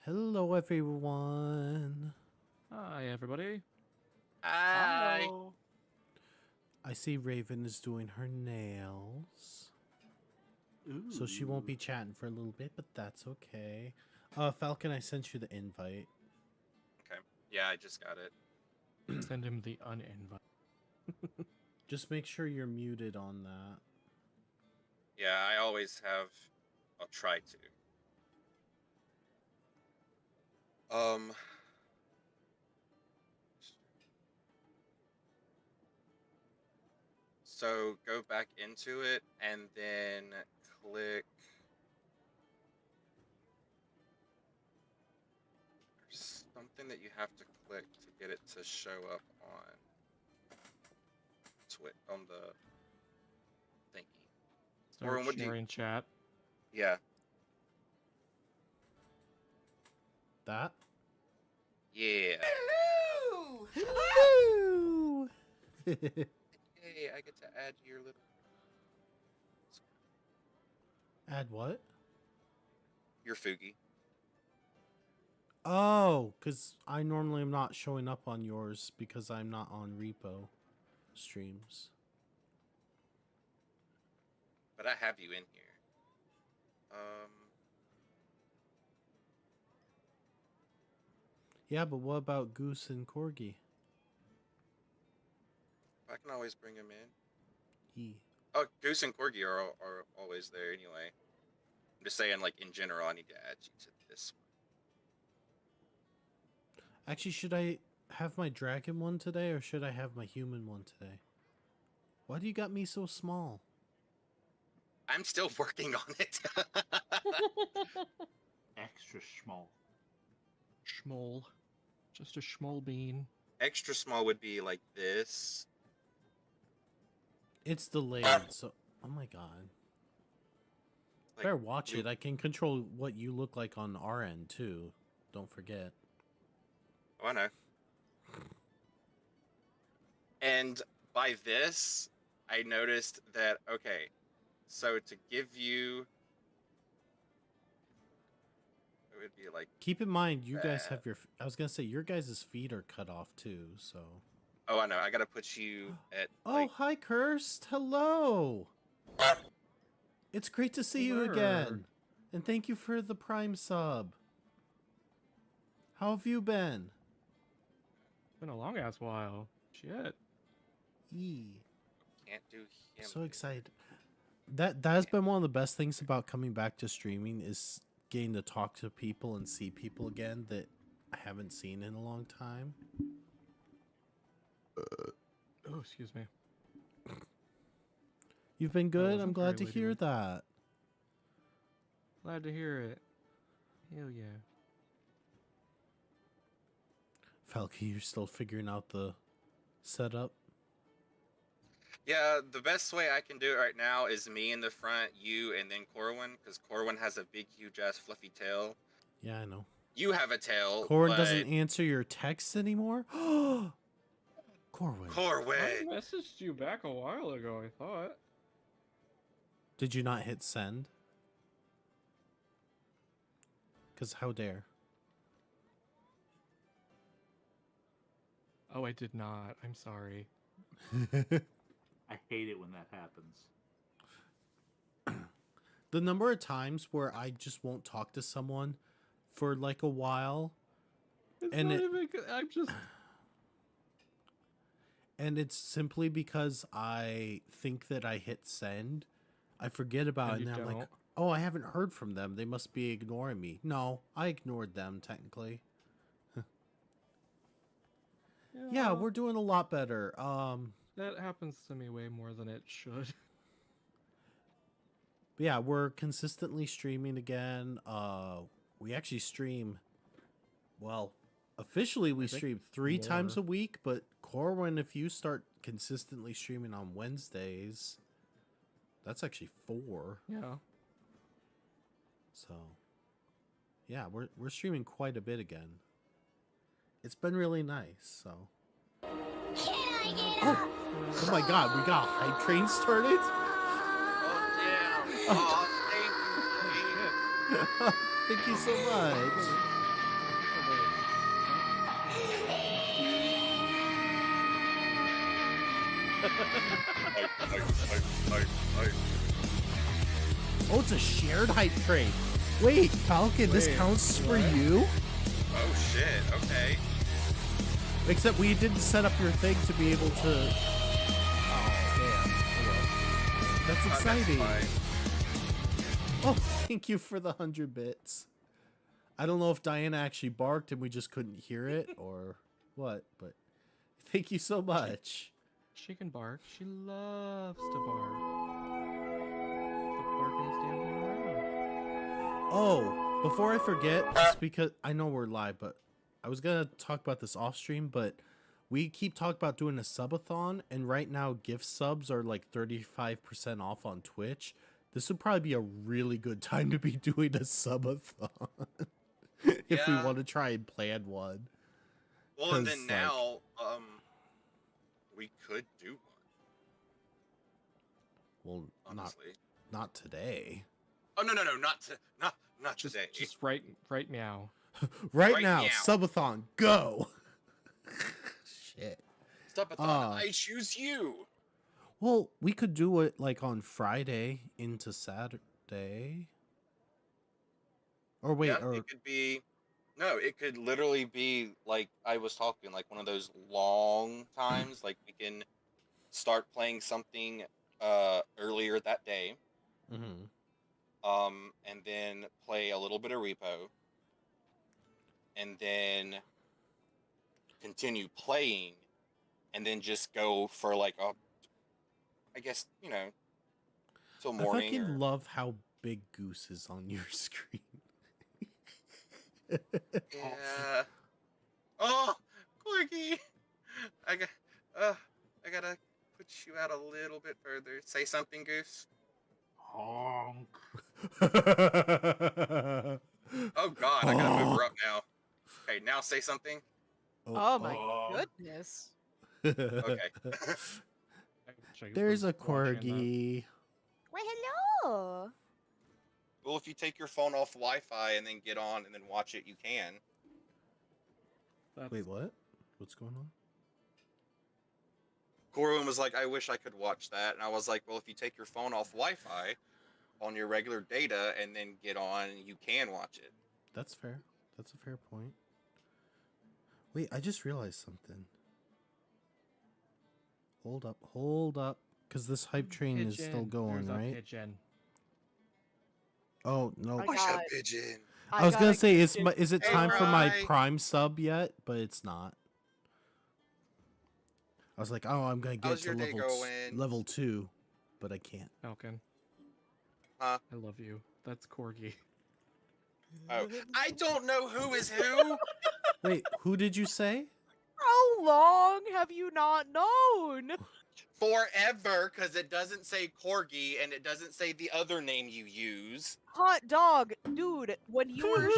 Hello, everyone. Hi, everybody. Hi. Hello. I see Raven is doing her nails. Ooh. So she won't be chatting for a little bit, but that's okay. Falcon, I sent you the invite. Okay. Yeah, I just got it. Send him the uninvite. Just make sure you're muted on that. Yeah, I always have. I'll try to. So go back into it and then click. There's something that you have to click to get it to show up on on the thingy. Start what do you- sharing chat. Yeah. That? Yeah. Hello! Hello! Hey, I get to add your little. Add what? Your Fugi. Oh, because I normally am not showing up on yours because I'm not on repo streams. But I have you in here. Yeah, but what about Goose and Corgi? I can always bring him in. Yee. Oh, Goose and Corgi are always there anyway. I'm just saying, like, in general, I need to add you to this one. Actually, should I have my dragon one today or should I have my human one today? Why do you got me so small? I'm still working on it. Extra small. Schmoll. Just a schmoll bean. Extra small would be like this. It's delayed, so... Oh my god. Like, Better watch it. I can control what you look like on our end, too. Don't forget. Oh, I know. And by this, I noticed that, okay, so to give you... It would be like... Keep in mind, you guys have your... I was gonna say, your guys' feet are cut off, too, so... Oh, I know. I gotta put you at, Oh, like... hi, Cursed. Hello. It's great to see you again. And thank you for the Prime sub. How have you been? Been a long ass while. Shit. Yee. Can't do him. So excited. That has been one of the best things about coming back to streaming is getting to talk to people and see people again that I haven't seen in a long time. Oh, excuse me. You've been good. I'm wasn't glad to very hear ladylike. that. Glad to hear it. Hell yeah. Falky, you're still figuring out the setup. Yeah, the best way I can do it right now is me in the front, you, and then Corwin, because Corwin has a big, huge-ass fluffy tail. Yeah, I know. You have a tail, Corwin but... doesn't answer your texts anymore? Corwin. I Corwin! messaged you back a while ago, I thought. Did you not hit send? Because how dare? Oh, I did not. I'm sorry. I hate it when that happens. The number of times where I just won't talk to someone for like a while. It's And not it- even... I'm just... And it's simply because I think that I hit send. I forget about it, And and you then I'm like, don't. oh, I haven't heard from them. They must be ignoring me. No, I ignored them, technically. Yeah, we're doing a lot better. That happens to me way more than it should. But yeah, we're consistently streaming again. We actually stream, well, officially we think stream 3 times a more. week, but Corwin, if you start consistently streaming on Wednesdays, that's actually 4. Yeah. So, yeah, we're streaming quite a bit again. It's been really nice, so. Oh my god, we got a hype train started? Oh, damn! Oh, thank you! Thank you so much. Oh, it's a shared hype train. Wait, Falcon, this Wait, counts for what? you? Oh shit, okay. Except we didn't set up your thing to be able to... Oh, damn. Oh, well. That's exciting. Fine. Oh, thank you for the 100 bits. I don't know if Diana actually barked and we just couldn't hear it or what, but thank you so much. She can bark. She loves to bark. The barking is dancing around. Oh, before I forget, just because I know we're live, but I was going to talk about this off stream, but we keep talking about doing a subathon, and right now gift subs are like 35% off on Twitch. This would probably be a really good time to be doing a subathon if we Yeah. want to try and plan one. Well, and 'Cause, then like- now, we could do one. Well, Honestly. not today. Oh no, not Just, today. just right now. Right Right now, now. subathon, go. Shit. Subathon, I choose you. Well, we could do it like on Friday into Saturday. Or wait, Yeah, or it could be. No, it could literally be like I was talking, like one of those long times. Like we can start playing something earlier that day, Mhm. and then play a little bit of repo, and then continue playing, and then just go for like I guess till I morning. fucking Or, love how big Goose is on your screen. yeah. Oh, Corky, I gotta put you out a little bit further. Say something, Goose. Honk. Oh God, I gotta move her up now. Okay, now say something. Oh my Oh. goodness. Okay. There's a Watching that. corgi. Well, hello. Well, if you take your phone off Wi-Fi and then get on and then watch it, you can. That's- Wait, what? What's going on? Corwin was like, "I wish I could watch that," and I was like, "Well, if you take your phone off Wi-Fi on your regular data and then get on, you can watch it." That's fair. That's a fair point. Wait, I just realized something. Hold up. Because this hype train is still Pigeon. going, There's a right? pigeon. Oh, no. I Watch got- that pigeon. I was got gonna a say, question. is it Hey, time for my Rye. Prime sub yet? But it's not. I was like, oh, I'm gonna get How's to your day going? level 2, but I can't. Falcon. Huh? I love you. That's Corgi. Oh, I don't know who is who. Wait, who did you say? How long have you not known? Forever, because it doesn't say Corgi and it doesn't say the other name you use. Hot dog, dude, when you were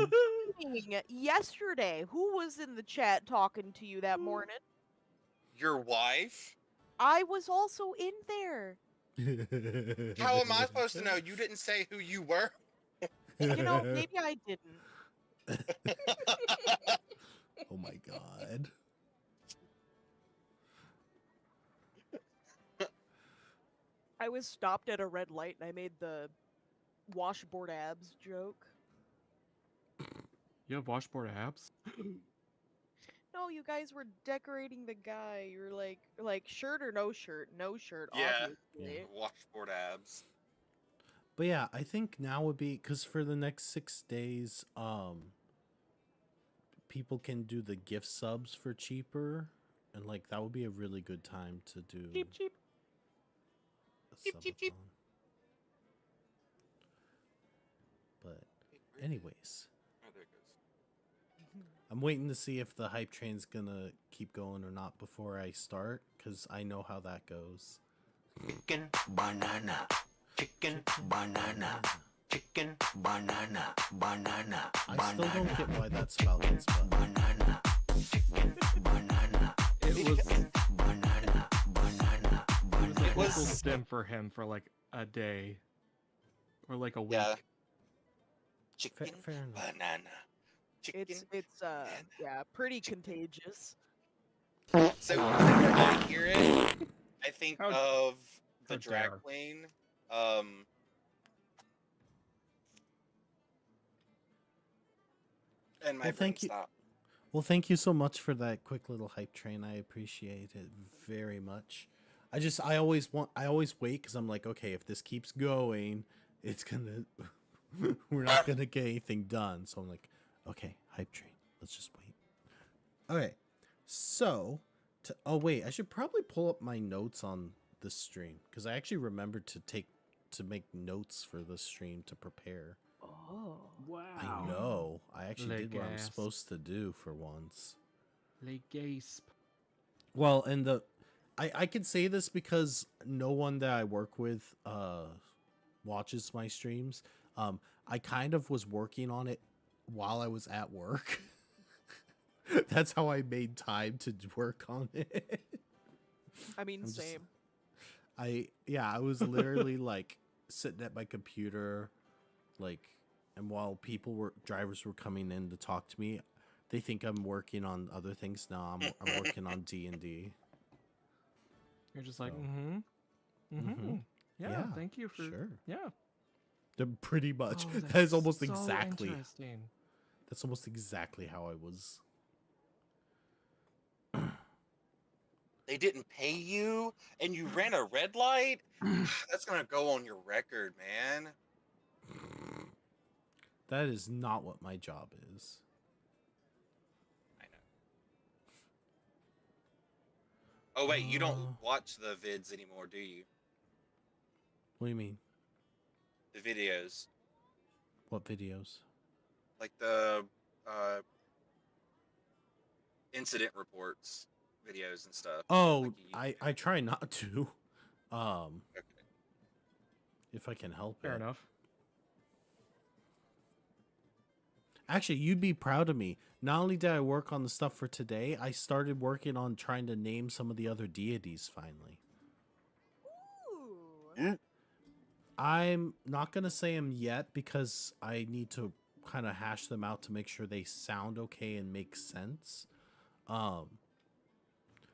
streaming yesterday, who was in the chat talking to you that morning? Your wife? I was also in there. How am I supposed to know? You didn't say who you were. You know, maybe I didn't. Oh my god. I was stopped at a red light and I made the washboard abs joke. You have washboard abs? No, you guys were decorating the guy. You were like shirt or no shirt? No shirt, Yeah. obviously. Washboard abs. But yeah, I think now would be because for the next 6 days, people can do the gift subs for cheaper, and like that would be a really good time to do. Cheap. a Cheap. subathon. But anyways, Oh, there it goes. I'm waiting to see if the hype train's gonna keep going or not before I start, because I know how that goes. Chicken banana. Chicken banana. Chicken banana. Banana. I still don't get why that's Falcon's spell. Banana. Chicken banana. It was Banana. Banana. it was a was- stem for him for like a day. Or like a week. Yeah. Fair, Chicken fair enough. banana. Chicken. It's yeah, pretty contagious. So I hear it. I think How- of the how drag dare. queen. And my Well, brain thank you. stopped. Well, thank you so much for that quick little hype train. I appreciate it very much. I always wait because I'm like, okay, if this keeps going, it's gonna, we're not gonna get anything done. So I'm like, okay, hype train. Let's just wait. Okay, so, oh wait, I should probably pull up my notes on this stream because I actually remembered to make notes for this stream to prepare. Oh. Wow. I know. I actually Le did what I'm gasp. supposed to do for once. Le gasp. Well, and I can say this because no one that I work with watches my streams. I kind of was working on it while I was at work. That's how I made time to work on it. I mean, I'm just- same. I was literally like sitting at my computer, like, and while drivers were coming in to talk to me, they think I'm working on other things. No, I'm working on D&D. You're just like, So- mm-hmm. Mm-hmm. Mhm. Yeah, Yeah, thank you for sure. yeah. They're pretty much. Oh, That is almost so exactly. interesting. That's almost exactly how I was. They didn't pay you, and you ran a red light. That's gonna go on your record, man. That is not what my job is. I know. Oh wait, you don't Uh. watch the vids anymore, do you? What do you mean? The videos, What videos? like the incident reports, videos and stuff. Oh, like you I try not to. Um, Okay. if I can help Fair it. enough. Actually, you'd be proud of me. Not only did I work on the stuff for today, I started working on trying to name some of the other deities finally. Ooh. I'm not going to say them yet because I need to kind of hash them out to make sure they sound okay and make sense.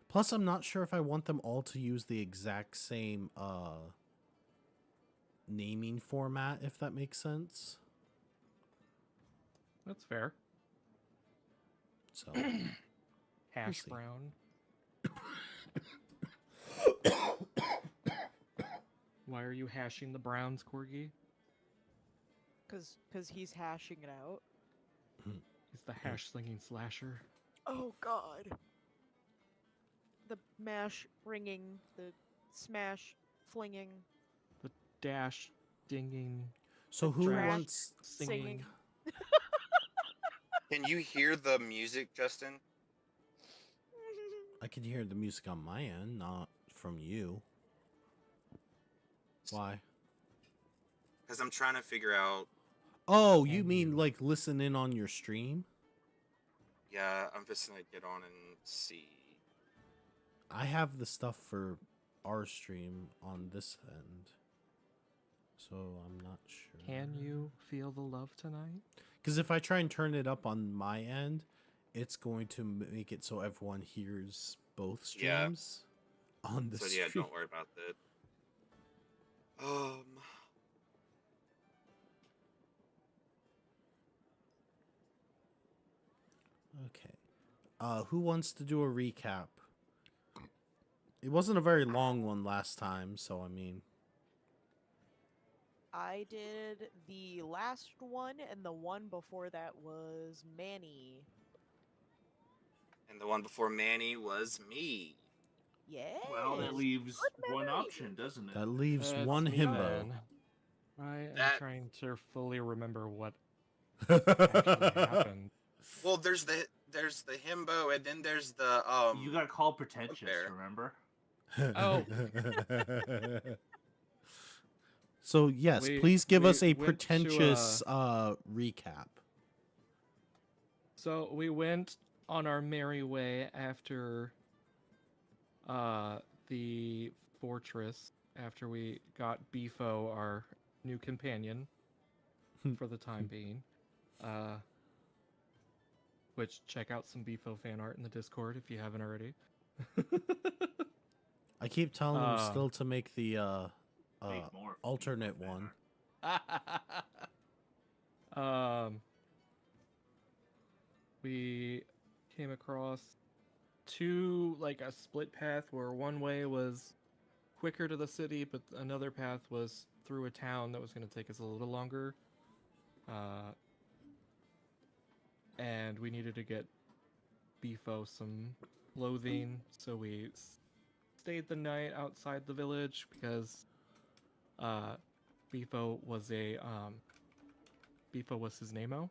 Plus, I'm not sure if I want them all to use the exact same naming format, if that makes sense. That's fair. So, Hash see. brown. Why are you hashing the browns, Corgi? Cause he's hashing it out. He's the hash slinging slasher. Oh God. The mash ringing, the smash flinging, The dash dinging so who trash wants? singing. singing. Can you hear the music, Justin? I can hear the music on my end, not from you. Why? Because I'm trying to figure out. Oh, you And mean you. like listen in on your stream? Yeah, I'm just gonna get on and see. I have the stuff for our stream on this end, so I'm not sure. Can you feel the love tonight? Because if I try and turn it up on my end, it's going to make it so everyone hears both Yeah. streams on the So stream. yeah, don't worry about that. Okay. Who wants to do a recap? It wasn't a very long one last time, so I mean, I did the last one, and the one before that was Manny. And the one before Manny was me. Yeah. Well, that leaves Good one memory. option, doesn't it? that leaves It's one me himbo. then. I am That- trying to fully remember what actually happened. Well, there's the himbo, and then there's the You got called pretentious, there. remember? Oh. So yes, We- please give we us a went to, pretentious recap. So we went on our merry way after the fortress, after we got Beefo, our new companion, for the time being. Which check out some Beefo fan art in the Discord if you haven't already. I keep telling them Uh, still to make the Make more alternate fan one. art. We came across two, like a split path where one way was quicker to the city, but another path was through a town that was going to take us a little longer. And we needed to get Beefo some clothing, so we stayed the night outside the village because Beefo was Beefo was his name-o.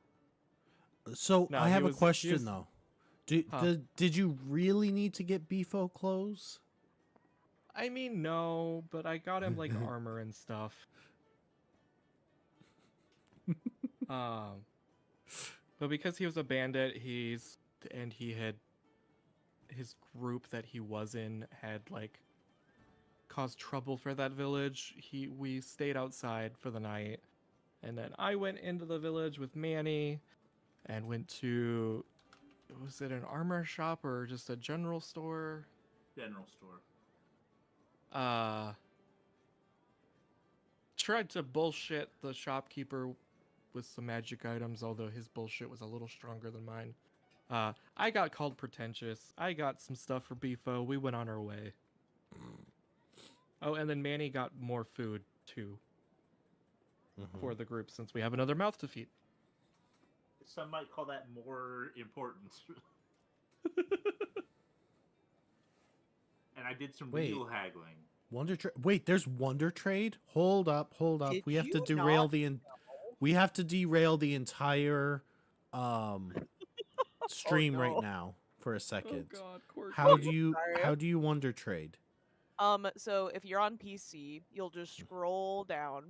So No, I he have a was- he question was- though. Huh. Did you really need to get Beefo clothes? I mean, no, but I got him like armor and stuff. Um, but because he was a bandit, he had his group that he was in had like caused trouble for that village. We stayed outside for the night, and then I went into the village with Manny and went to, was it an armor shop or just a general store? General store. Tried to bullshit the shopkeeper with some magic items, although his bullshit was a little stronger than mine. I got called pretentious. I got some stuff for Beefo. We went on our way. Oh, and then Manny got more food too for the group since we have another mouth to feed. Some might call that more important. And I did some Wait. real haggling. Wonder Trade. Wait, there's Wonder Trade. Hold up. Did We have to you derail not the. We have to derail the entire stream right no. now for a second. Oh God, Corky. Sorry. How do you Wonder Trade? So if you're on PC, you'll just scroll down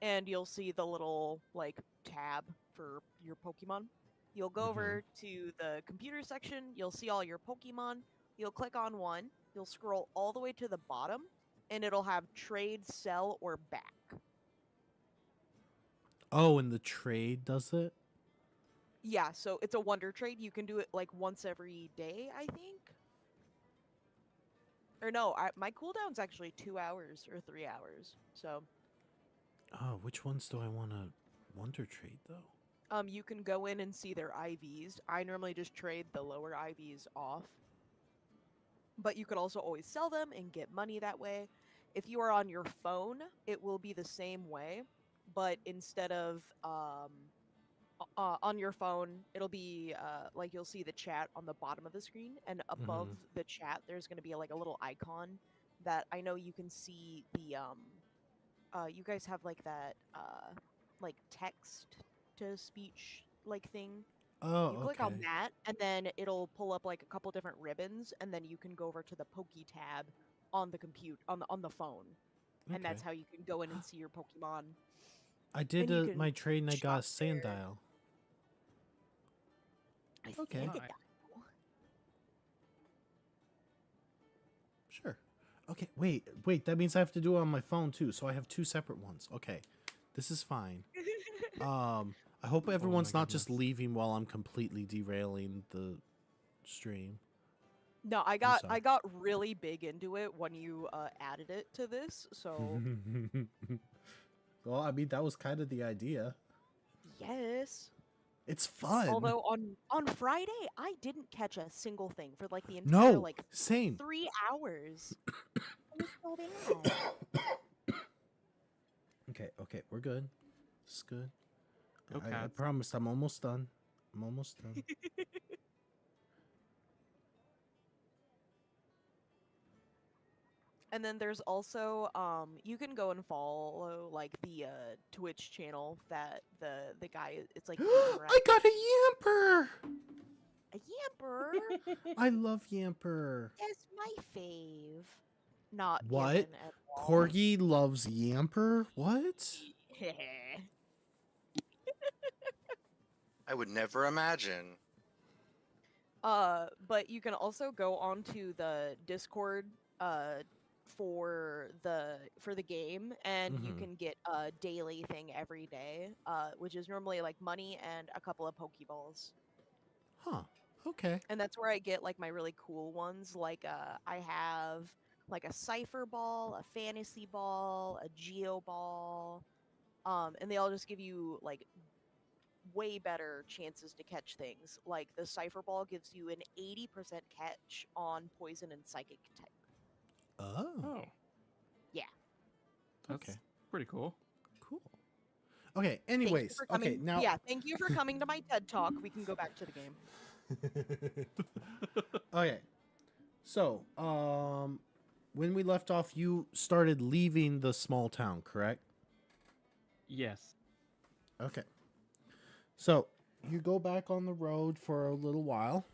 and you'll see the little like tab for your Pokemon. You'll go over to the computer section, you'll see all your Pokemon, you'll click on one, you'll scroll all the way to the bottom, and it'll have trade, sell, or back. Oh, and the trade does it. Yeah, so it's a wonder trade. You can do it like once every day, I think. Or no, my cooldown's actually 2 hours or 3 hours. So Oh, which ones do I want to Wonder Trade though? you can go in and see their IVs. I normally just trade the lower IVs off. But you could also always sell them and get money that way. If you are on your phone, it will be the same way, but instead of on your phone, it'll be like you'll see the chat on the bottom of the screen, and above the chat, there's going to be like a little icon that I know you can see the you guys have like that like text to speech like thing. Oh, You click on that, and then it'll pull up like a couple different ribbons, and then you can go over to the Poke tab on the on the phone, and that's how you can go in and see your Pokemon. I did you can my trade and I got a shop there. Sandile. I Okay. think it Alright. Sure. Okay, wait. That means I have to do it on my phone too, so I have two separate ones. Okay, this is fine. I hope everyone's not just goodness. leaving while I'm completely derailing the stream. No, I sorry. got really big into it when you added it to this. So Well, I mean that was kind of the idea. yes. It's fun. Although on Friday I didn't catch a single thing for like the entire No, like same. 3 hours. It was so bad. Okay, we're good. It's good. Go I Cats. promise I'm almost done. I'm almost done. And then there's also you can go and follow like the Twitch channel that the guy it's like I got a Yamper! a Yamper. I love Yamper. That's my fave. Not What? given at all. Corgi loves Yamper? What? I would never imagine. But you can also go onto the Discord for the game, and you Mhm. can get a daily thing every day, which is normally like money and a couple of Pokeballs. Huh. Okay. And that's where I get like my really cool ones. Like I have like a cipher ball, a fantasy ball, a geo ball, and they all just give you like way better chances to catch things. Like the cipher ball gives you an 80% catch on poison and psychic type. Oh, Oh. Yeah. That's Okay. pretty cool. cool. Okay. Thank you Anyways, for coming. okay. Now, Yeah, thank you for coming to my TED talk. We can go back to the game. okay. So, when we left off, you started leaving the small town, correct? Yes. Okay. So, you go back on the road for a little while.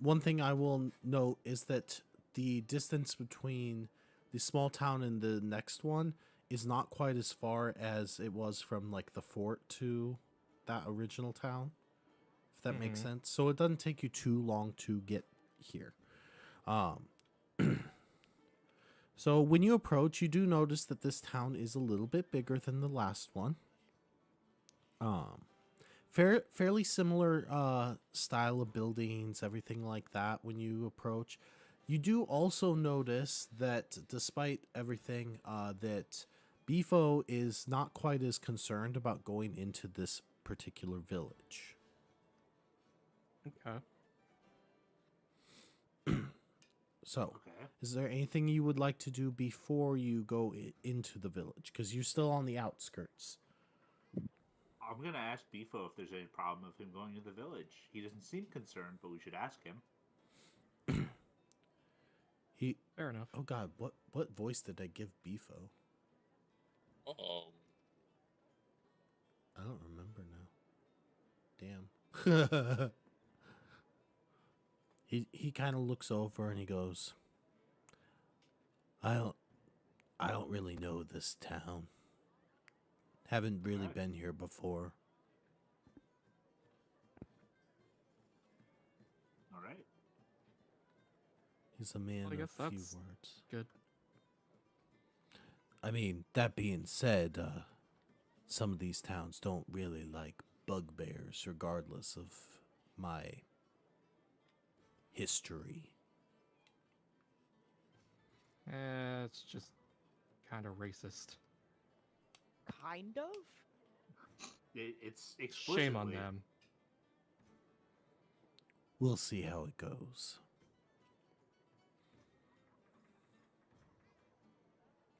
One thing I will note is that the distance between the small town and the next one is not quite as far as it was from like the fort to that original town, if that makes Mhm. sense. So it doesn't take you too long to get here. So when you approach, you do notice that this town is a little bit bigger than the last one. Fairly similar style of buildings, everything like that. When you approach, you do also notice that despite everything, that Bifo is not quite as concerned about going into this particular village. Okay. So, Okay. is there anything you would like to do before you go into the village? Because you're still on the outskirts. I'm gonna ask Bifo if there's any problem with him going to the village. He doesn't seem concerned, but we should ask him. He. Fair enough. Oh God, what voice did I give Bifo? I don't remember now. Damn. he kind of looks over and he goes, I don't really know this town. Haven't really Alright. been here before. All right. He's a man Well, I of guess few that's- words. Good. I mean, that being said, some of these towns don't really like bugbears, regardless of my history. It's just kind of racist. Kind of. It's explicitly. Shame on them. We'll see how it goes.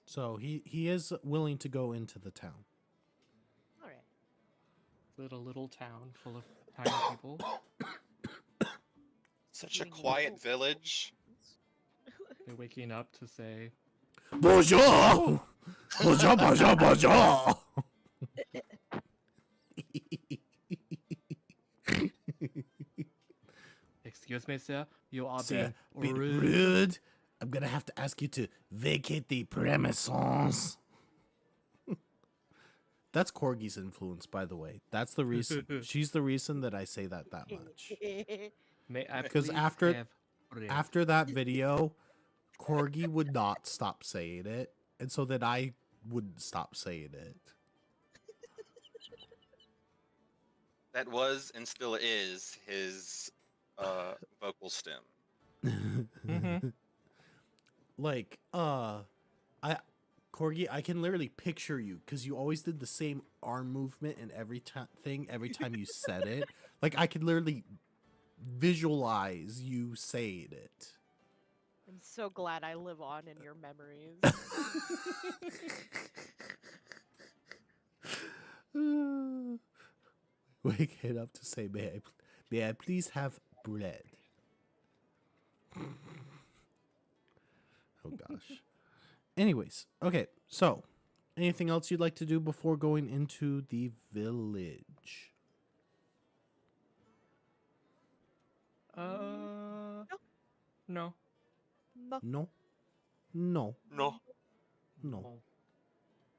So he is willing to go into the town. All right. Little town full of tiny people. Such a Doing quiet little- village. They're waking up to say, Bonjour! Bonjour, bonjour, bonjour! "Excuse me, sir, you are Sir, being bit rude." rude. I'm gonna have to ask you to vacate the premises. That's Corgi's influence, by the way. That's the reason. She's the reason that I say that much. May I Because please after- have bread?" After that video, Corgi would not stop saying it, and so that I would stop saying it. That was and still is his vocal stem. Mhm. Like, Corgi, I can literally picture you because you always did the same arm movement and every time you said it. Like, I could literally visualize you saying it. I'm so glad I live on in your memories. Wake it up to say, may I please have bread? Oh gosh. Anyways, okay, so anything else you'd like to do before going into the village? No. No. No? No. No. No.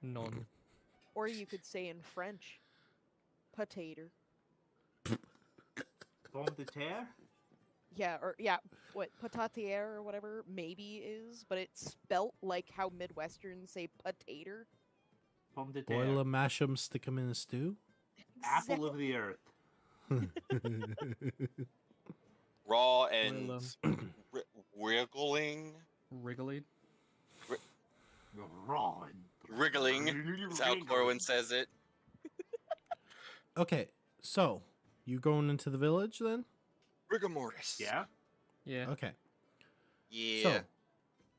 None. Or you could say in French, potato. Pomme de terre? Yeah, or yeah, what patatiere or whatever maybe is, but it's spelt like how Midwesterns say potato. Pomme de terre. Boil 'em, mash 'em, stick 'em in a stew? Apple of the earth. Raw and Well, wiggling, Wriggly. Ron. wriggling. That's how Corwin says it. Okay, so you going into the village then? Rigor mortis. Yeah. Yeah. Okay. Yeah. So,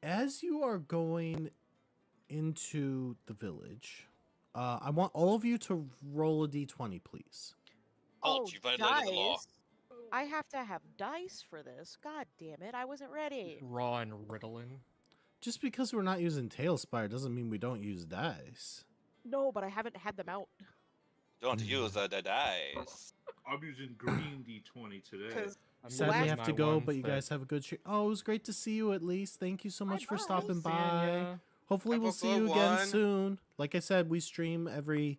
as you are going into the village, I want all of you to roll a d20, please. Halt, you violated the law. dice? I have to have dice for this. God damn it, I wasn't ready. Raw and Ritalin. Just because we're not using Tailspire doesn't mean we don't use dice. No, but I haven't had them out. Don't use the dice. I'm using green D20 today. Because I'm Sadly, I using have to my go, ones but you that- guys have a good stream. Oh, it was great to see you at least. Thank you so much for Bye-bye. stopping Seeing by. ya. Hopefully, Have we'll a see good you again one. soon. Like I said, we stream every.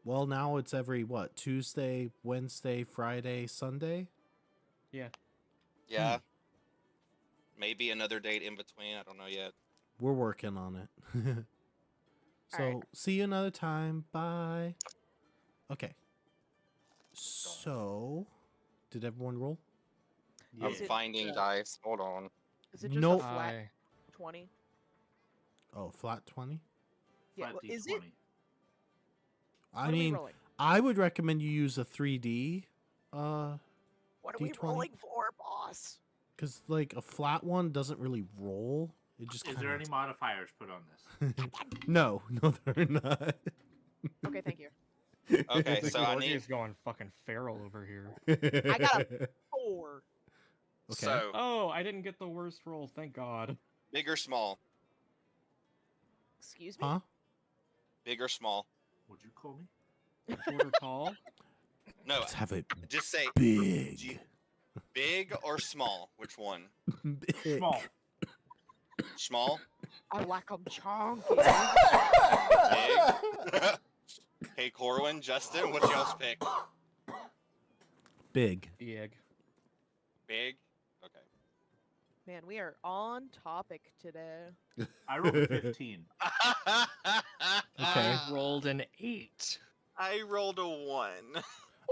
Well, now it's every what? Tuesday, Wednesday, Friday, Sunday. Yeah. Yeah. Maybe another date in between. I don't know yet. We're working on it. So, Alright. see you another time. Bye. Okay. So, did everyone roll? I'm Is it, finding dice. Hold on. Is it just Nope. a flat I 20? Oh, flat 20? Yeah, Flat well, D20. is it? I What are we mean, rolling? I would recommend you use a 3D What are we D20? rolling for, boss? cuz like a flat one doesn't really roll. It just Is kinda... there any modifiers put on this? No, there are not. Okay, thank you. Okay, the so I Gorgie need. is going fucking feral over here. I got a 4. Okay. So, Oh, I didn't get the worst roll. Thank God. big or small? Excuse me? Huh? Big or small? Would you call me? Short or tall? No, Let's have it just say big. big or small. Which one? Big. Small. Small? I like 'em chunky. Big? Hey, Corwin, Justin, what y'all's pick? Big. The egg. Big? Okay. Man, we are on topic today. I rolled a 15. Okay. I rolled an 8. I rolled a 1.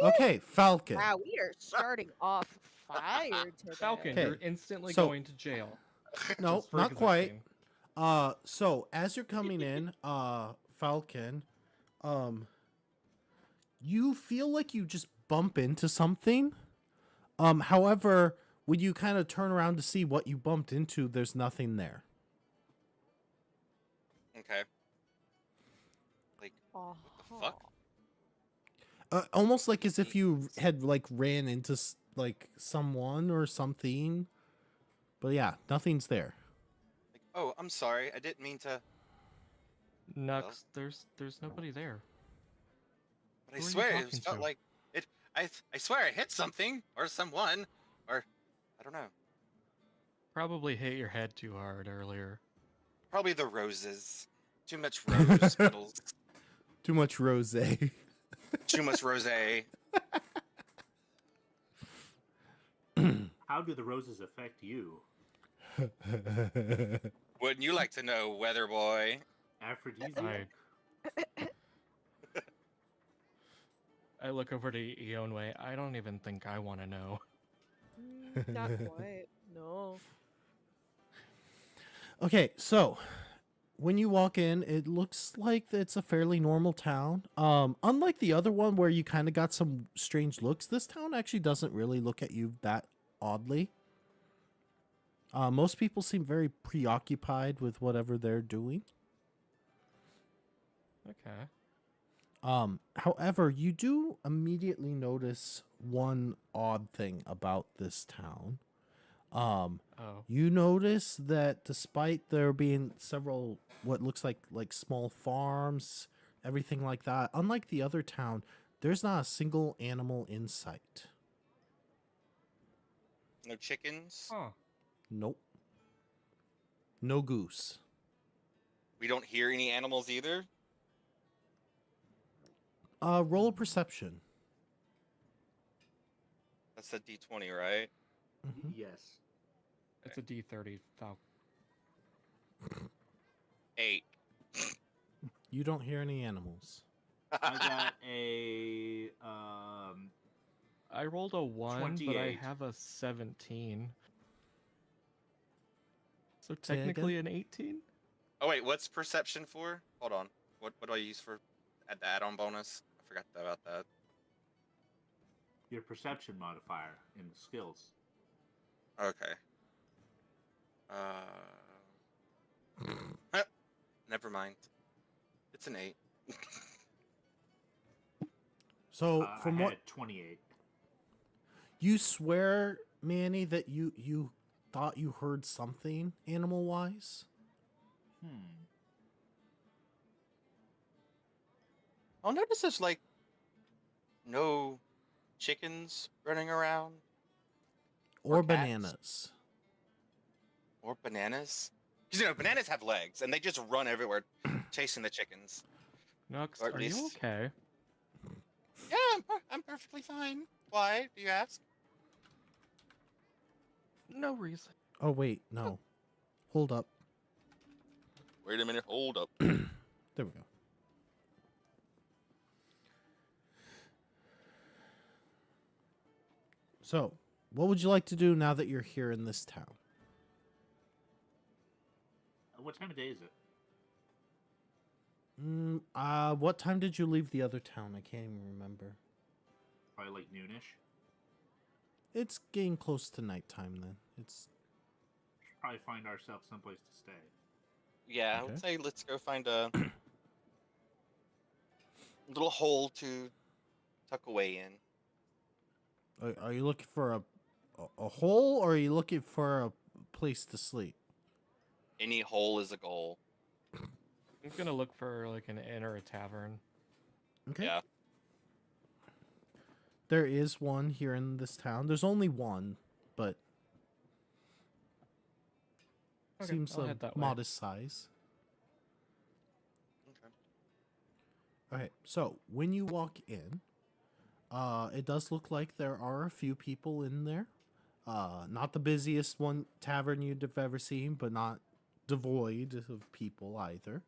Okay, Falcon. Wow, we are starting off fire today. Falcon, Okay, you're instantly so- going to jail. No, just for not quite. existing. So as you're coming in, Falcon, you feel like you just bump into something. However, when you kind of turn around to see what you bumped into, there's nothing there. Okay. Like, What the fuck? Almost like as if you had like ran into like someone or something. But yeah, nothing's there. like, oh, I'm sorry. I didn't mean to. Nux, there's nobody there. But I Who are you swear, talking it felt to? like it. I swear, I hit something or someone or I don't know. Probably hit your head too hard earlier. Probably the roses. Too much rose petals. Too much rosé. Too much rosé. How do the roses affect you? Wouldn't you like to know, Weather Boy? Aphrodisiac. I look over to Ionway. I don't even think I want to know. Not quite. No. Okay, so when you walk in, it looks like it's a fairly normal town. Unlike the other one where you kind of got some strange looks, this town actually doesn't really look at you that oddly. Most people seem very preoccupied with whatever they're doing. Okay. However, you do immediately notice one odd thing about this town. Oh. You notice that despite there being several what looks like small farms, everything like that, unlike the other town, there's not a single animal in sight. No chickens. Huh. Nope. No goose. We don't hear any animals either. Roll a perception. That's a D20, right? Mhm. Yes. It's a D30 Falcon. 8. You don't hear any animals. I got a I rolled a 1, but I 28. have a 17. So Say again? technically an 18? Oh wait, what's perception for? Hold on. What do I use for the add-on bonus? I forgot about that. Your perception modifier in skills. Okay. Never mind. It's an 8. So from I what had 28. you swear, Manny, that you thought you heard something animal wise? I'll notice there's like no chickens running around Or cats? bananas? or bananas. Because bananas have legs and they just run everywhere chasing the chickens. Nux, Or at are you least- okay? Yeah, I'm perfectly fine. Why? Do you ask? No reason. Oh wait, no. Hold up. Wait a minute. Hold up. There we go. So, what would you like to do now that you're here in this town? What time of day is it? What time did you leave the other town? I can't even remember. Probably like noonish. It's getting close to nighttime then. It's Should probably find ourselves someplace to stay. Yeah, I Okay. would say let's go find a little hole to tuck away in. Are you looking for a hole, or are you looking for a place to sleep? Any hole is a goal. I'm gonna look for like an inn or a tavern. Okay. Yeah. There is one here in this town. There's only one, but Okay, seems I'll a head that way. modest size. Okay. Okay, so when you walk in, it does look like there are a few people in there. Not the busiest one tavern you'd have ever seen, but not devoid of people either.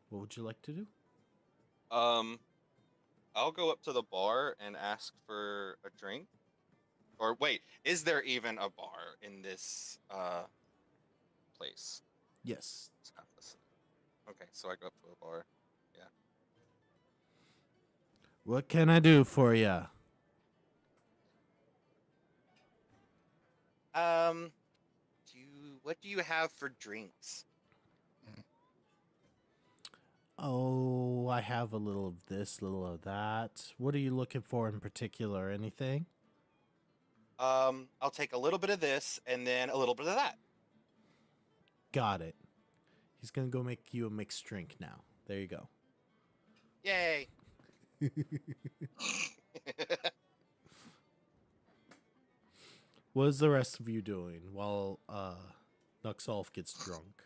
What would you like to do? I'll go up to the bar and ask for a drink. Or wait, is there even a bar in this place? Yes. Let's not listen. Okay, so I go up to a bar. What can I do for you? What do you have for drinks? Oh, I have a little of this, little of that. What are you looking for in particular? Anything? I'll take a little bit of this and then a little bit of that. Got it. He's gonna go make you a mixed drink now. There you go. Yay! What is the rest of you doing while Nuxolf gets drunk?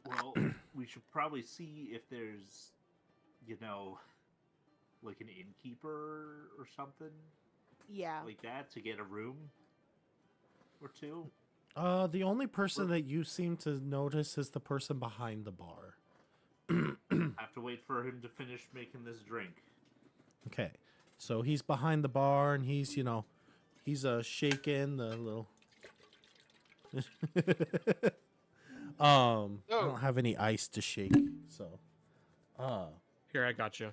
Well, we should probably see if there's, like an innkeeper or something Yeah. like that to get a room or two. The only person that you seem to notice is the person behind the bar. Have to wait for him to finish making this drink. Okay, so he's behind the bar and he's, he's shaking the little. I don't have any ice to shake, so. Here, I got you.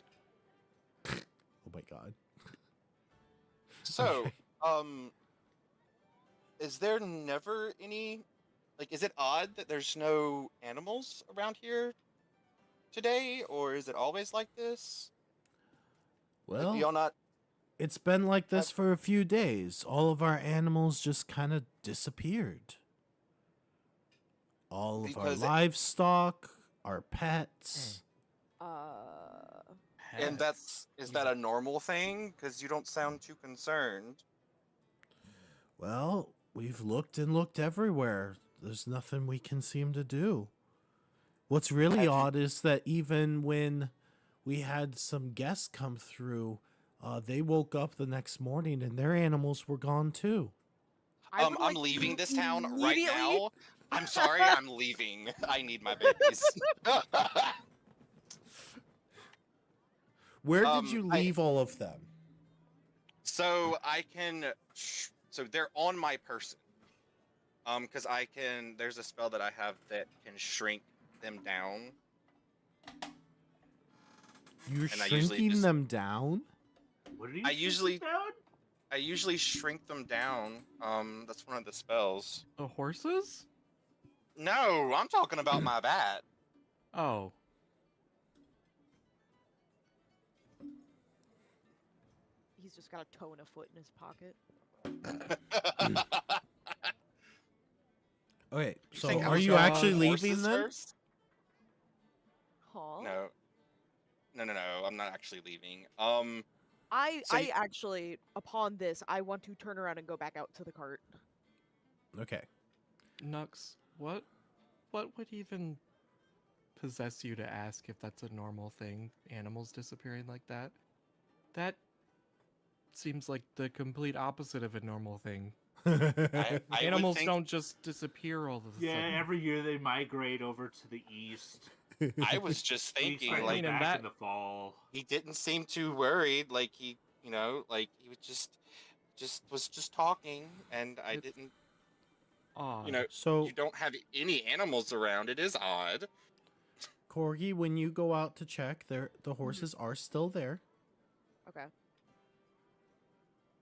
Oh my god. So, Okay. is there never any? Like, is it odd that there's no animals around here today, or is it always like this? Like, do y'all Well, not? it's been like this for a few days. All of our animals just kind of disappeared. All of our Because it- livestock, our pets. And is that a normal thing? Because you don't sound too concerned. Well, we've looked and looked everywhere. There's nothing we can seem to do. What's really Have you- odd is that even when we had some guests come through, they woke up the next morning and their animals were gone too. I would I'm like leaving to this town right immediately- now. I'm sorry, I'm leaving. I need my babies. Where did you I- leave all of them? So I can. So they're on my person. Because I can. There's a spell that I have that can shrink them down. You're And I usually shrinking just- them down? What are you I shrinking usually- down? I usually shrink them down. That's one of the spells. The horses? No, I'm talking about my bat. Oh. He's just got a toe and a foot in his pocket. Okay, You so think I are was you gonna actually do leaving horses then? first? Huh? No. No. I'm not actually leaving. I So you- actually, upon this, I want to turn around and go back out to the cart. Okay. Nux, what would even possess you to ask if that's a normal thing? Animals disappearing like that? That seems like the complete opposite of a normal thing. I would Animals think- don't just disappear all of a Yeah, sudden. every year they migrate over to the east. I was just We thinking, expect like, mean, them and back that- in the fall. he didn't seem too worried. Like he, like he was just talking, and I It's didn't. Odd. So, You don't have any animals around. It is odd. Corgi, when you go out to check, the horses are still there. Okay.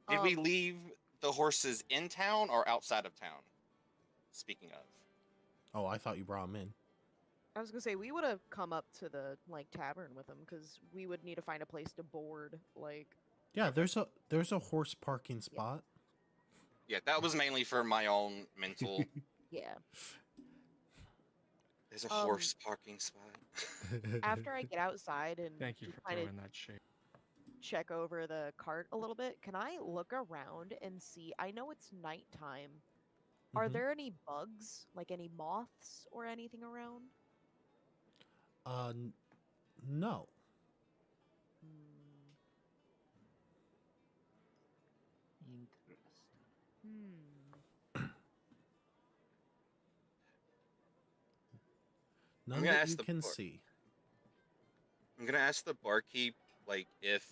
Did we Um, leave the horses in town or outside of town? Speaking of, Oh, I thought you brought them in. I was gonna say we would have come up to the tavern with him because we would need to find a place to board. Yeah, there's a horse parking spot. yeah, that was mainly for my own mental. Yeah. There's a Um, horse parking spot. After I get outside and Thank you just for kinda throwing that shade. check over the cart a little bit, can I look around and see? I know it's nighttime. Are Mhm. there any bugs, like any moths or anything around? No. Hmm. Interesting. None gonna that ask you the can bar- see. I'm gonna ask the barkeep, like, if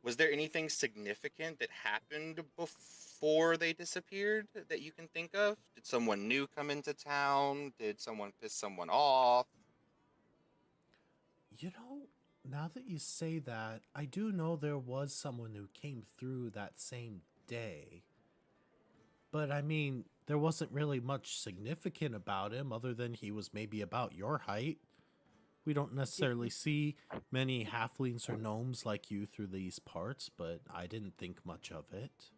was there anything significant that happened before they disappeared that you can think of? Did someone new come into town? Did someone piss someone off? You know, now that you say that, I do know there was someone who came through that same day. But I mean, there wasn't really much significant about him other than he was maybe about your height. We don't necessarily see many halflings or gnomes like you through these parts, but I didn't think much of it.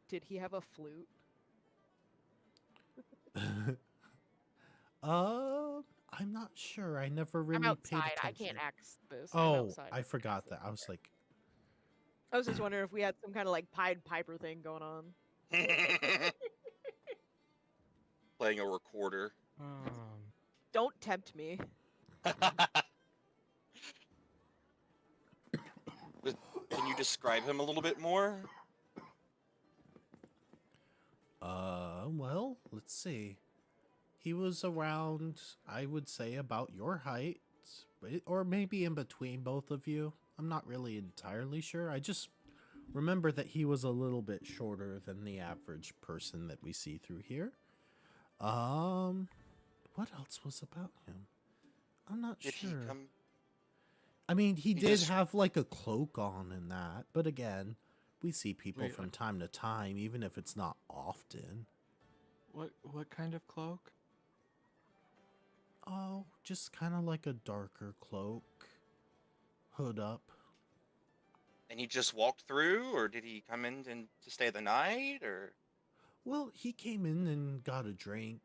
Did he have a flute? I'm not sure. I never really I'm paid outside. attention. I can't ask this. I'm Oh, outside. I forgot that. I was like, I was just wondering if we had some kind of Pied Piper thing going on. Playing a recorder. Don't tempt me. Can you describe him a little bit more? well, let's see. He was around, I would say, about your height, or maybe in between both of you. I'm not really entirely sure. I just remember that he was a little bit shorter than the average person that we see through here. What else was about him? I'm not Did sure. he come? I mean, he did just- have like a cloak on and that, but again, we see people Wait, from time to time, even if it's not often. What kind of cloak? Oh, just kind of like a darker cloak, hood up. And he just walked through, or did he come in to stay the night, or? Well, he came in and got a drink,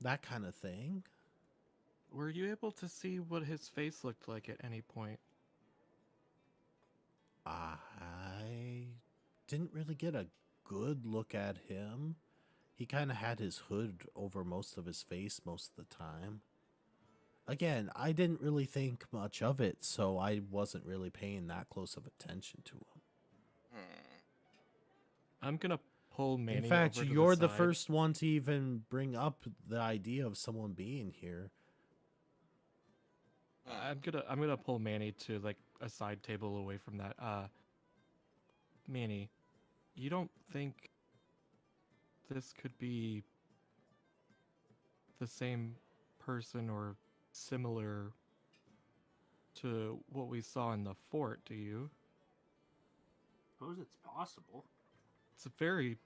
that kind of thing. Were you able to see what his face looked like at any point? I didn't really get a good look at him. He kind of had his hood over most of his face most of the time. Again, I didn't really think much of it, so I wasn't really paying that close of attention to him. I'm gonna pull Manny. In fact, over to you're the the side. first one to even bring up the idea of someone being here. I'm gonna pull Manny to like a side table away from that. Manny, you don't think this could be the same person or similar to what we saw in the fort, do you? Suppose it's possible. It's a very,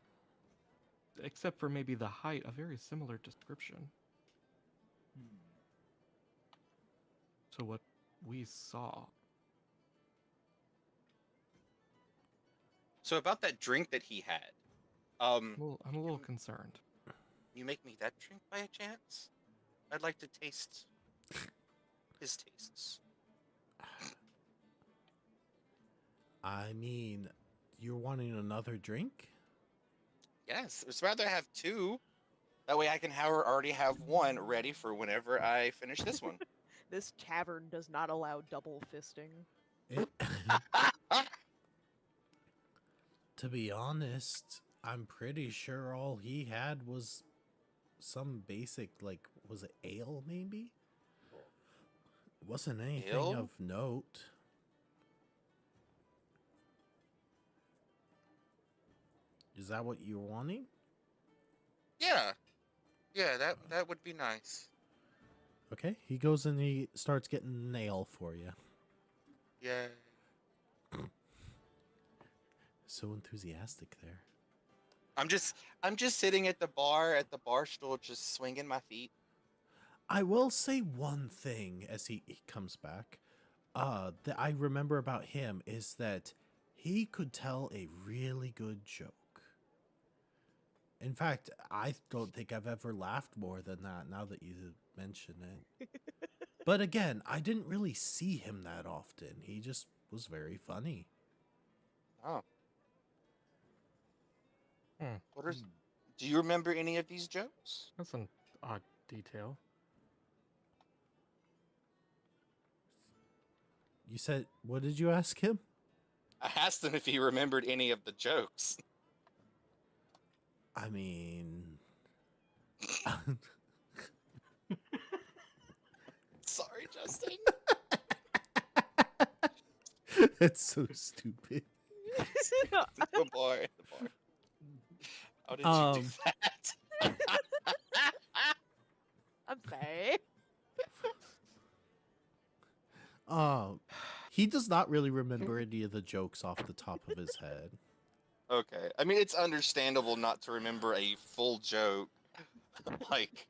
except for maybe the height, a very similar description Hmm. to what we saw. So about that drink that he had, Well, I'm a little concerned. you make me that drink by a chance? I'd like to taste his tastes. I mean, you're wanting another drink? Yes, I'd rather have two. That way I can already have one ready for whenever I finish this one. This tavern does not allow double fisting. It- to be honest, I'm pretty sure all he had was some basic, like, was it ale maybe? Wasn't anything Ale? of note. Is that what you're wanting? Yeah. Yeah, that would be nice. Okay, he goes and he starts getting nail for you. Yeah. So enthusiastic there. I'm just sitting at the bar stool, just swinging my feet. I will say one thing as he comes back. That I remember about him is that he could tell a really good joke. In fact, I don't think I've ever laughed more than that now that you mention it. But again, I didn't really see him that often. He just was very funny. Oh. Hmm. Do you remember any of these jokes? That's an odd detail. You said, what did you ask him? I asked him if he remembered any of the jokes. I mean, Sorry, Justin. that's so stupid. The bar. How did you do that? I'm sorry. He does not really remember any of the jokes off the top of his head. Okay. I mean, it's understandable not to remember a full joke. Like,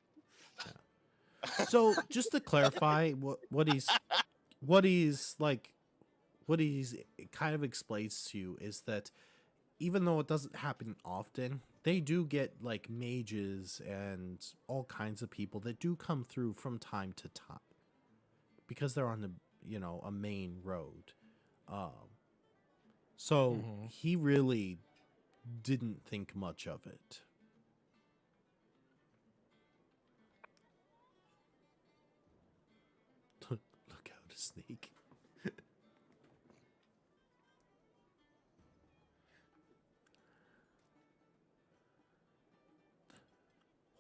So just to clarify, what he's kind of explains to you is that even though it doesn't happen often, they do get like mages and all kinds of people that do come through from time to time because they're on a main road. So Mhm. he really didn't think much of it. Look out, a snake.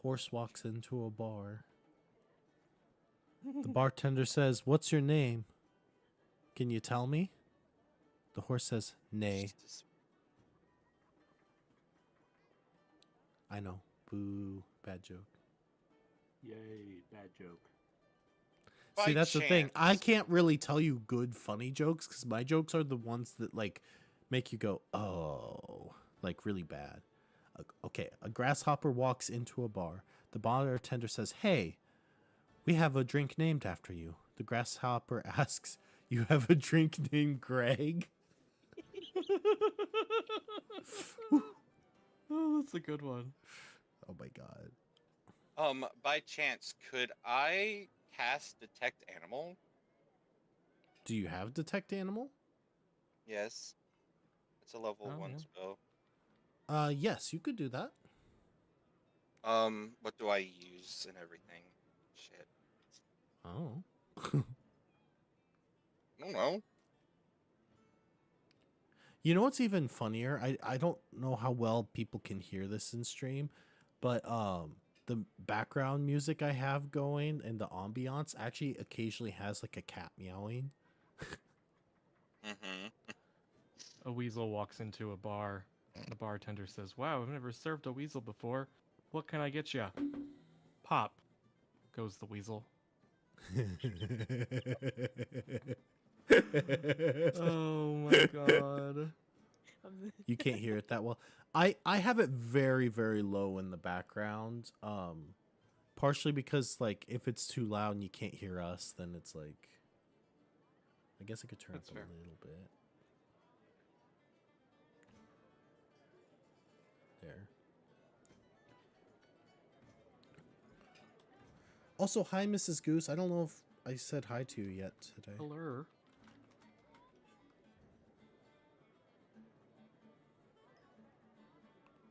Horse walks into a bar. The bartender says, "What's your name? Can you tell me?" The horse says, "Nay." Jesus. I know. Boo. Bad joke. Yay, bad joke. See, By that's the thing. I chance. can't really tell you good, funny jokes because my jokes are the ones that, like, make you go, oh, like, really bad. Okay, a grasshopper walks into a bar. The bartender says, "Hey, we have a drink named after you." The grasshopper asks, "You have a drink named Greg?" Oh, that's a good one. Oh my god. By chance, could I cast Detect Animal? Do you have Detect Animal? Yes. It's a level Oh, 1 yeah. spell. Yes, you could do that. What do I use and everything? Shit. Oh. I don't know. You know what's even funnier? I don't know how well people can hear this in stream, but the background music I have going and the ambiance actually occasionally has like a cat meowing. Mm-hmm. A weasel walks into a bar. The bartender says, "Wow, I've never served a weasel before. What can I get you?" "Pop," goes the weasel. Oh my god. You can't hear it that well. I have it very, very low in the background. Partially because like if it's too loud and you can't hear us, then it's like I guess I could turn That's up fair. a little bit. There. Also, hi, Mrs. Goose. I don't know if I said hi to you yet today. Hello.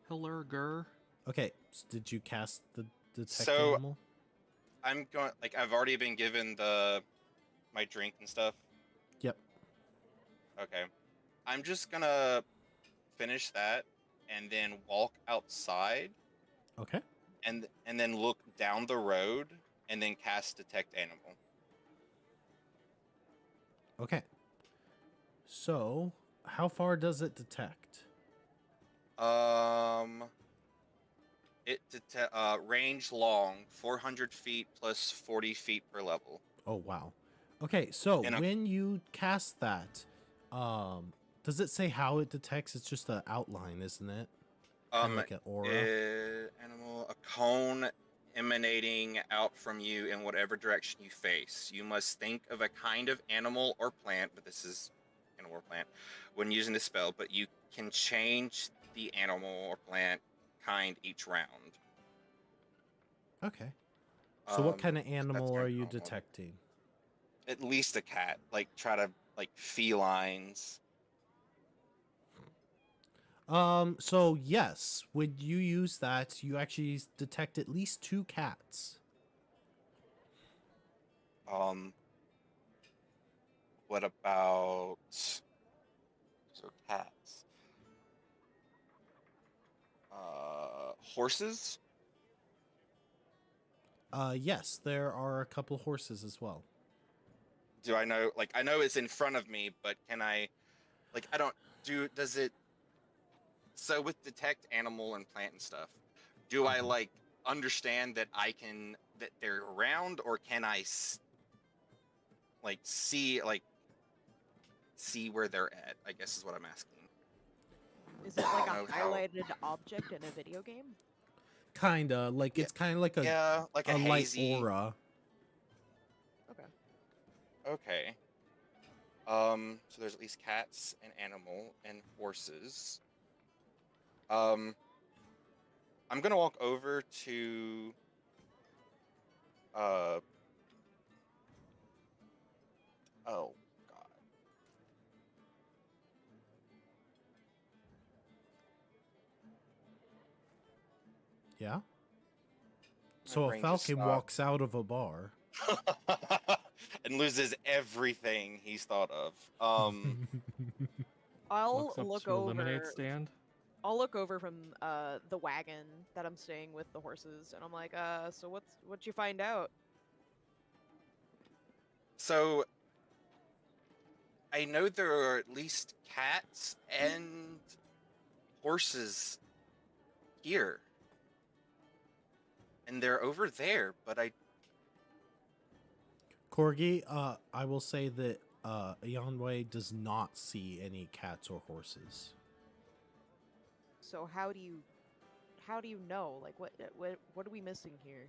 Hello, Gur. Okay, did you cast the detect So- animal? I'm going. Like I've already been given my drink and stuff. Yep. Okay. I'm just gonna finish that and then walk outside Okay. and then look down the road and then cast detect animal. Okay. So, how far does it detect? It range long, 400 feet plus 40 feet per level. Oh wow. Okay, so And when you cast that, does it say how it detects? It's just an outline, isn't it? Kind of like an aura. Animal, a cone emanating out from you in whatever direction you face. You must think of a kind of animal or plant, but this is animal or plant when using the spell, but you can change the animal or plant kind each round. Okay. So what kind of That's animal very are you normal. detecting? At least a cat. Like try to like felines. So yes, when you use that, you actually detect at least 2 cats. What about so cats? Horses? Yes, there are a couple horses as well. Do I know? Like I know it's in front of me, but can I? Like I don't do. Does it? So with detect animal and plant and stuff, do I Mhm. like understand that that they're around, or can I like see where they're at? I guess is what I'm asking. Is it like know a how- highlighted object in a video game? Kinda like Yeah, it's kind of like Yeah, like a light hazy. aura. Okay. Okay. So there's at least cats and animal and horses. I'm gonna walk over to oh god. Yeah. So a brain just falcon stopped. walks out of a bar. And loses everything he's thought of. I'll Walks up look to a lemonade over. stand. I'll look over from the wagon that I'm staying with the horses, and I'm like, so what you find out? So I know there are at least cats and horses here. And they're over there, but I Corgi, I will say that Yanwei does not see any cats or horses. So how do you know? Like what are we missing here?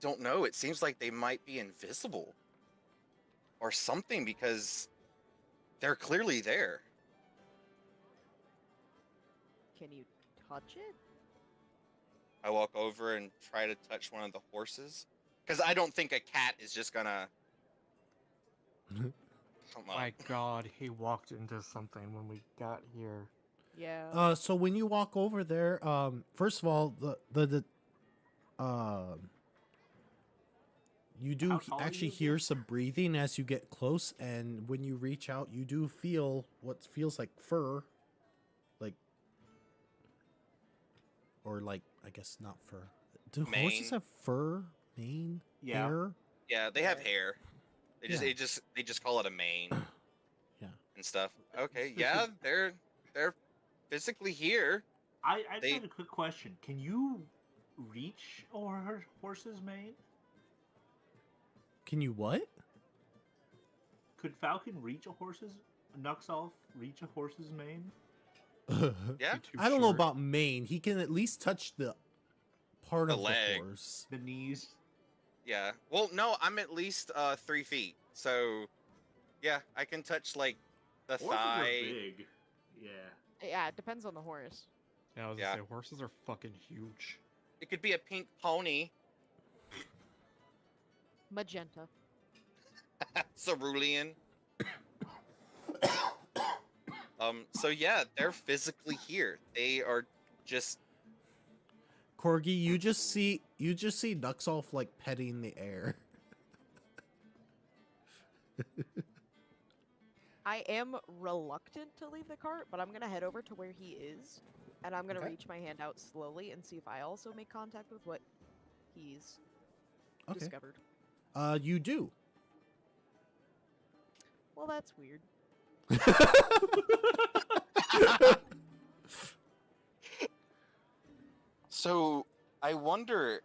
don't know. It seems like they might be invisible or something because they're clearly there. Can you touch it? I walk over and try to touch one of the horses because I don't think a cat is just gonna come up. My god, he walked into something when we got here. Yeah. So when you walk over there, first of all, you do How tall are actually you hear again? some breathing as you get close, and when you reach out, you do feel what feels like fur, like, or like I guess not fur. Do horses Mane. have fur, mane, Yeah. hair? Yeah, they have hair. They Yeah. just call it a mane. Yeah. and stuff. Okay, yeah, they're physically here. I just They have a quick question. Can you reach a horse's mane? Can you what? Could Falcon reach a horse's Nuxolf reach a horse's mane? Yeah, Be too I don't know short. about mane. He can at least touch the part The of leg. the horse. The knees? yeah. Well, no, I'm at least 3 feet. So, yeah, I can touch like the Horses are thigh. big. Yeah. Yeah, it depends on the horse. Yeah, I was Yeah. gonna say horses are fucking huge. It could be a pink pony, Magenta. cerulean. So yeah, they're physically here. They are just Corgi, you just see Nuxolf like petting the air. I am reluctant to leave the cart, but I'm gonna head over to where he is, and I'm gonna Okay. reach my hand out slowly and see if I also make contact with what he's Okay. discovered. You do. Well, that's weird. so. I wonder.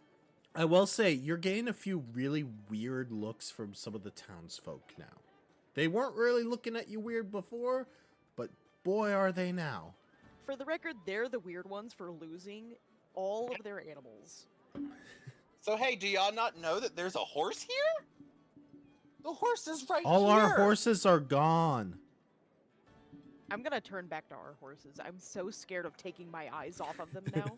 I will say you're getting a few really weird looks from some of the townsfolk now. They weren't really looking at you weird before, but boy are they now. For the record, they're the weird ones for losing all of their animals. So hey, do y'all not know that there's a horse here? The horse is right All here. our horses are gone. I'm gonna turn back to our horses. I'm so scared of taking my eyes off of them now.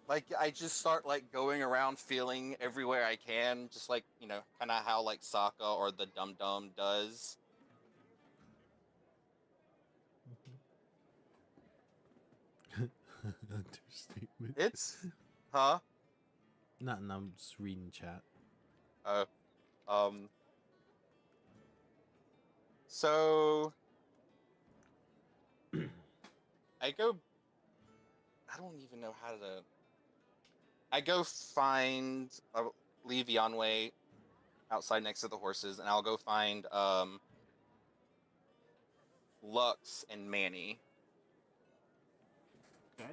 Like I just start like going around feeling everywhere I can, just like kind of how like Sokka or the Dum Dum does. Understatement. It's, huh? Nothing. I'm just reading chat. So I go. I don't even know how to. I go find. I'll leave Yanwei outside next to the horses, and I'll go find Lux and Manny. Okay.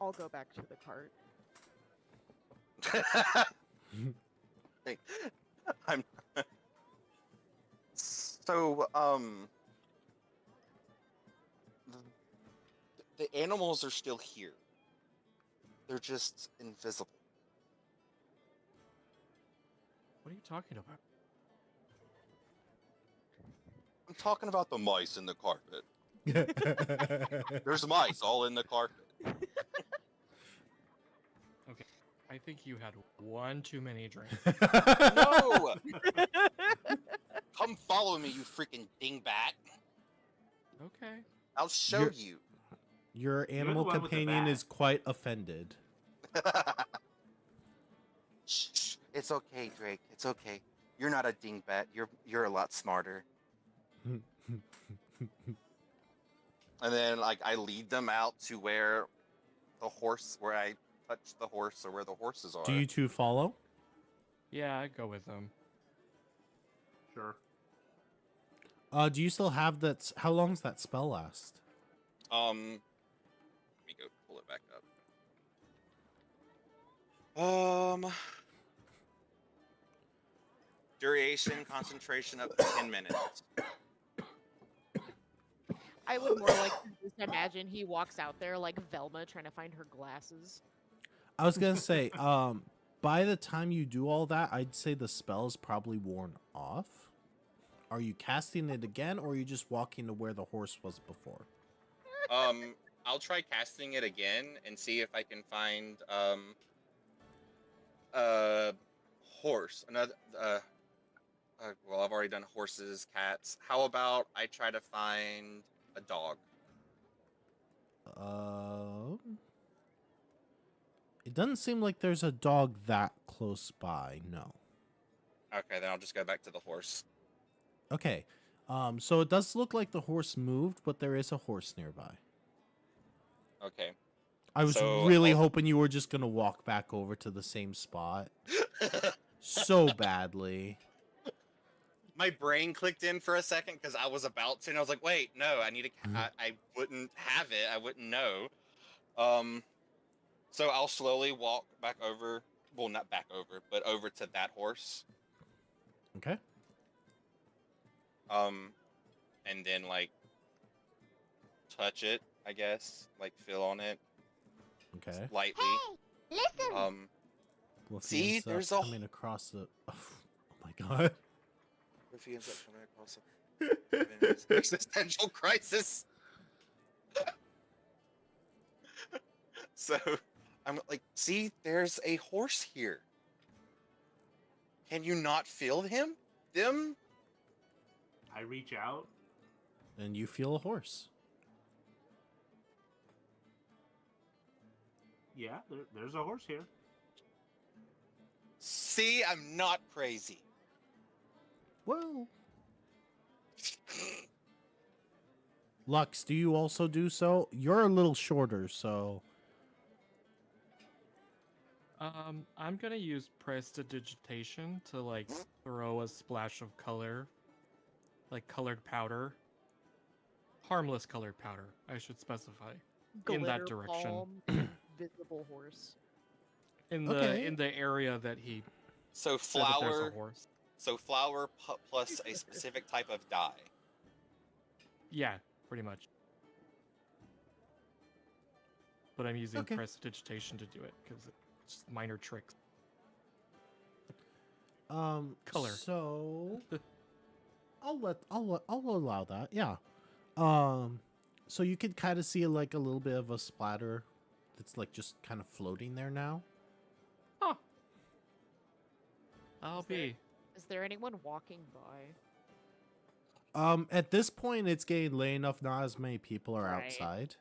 I'll go back to the cart. Hey, I'm. So the animals are still here. They're just invisible. What are you talking about? I'm talking about the mice in the carpet. There's mice all in the carpet. I think you had one too many drinks. No! Come follow me, you freaking dingbat. Okay. I'll show You're- you. Your animal one with the companion bat. is quite offended. Shh, it's okay, Drake. It's okay. You're not a dingbat. You're a lot smarter. And then like I lead them out to where I touch the horse or where the horses are. Do you two follow? Yeah, I'd go with them. Sure. Do you still have that? How long's that spell last? Let me go pull it back up. Duration, concentration up to 10 minutes. I would more like to just imagine he walks out there like Velma trying to find her glasses. I was gonna say, by the time you do all that, I'd say the spell is probably worn off. Are you casting it again, or are you just walking to where the horse was before? I'll try casting it again and see if I can find horse. Another well, I've already done horses, cats. How about I try to find a dog? It doesn't seem like there's a dog that close by. No. Okay, then I'll just go back to the horse. Okay. So it does look like the horse moved, but there is a horse nearby. Okay. I was So, really I'll- hoping you were just gonna walk back over to the same spot so badly. my brain clicked in for a second because I was about to, and I was like, wait, no, I need to. I wouldn't have it. I wouldn't know. So I'll slowly walk back over. Well, not back over, but over to that horse. Okay. And then like touch it, I guess, like feel on it Okay. lightly. Listen. Well, if he See, ends up there's a coming across the. Oh my god. If he ends up coming across a existential crisis. So I'm like, see, there's a horse here. Can you not feel him? Them? I reach out. And you feel a horse. Yeah, there's a horse here. See, I'm not crazy. Well. Lux, do you also do so? You're a little shorter, so. I'm gonna use prestidigitation to like throw a splash of color, like colored powder, harmless colored powder. I should specify in that Glitter direction, palm, visible horse. Okay. in the area that he So said that there's a flour. horse. So flour plus a specific type of dye. Yeah, pretty much. But I'm using Okay. prestidigitation to do it because it's just minor tricks. Color. So I'll allow that. Yeah. So you could kind of see like a little bit of a splatter that's like just kind of floating there now. Huh. I'll be. Is there anyone walking by? At this point it's getting late enough, not as many people are Right. outside.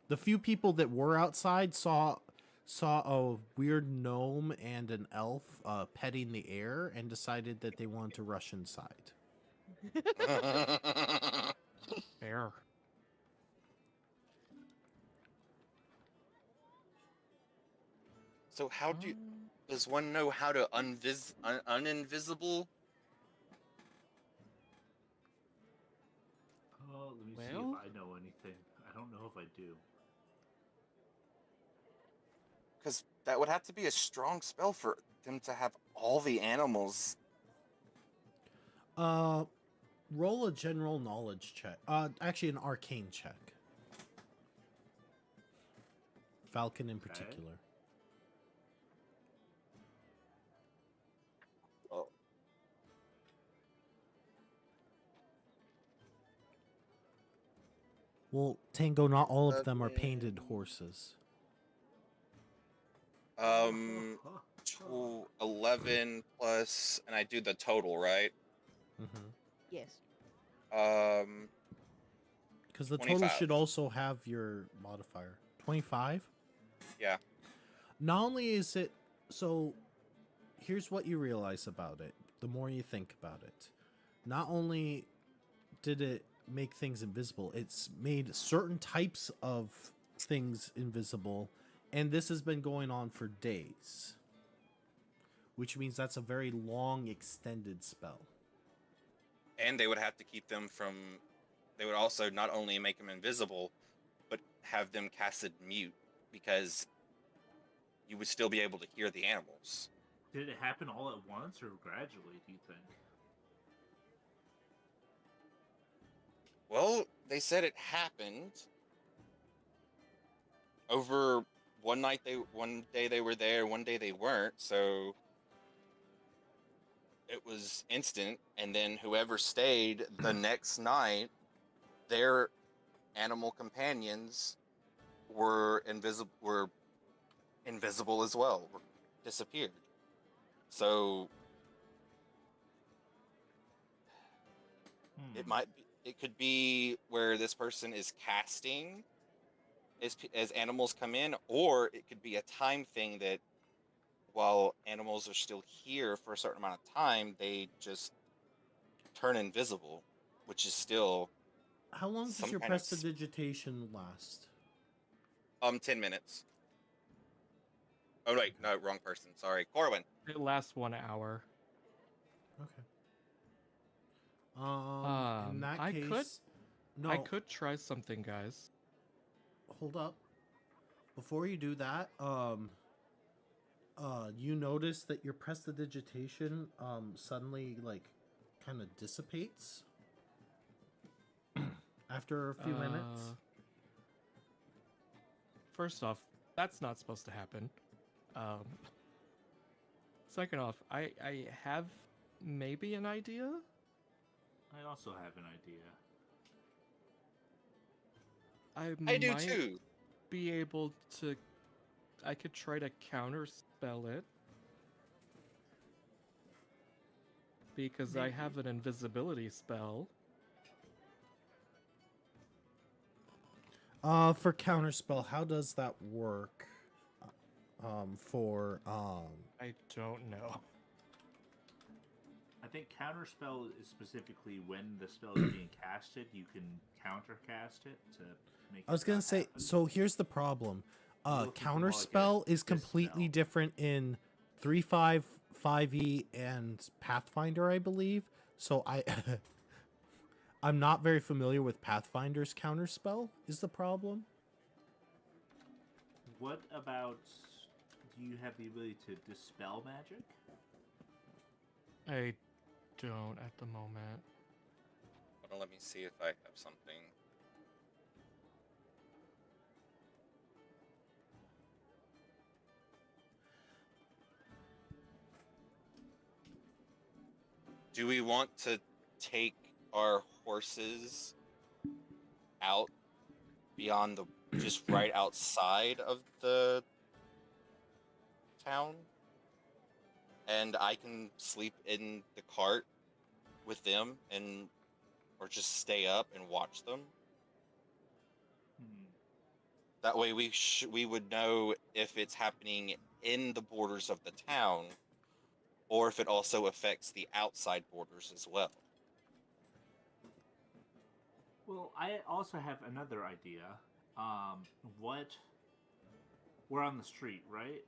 The few people that were outside saw a weird gnome and an elf petting the air and decided that they wanted to rush inside. Fair. So how does one know how to uninvisible? Oh, let me see Well? if I know anything. I don't know if I do. Because that would have to be a strong spell for them to have all the animals. Roll a general knowledge check. Actually an arcane check. Falcon in particular. Oh. Well, Tango, not all of them are painted horses. 11 plus, and I do the total, right? Mm-hmm. Yes. Because the total 25. should also have your modifier. 25? Yeah. Not only is it... So, here's what you realize about it. The more you think about it. Not only did it make things invisible, it's made certain types of things invisible, and this has been going on for days. Which means that's a very long, extended spell. And they would have to keep them from... They would also not only make them invisible, but have them casted mute, because you would still be able to hear the animals. Did it happen all at once or gradually, do you think? Well, they said it happened over one day they were there, one day they weren't, so it was instant, and then whoever stayed the next night, their animal companions were invisible as well, disappeared. So it could be where this person is casting as animals come in, or it could be a time thing that while animals are still here for a certain amount of time, they just turn invisible, which is still How long does some your kind of prestidigitation last? 10 minutes. Oh wait, no, wrong person. Sorry, Corwin. It lasts 1 hour. Okay. In that I case, could no. I could try something, guys. Hold up. Before you do that, you notice that your prestidigitation suddenly like kind of dissipates after a few minutes. First off, that's not supposed to happen. Um, second off, I have maybe an idea. I also have an idea. I do might too. be able to. I could try to counterspell it because I have an invisibility spell. For counterspell, how does that work? I don't know. I think counterspell is specifically when the spell is being casted, you can countercast it to make. I was gonna say. So here's the problem. Looking for more like a Counterspell is completely dispel. different in 3.5, 5e, and Pathfinder, I believe. So I'm not very familiar with Pathfinder's counterspell. Is the problem? What about? Do you have the ability to dispel magic? I don't at the moment. Hold on, let me see if I have something. Do we want to take our horses out beyond the just right outside of the town? And I can sleep in the cart with them and or just stay up and watch them. That way we would know if it's happening in the borders of the town or if it also affects the outside borders as well. Well, I also have another idea. What? We're on the street, right?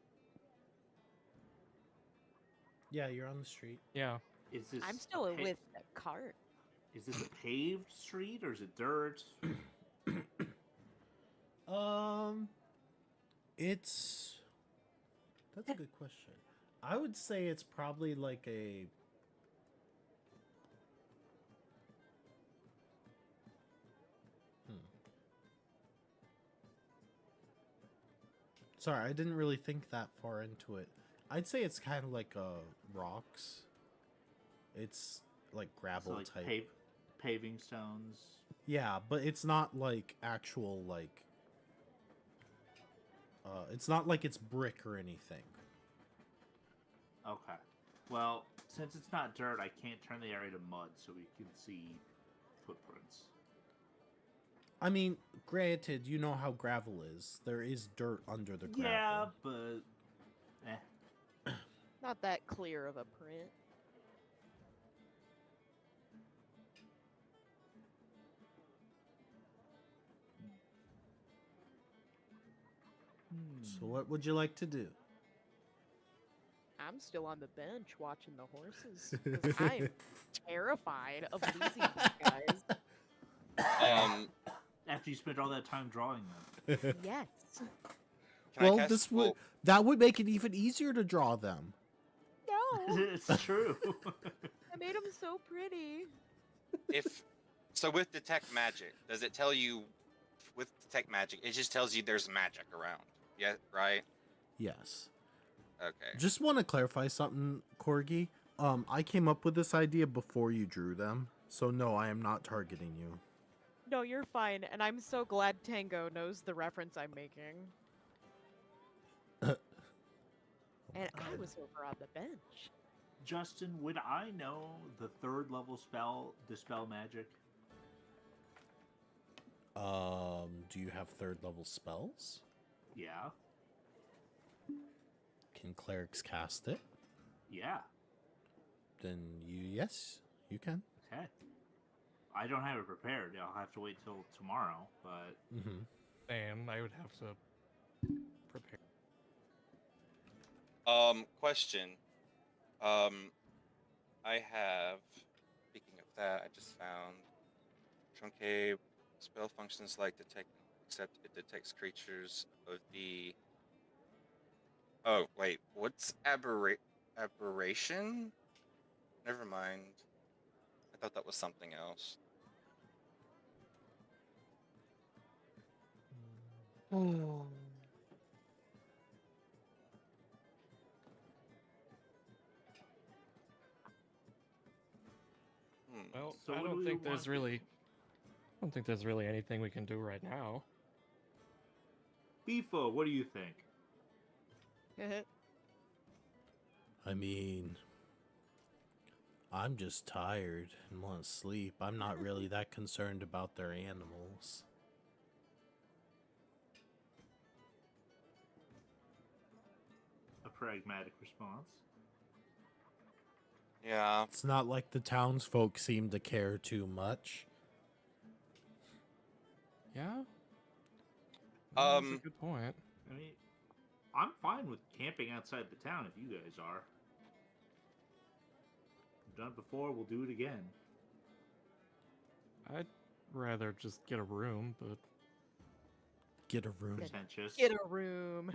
Yeah, you're on the street. Yeah. Is this? I'm still with the cart. Is this a paved street or is it dirt? It's that's a good question. I would say it's probably like a Sorry, I didn't really think that far into it. I'd say it's kind of like rocks. It's like gravel So like type. paving stones. Yeah, but it's not like actual like it's not like it's brick or anything. Okay. Well, since it's not dirt, I can't turn the area to mud so we can see footprints. I mean, granted, you know how gravel is. There is dirt under the gravel. Yeah, but Not that clear of a print. So what would you like to do? I'm still on the bench watching the horses. 'Cause I'm terrified of losing these guys. After you spent all that time drawing them. Yes. Can I Well, cast that would make it even easier to draw them. No. It's true. I made them so pretty. So with detect magic, does it tell you with detect magic? It just tells you there's magic around. Yeah, right? Yes. Okay. Just want to clarify something, Corgi. I came up with this idea before you drew them, so no, I am not targeting you. No, you're fine, and I'm so glad Tango knows the reference I'm making. And I was over on the bench. Justin, would I know the third level spell, Dispel Magic? Do you have third level spells? Yeah. Can clerics cast it? Yeah. Then yes, you can. Okay. I don't have it prepared. I'll have to wait till tomorrow, but Mm-hmm. Damn, I would have to prepare. Question. I have. Speaking of that, I just found truncate spell functions like detect, except it detects creatures of the. Oh wait, what's aberration? Never mind. I thought that was something else. Hmm. Well, So I what do don't we think wanna there's do? really, I don't think there's really anything we can do right now. Beefo, what do you think? I mean, I'm just tired and want to sleep. I'm not really that concerned about their animals. A pragmatic response. Yeah. It's not like the townsfolk seem to care too much. Yeah. That's a good point. I mean, I'm fine with camping outside the town if you guys are. We've done it before, we'll do it again. I'd rather just get a room, but Get a room. Pretentious. Get a room.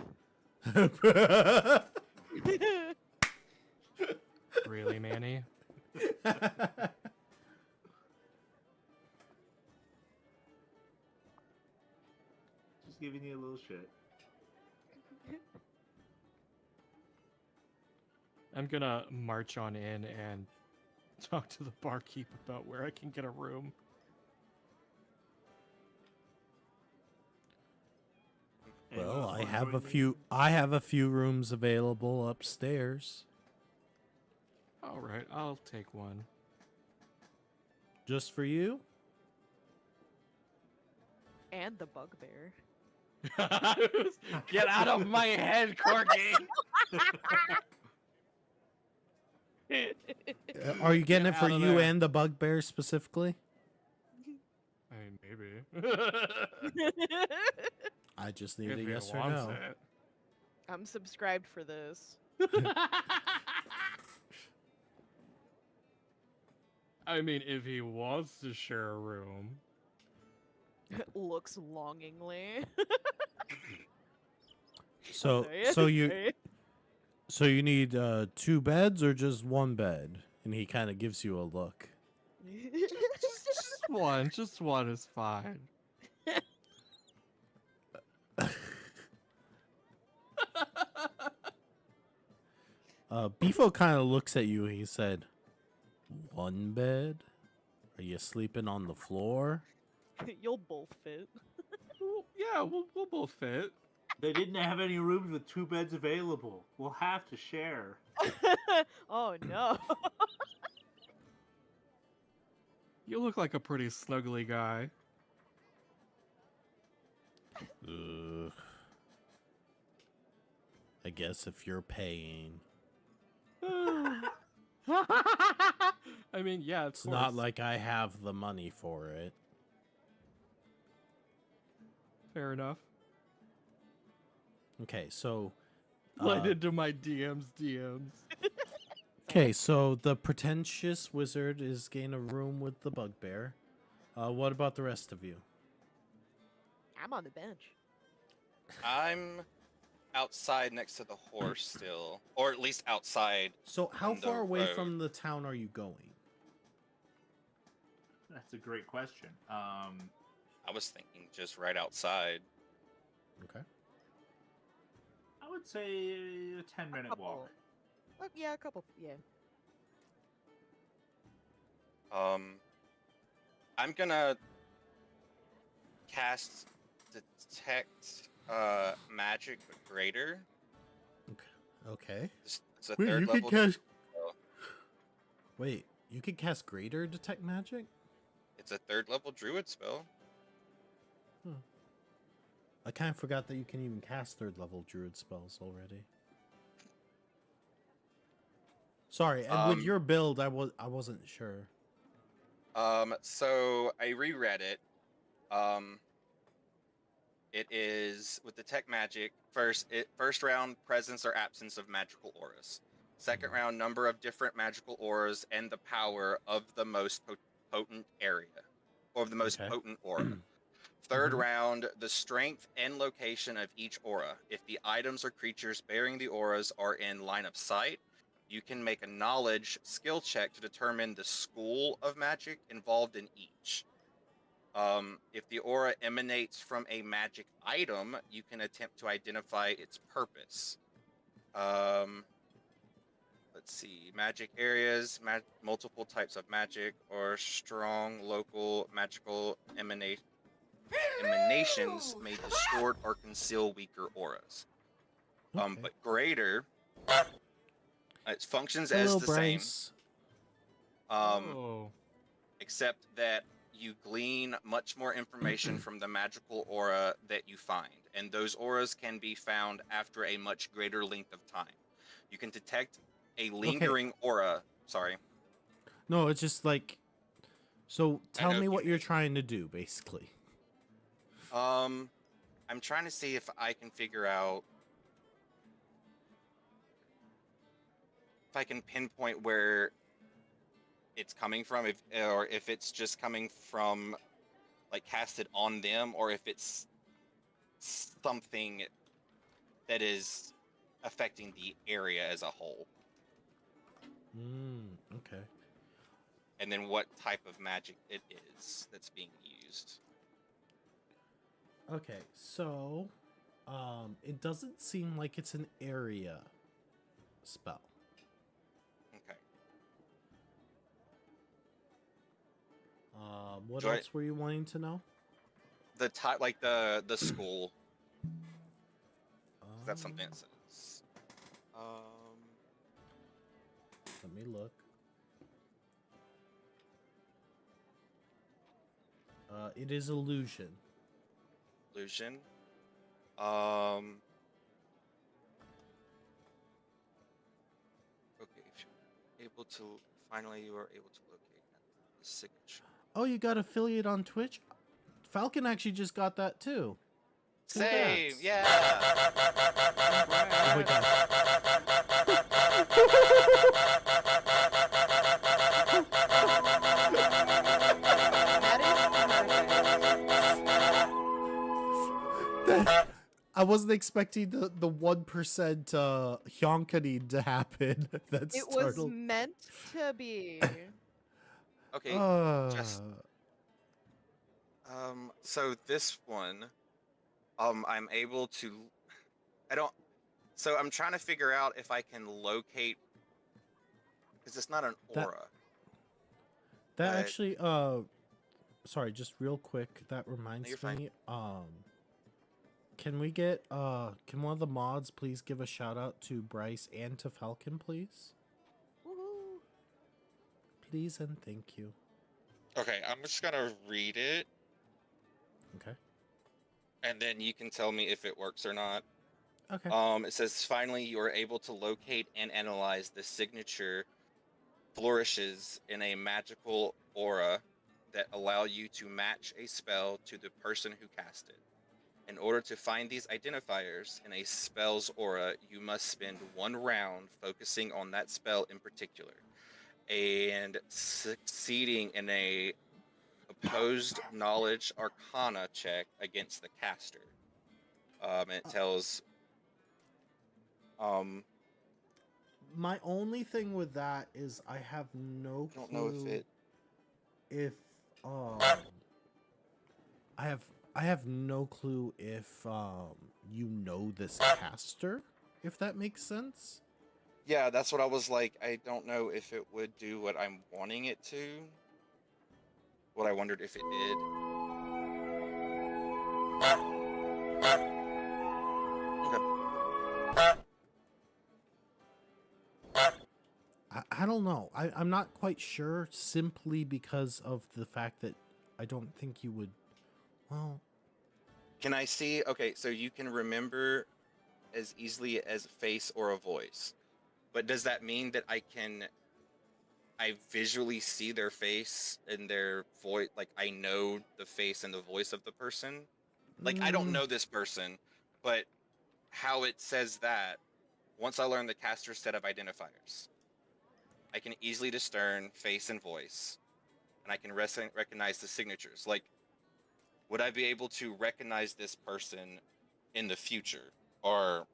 really, Manny? Just giving you a little shit. I'm gonna march on in and talk to the barkeep about where I can get a room. Well, Anyone I wanna have join a me? few rooms available upstairs. All right, I'll take one. Just for you? And the bugbear. Get out of my head, Corky! Are you getting Get it for out of you there. and the bugbear specifically? I mean, maybe. I just need If a he yes or wants no. it. I'm subscribed for this. I mean, if he wants to share a room. Looks longingly. So you need 2 beds or just 1 bed? And he kind of gives you a look. Just one is fine. Beefo kind of looks at you. He said, 1 bed? Are you sleeping on the floor? You'll both fit. Yeah, we'll both fit. They didn't have any rooms with 2 beds available. We'll have to share. Oh no. You look like a pretty snuggly guy. Ugh. I guess if you're paying. I mean, yeah, It's not like I have the money for it. fair enough. Okay, so... Slide into my DMs. Okay, so the pretentious wizard is getting a room with the bugbear. What about the rest of you? I'm on the bench. I'm outside next to the horse still, or at least outside. So how On the far away road. from the town are you going? That's a great question. I was thinking just right outside. Okay. I would say a 10-minute walk. Yeah, a couple. Yeah. I'm gonna cast detect magic greater. Okay. It's a Wait, third you level. can cast... spell. Wait, you can cast Greater Detect Magic? It's a 3rd level druid spell. I kind of forgot that you can even cast 3rd level druid spells already. Sorry, and with your build, I wasn't sure. So I reread it. It is with detect magic. First round, presence or absence of magical auras. Second round, number of different magical auras and the power of the most potent area, or of the most Okay. potent aura. Third Mhm. round, the strength and location of each aura. If the items or creatures bearing the auras are in line of sight, you can make a knowledge skill check to determine the school of magic involved in each. If the aura emanates from a magic item, you can attempt to identify its purpose. Let's see, magic areas, multiple types of magic, or strong local magical emanations may distort or conceal weaker auras. Okay. But greater, it functions Hello, as the same, Bryce. Oh. except that you glean much more information from the magical aura that you find, and those auras can be found after a much greater length of time. You can detect a lingering aura. Sorry. No, it's just like. So I tell know me you what you're mean. trying to do, basically. I'm trying to see if I can figure out if I can pinpoint where it's coming from, if it's just coming from like casted on them, or if it's something that is affecting the area as a whole, Okay. and then what type of magic it is that's being used. Okay, so it doesn't seem like it's an area spell. Okay. What Do I- else were you wanting to know? The type, like the school. That's something it says. Let me look. It is illusion. Illusion. Okay, if you're able to, finally you are able to locate the signature. Oh, you got affiliate on Twitch? Falcon actually just got that too. Same, Congrats. yeah. Oh my god. I wasn't expecting the 1% Hyonkani to happen. That's It was meant to be. Okay, just so this one, I'm able to, I don't, so I'm trying to figure out if I can locate, because it's not an That- aura. that but- actually sorry, just real quick, that reminds you're fine. me, can we get can one of the mods please give a shout out to Bryce and to Falcon, please? Woohoo. Please and thank you. Okay, I'm just gonna read it, Okay. and then you can tell me if it works or not. Okay. It says, finally, you are able to locate and analyze the signature flourishes in a magical aura that allow you to match a spell to the person who cast it. In order to find these identifiers in a spell's aura, you must spend one round focusing on that spell in particular, and succeeding in a opposed knowledge arcana check against the caster. It tells My only thing with that is I have no clue I don't know if it if I have no clue if you know this caster, if that makes sense. Yeah, that's what I was like. I don't know if it would do what I'm wanting it to. What I wondered if it did. I don't know. I'm not quite sure, simply because of the fact that I don't think you would. Well, Can I see? Okay, so you can remember as easily as a face or a voice. But does that mean that I visually see their face and their voice? Like, I know the face and the voice of the person? Like, I don't know this person, but how it says that once I learn the caster set of identifiers, I can easily discern face and voice, and I can recognize the signatures. Like, would I be able to recognize this person in the future or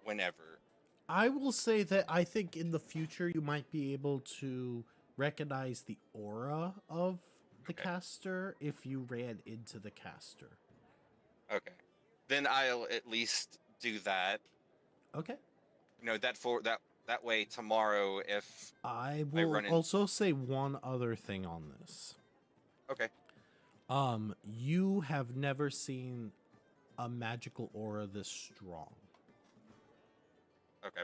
whenever? I will say that I think in the future you might be able to recognize the aura of the Okay. caster if you ran into the caster. Okay. Then I'll at least do that. Okay. That way tomorrow if I I will run in. also say one other thing on this. Okay. You have never seen a magical aura this strong. Okay.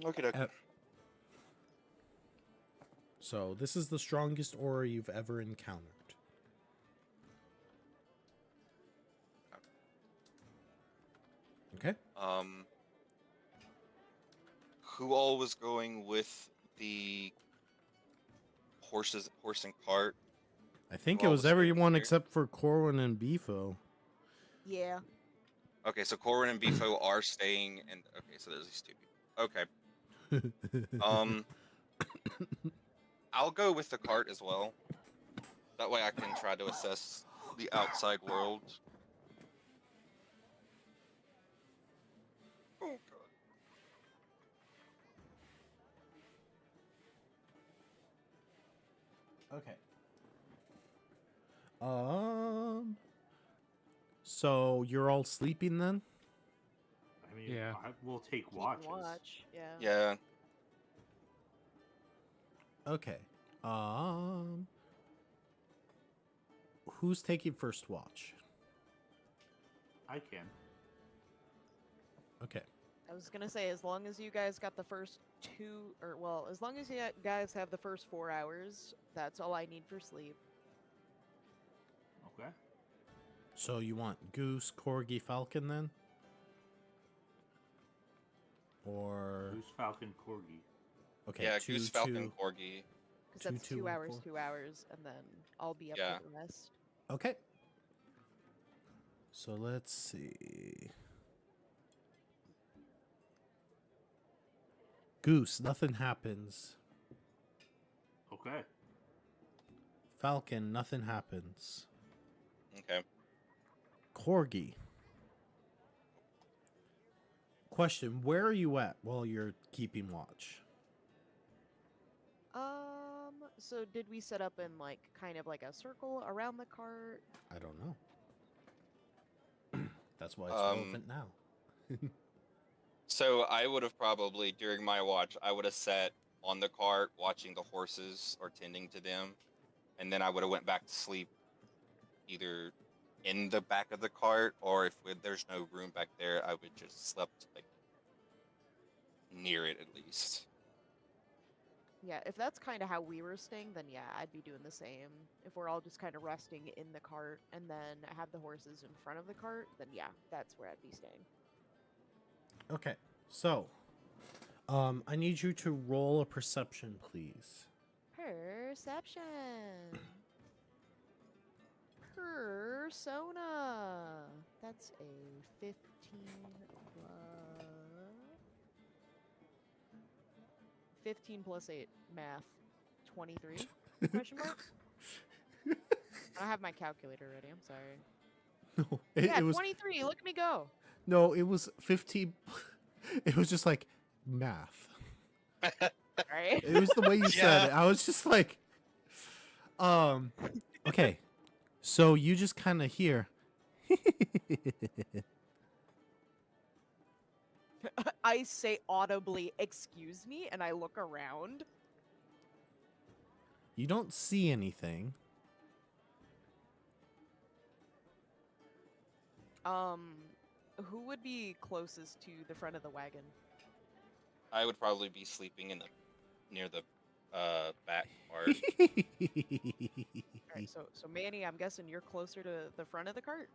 Okay. Uh, So this is the strongest aura you've ever encountered. Okay. Who all was going with the horse and cart? I think Who it all was was staying everyone here? except for Corwin and Beefo. Yeah. Okay, so Corin and Bifo are staying, and okay, so there's these two people. Okay. I'll go with the cart as well. That way I can try to assess the outside world. Oh god. Okay. So you're all sleeping then? I mean, Yeah. we'll take Keep and watches. watch. Yeah. Yeah. Okay. Who's taking first watch? I can. Okay. I was gonna say, as long as you guys got the first as long as you guys have the first 4 hours, that's all I need for sleep. Okay. So you want Goose, Corgi, Falcon then? Or Goose, Falcon, Corgi. okay, Yeah, two, Goose, Falcon, two. Corgi. Because Two, that's two, 2 and hours, four. 2 hours, and then I'll be up Yeah. for the rest. Okay. So let's see. Goose, nothing happens. Okay. Falcon, nothing happens. Okay. Corgi. Question, where are you at while you're keeping watch? So did we set up in like kind of like a circle around the cart? I don't know. That's why it's Um, relevant now. So I would have probably during my watch, I would have sat on the cart watching the horses or tending to them, and then I would have went back to sleep, either in the back of the cart or if there's no room back there, I would just slept like near it at least. Yeah, if that's kind of how we were staying, then yeah, I'd be doing the same. If we're all just kind of resting in the cart and then have the horses in front of the cart, then yeah, that's where I'd be staying. Okay, so I need you to roll a perception, please. Perception. Persona. That's a 15 plus 15 plus 8 math. 23? Question mark? I don't have my calculator ready. I'm sorry. No, Yeah, it was 23. Look at me go. no, it was 15. It was just like math. Right? It was the way you said it. I was just like, okay. So you just kind of hear. I say audibly, "Excuse me," and I look around. You don't see anything. Who would be closest to the front of the wagon? I would probably be sleeping near the back part. Alright, so Manny, I'm guessing you're closer to the front of the cart?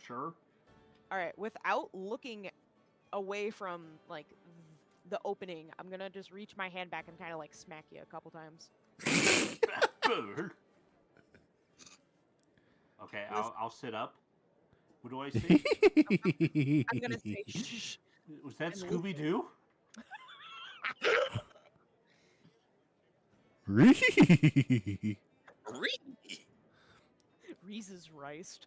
Sure. Alright, without looking away from, like, the opening, I'm gonna just reach my hand back and kind of, like, smack you a couple times. Okay, I'll sit up. What do I see? I'm gonna say shh. Was that And Scooby Doo? Really? Reese's Riced.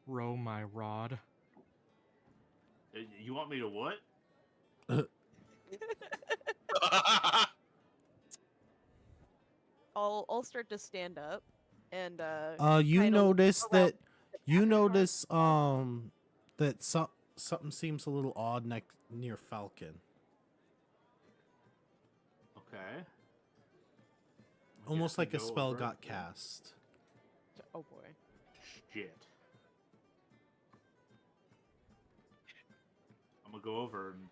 Row my rod. You want me to what? I'll start to stand up, and You kinda look notice around that the you back of the car. notice that something seems a little odd near Falcon. Okay. Almost Guess I like a go spell over. got cast. Oh boy. Shit. I'm gonna go over and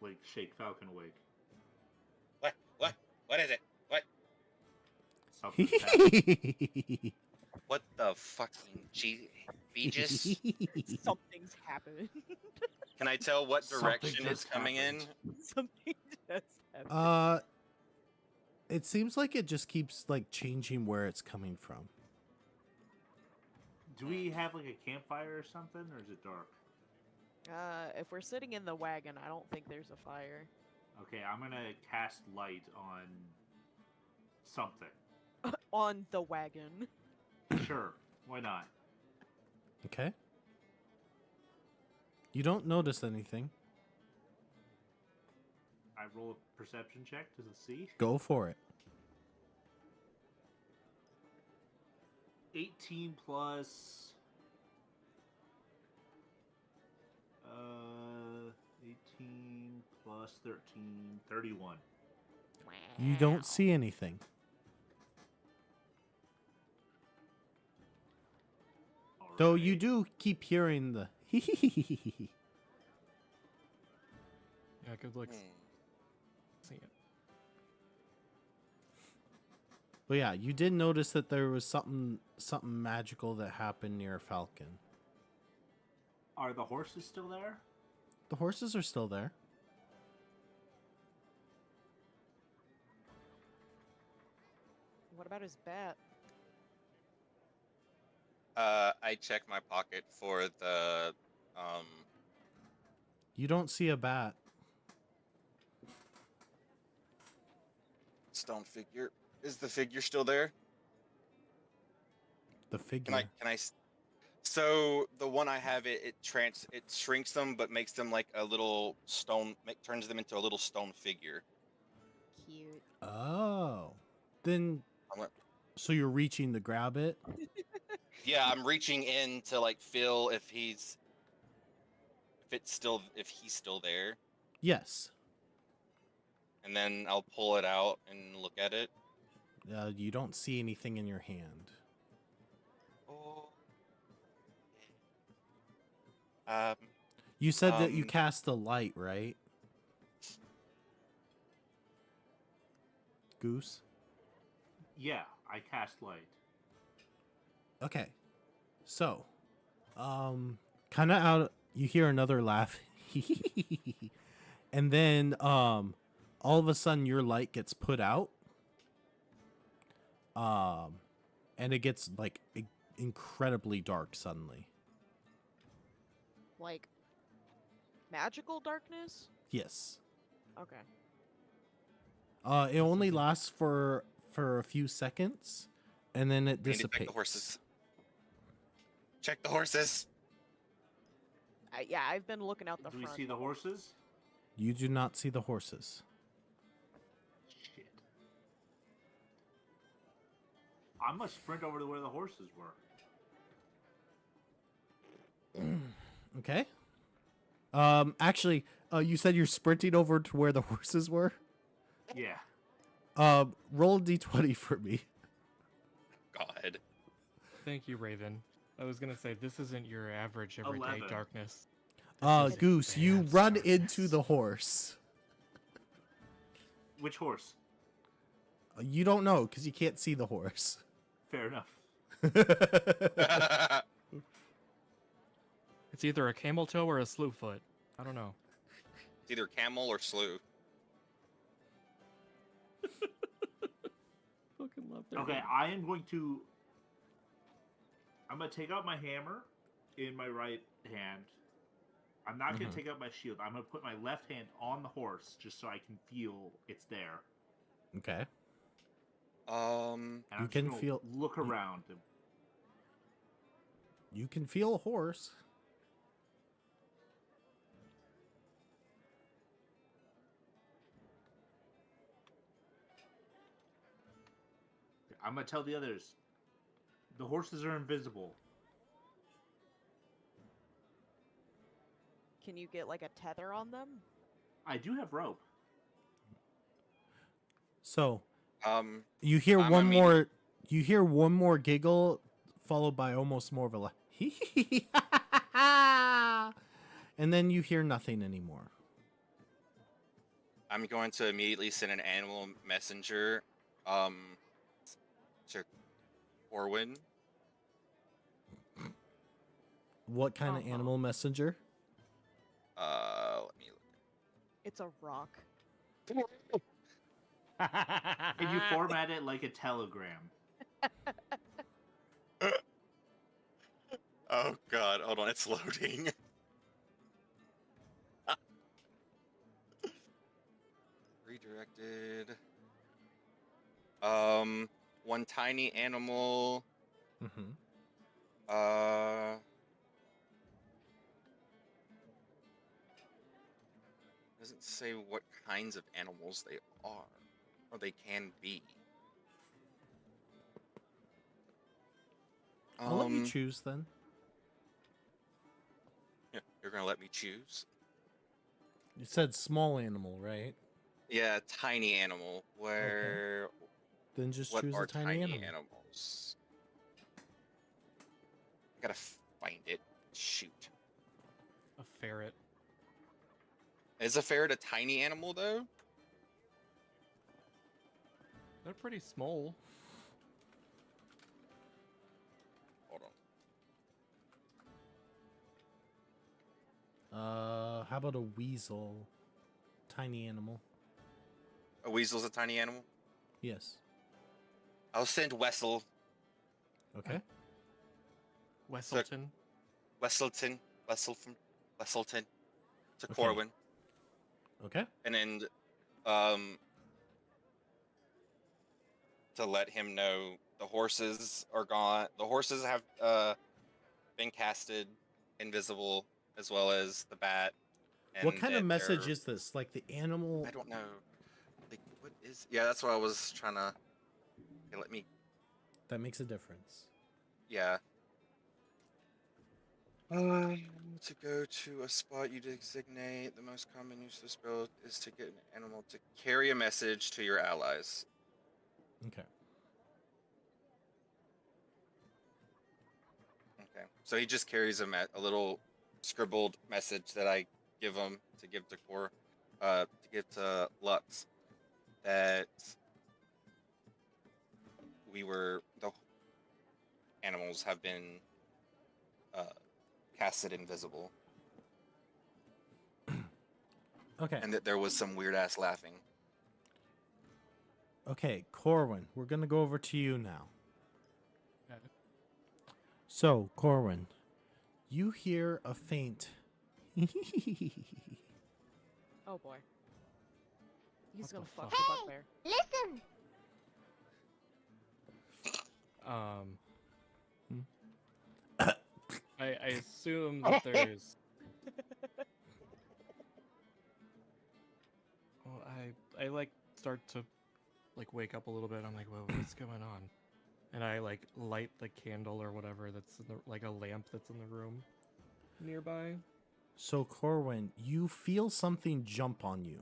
like shake Falcon awake. What is it? What? Something's happening. What the fucking Beegis? Something's happened. Can I tell what Something direction it's just coming in? happened. Something just happened. It seems like it just keeps like changing where it's coming from. Do we have like a campfire or something, or is it dark? If we're sitting in the wagon, I don't think there's a fire. Okay, I'm gonna cast light on something. On the wagon. Sure, why not? Okay. You don't notice anything. I roll a perception check to see. Go for it. 18 plus 18 plus 13, 31. You don't see anything. Though you Alright. do keep hearing the Yeah, good looks. See it. But yeah, you did notice that there was something magical that happened near Falcon. Are the horses still there? The horses are still there. What about his bat? I check my pocket for the You don't see a bat. stone figure. Is the figure still there? The figure. Can I? So the one I have, it shrinks them, but makes them like a little stone. Turns them into a little stone figure. Cute. Oh. Then I'm like- so you're reaching to grab it? Yeah, I'm reaching in to like feel if he's still there, Yes. and then I'll pull it out and look at it. You don't see anything in your hand. Oh. You said that you Um, cast a light, right? Goose? Yeah, I cast light. Okay. So, kind of out, you hear another laugh. And then, all of a sudden your light gets put out. And it gets like incredibly dark suddenly. Like magical darkness? Yes. Okay. It only lasts for a few seconds, and then it we need to check dissipates. the horses. Check the horses. Yeah, I've been looking out the Do we front. see the horses? You do not see the horses. Shit. I must sprint over to where the horses were. Okay. Actually, you said you're sprinting over to where the horses were. Yeah. Roll a d20 for me. God. Thank you, Raven. I was gonna say this isn't your average everyday 11. darkness. This is Goose, you advanced run darkness. into the horse. Which horse? You don't know because you can't see the horse. Fair enough. It's either a camel toe or a slew foot. I don't know. It's either camel or slew. Fucking love their Okay, name. I am going to I'm gonna take out my hammer in my right hand. I'm not gonna Mhm. take out my shield. I'm gonna put my left hand on the horse just so I can feel it's there. Okay. Um, And You I'm just can gonna feel- look you- around. You can feel a horse. I'm gonna tell the others. The horses are invisible. Can you get like a tether on them? I do have rope. So um, you hear I'm one immediate- more. You hear one more giggle, followed by almost more of a laugh. And then you hear nothing anymore. I'm going to immediately send an animal messenger, to Corwin. What kind of Uh-huh. animal messenger? Let me It's a rock. look. And you format it like a telegram. Oh God, hold on, it's loading. Redirected. One tiny animal. Mm-hmm. Doesn't say what kinds of animals they are, or they can be. I'll let you choose then. Yeah, you're gonna let me choose? You said small animal, right? Yeah, tiny animal. Where? Then just What choose are a tiny animal. animals? I gotta find it. Shoot. A ferret. Is a ferret a tiny animal though? They're pretty small. Hold on. How about a weasel? Tiny animal. A weasel's a tiny animal. Yes. I'll send Wessel, Okay. Wesselton. Wesselton to Okay. Corwin, Okay. and then um to let him know the horses are gone. The horses have been casted invisible, as well as the bat. And What kind of that message they're- is this? Like the animal? I don't know. Like, what is? Yeah, that's what I was trying to. Okay, let me. That makes a difference. Yeah. To go to a spot you designate, the most common use of the spell is to get an animal to carry a message to your allies. Okay. Okay. So he just carries a little scribbled message that I give him to give to to give to Lux, that the animals have been casted invisible, Okay. and that there was some weird ass laughing. Okay, Corwin, we're gonna go over to you now. Okay. So, Corwin, you hear a faint. Oh boy. He's What gonna the fuck fuck? the bugbear. Listen. I assume that there's. Well, I like start to like wake up a little bit. I'm like, whoa, what's going on? And I like light the candle or whatever that's in the, like a lamp that's in the room nearby. So, Corwin, you feel something jump on you,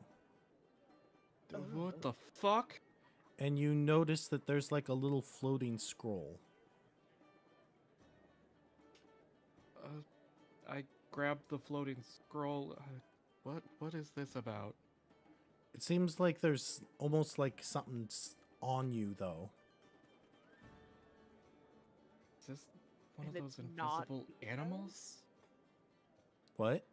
What the fuck? and you notice that there's like a little floating scroll. I grabbed the floating scroll. What is this about? It seems like there's almost like something's on you, though. Is this one And of it's those not invisible animals? What?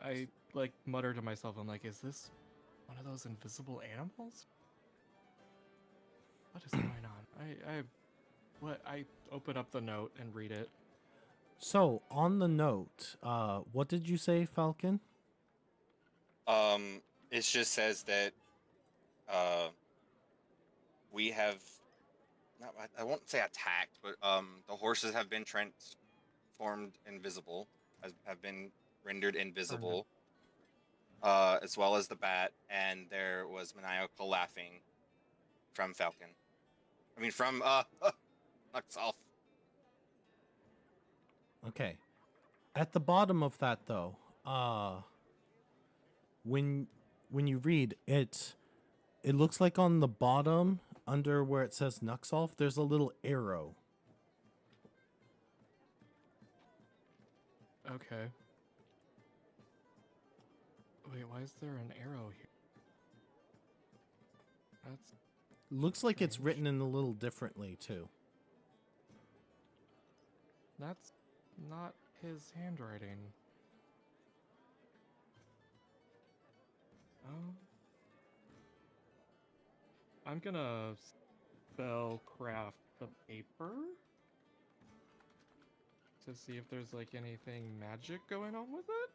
I like mutter to myself. I'm like, is this one of those invisible animals? What is going on? I open up the note and read it. So on the note, what did you say, Falcon? It just says that we have not, I won't say attacked, but the horses have been transformed invisible, have been rendered invisible, as well as the bat, and there was maniacal laughing from Falcon. I mean, from Luxolf. Okay. At the bottom of that, though, when you read it, it looks like on the bottom, under where it says Nuxolf, there's a little arrow. Okay. Wait, why is there an arrow here? That's Looks like it's strange. written in a little differently too. That's not his handwriting. Oh. I'm gonna spellcraft the paper to see if there's like anything magic going on with it.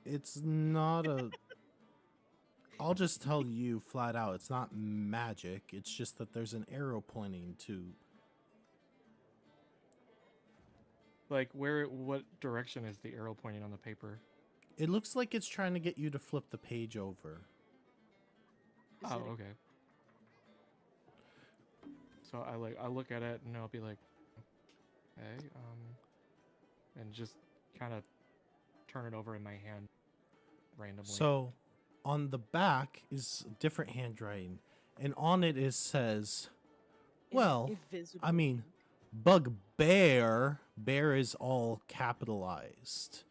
It's not a. I'll just tell you flat out, it's not magic. It's just that there's an arrow pointing to. Like what direction is the arrow pointing on the paper? It looks like it's trying to get you to flip the page over. Is Oh, it a- okay. So I look at it and I'll be like, okay, and just kind of turn it over in my hand randomly. So, on the back is different handwriting, and on it says, well, Invisible. I mean, bugbear. Bear is all capitalized.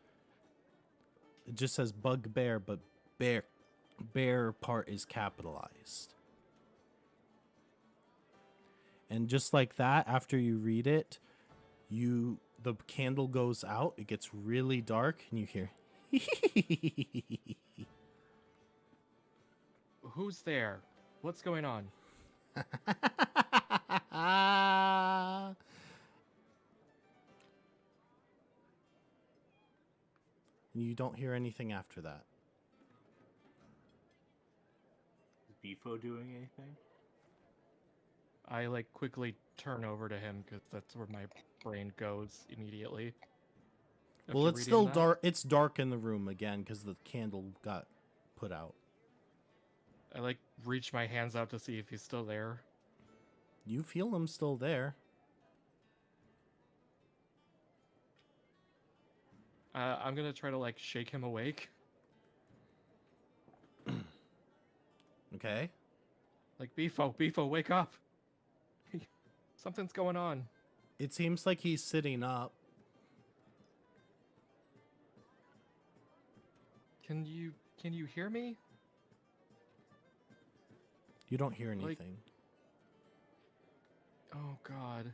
It just says bugbear, but bear part is capitalized. And just like that, after you read it, the candle goes out, it gets really dark, and you hear Who's there? What's going on? And you don't hear anything after that. Is Beefo doing anything? I like quickly turn over to him because that's where my brain goes immediately. Well, after it's reading still that. dark. It's dark in the room again because the candle got put out. I like reach my hands out to see if he's still there. You feel him still there. I'm gonna try to like shake him awake. Okay. Like Beefo, wake up! Something's going on. It seems like he's sitting up. Can you hear me? You don't hear Like- anything. Oh God.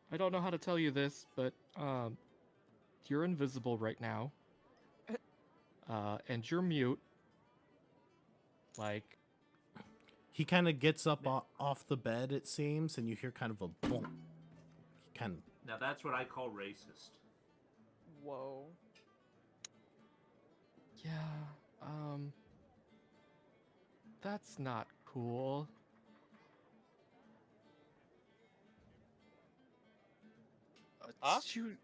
I don't know how to tell you this, but you're invisible right now. And you're mute. Like, He kind of gets up off the bed, it seems, and you hear kind of a boom. He kind of. Now that's what I call racist. Whoa. yeah, that's not cool. Huh? Shoot.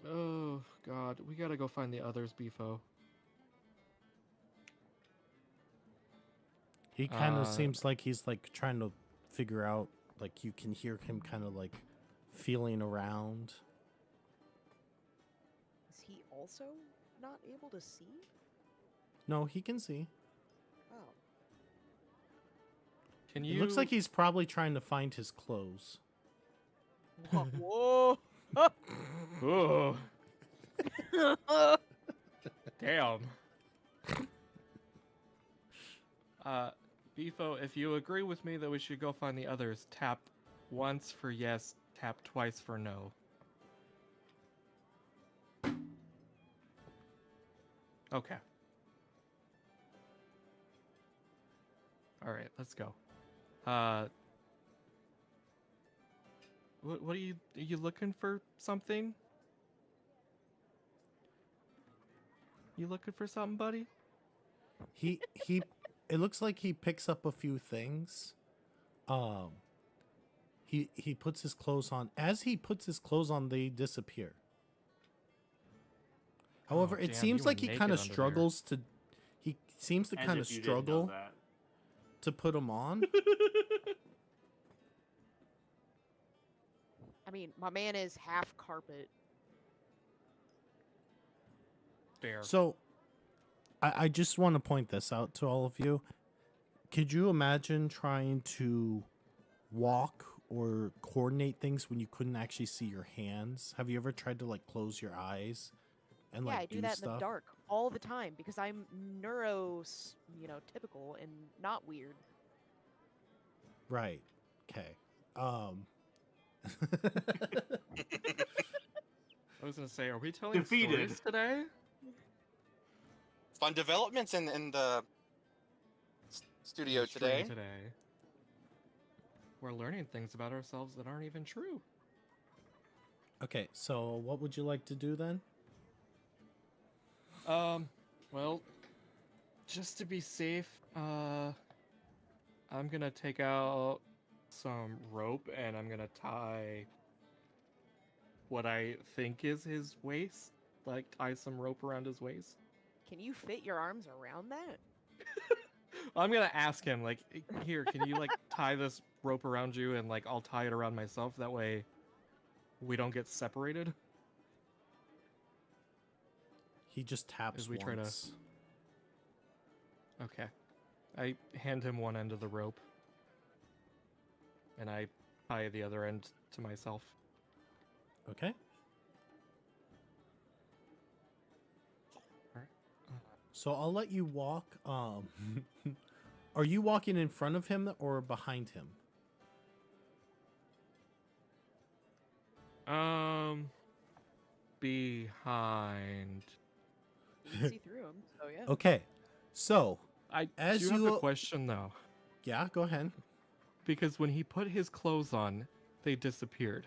Oh God, we gotta go find the others, Beefo. He kind of Uh, seems like he's like trying to figure out. Like you can hear him kind of like feeling around. Is he also not able to see? No, he can see. Oh. Can It you? looks like he's probably trying to find his clothes. Whoa. Oh, damn. Beefo, if you agree with me that we should go find the others, tap once for yes, tap twice for no. Okay. All right, let's go. What are you looking for something? You looking for something, buddy? He it looks like he picks up a few things. Um he puts his clothes on. As he puts his clothes on, they disappear. However, Oh, it damn, seems you were like he naked kind of under there. struggles to he seems to As kind of if you didn't know struggle that. to put them on. I mean, my man is half carpet. Fair. So I just want to point this out to all of you. Could you imagine trying to walk or coordinate things when you couldn't actually see your hands? Have you ever tried to like close your eyes and Yeah, like I do that in the stuff? dark all the time because I'm typical and not weird. Right. Okay. I was gonna say, are we telling Defeated. stories today? Fun developments in the studio The stream today. We're learning things about ourselves that aren't even true. Okay, so what would you like to do then? Well, just to be safe, I'm gonna take out some rope and I'm gonna tie what I think is his waist. Like, tie some rope around his waist. Can you fit your arms around that? I'm gonna ask him, like, here, can you, like, tie this rope around you and, like, I'll tie it around myself? That way we don't get separated. He just taps As we try to- once. Okay. I hand him one end of the rope. And I tie the other end to myself. Okay. Alright. So I'll let you walk. Are you walking in front of him or behind him? Behind. You can see through them, so yeah. Okay. So, I As do have you- a question though, yeah, go ahead. because when he put his clothes on, they disappeared.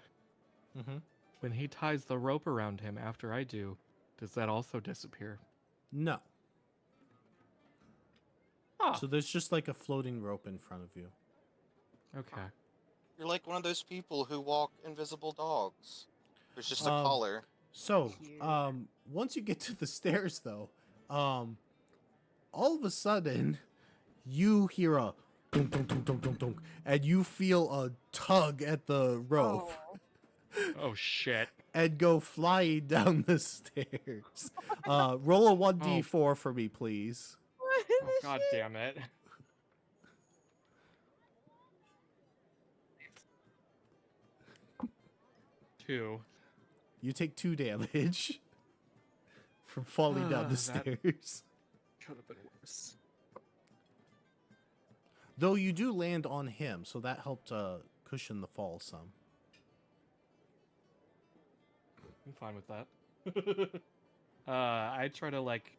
Mm-hmm. When he ties the rope around him after I do, does that also disappear? No. Ah, So there's just like a floating rope in front of you. okay. You're like one of those people who walk invisible dogs. There's just a Um, collar. So, Cute. once you get to the stairs, though, all of a sudden, you hear a dunk, dunk, dunk, dunk, dunk, dunk, and you feel a tug at the rope Oh, Oh shit. and go flying down the stairs. Roll a 1d4 for me, please. Oh god damn it. Two. You take 2 damage from falling down the That- stairs. Could have been worse. Though you do land on him, so that helped cushion the fall some. I'm fine with that. I try to like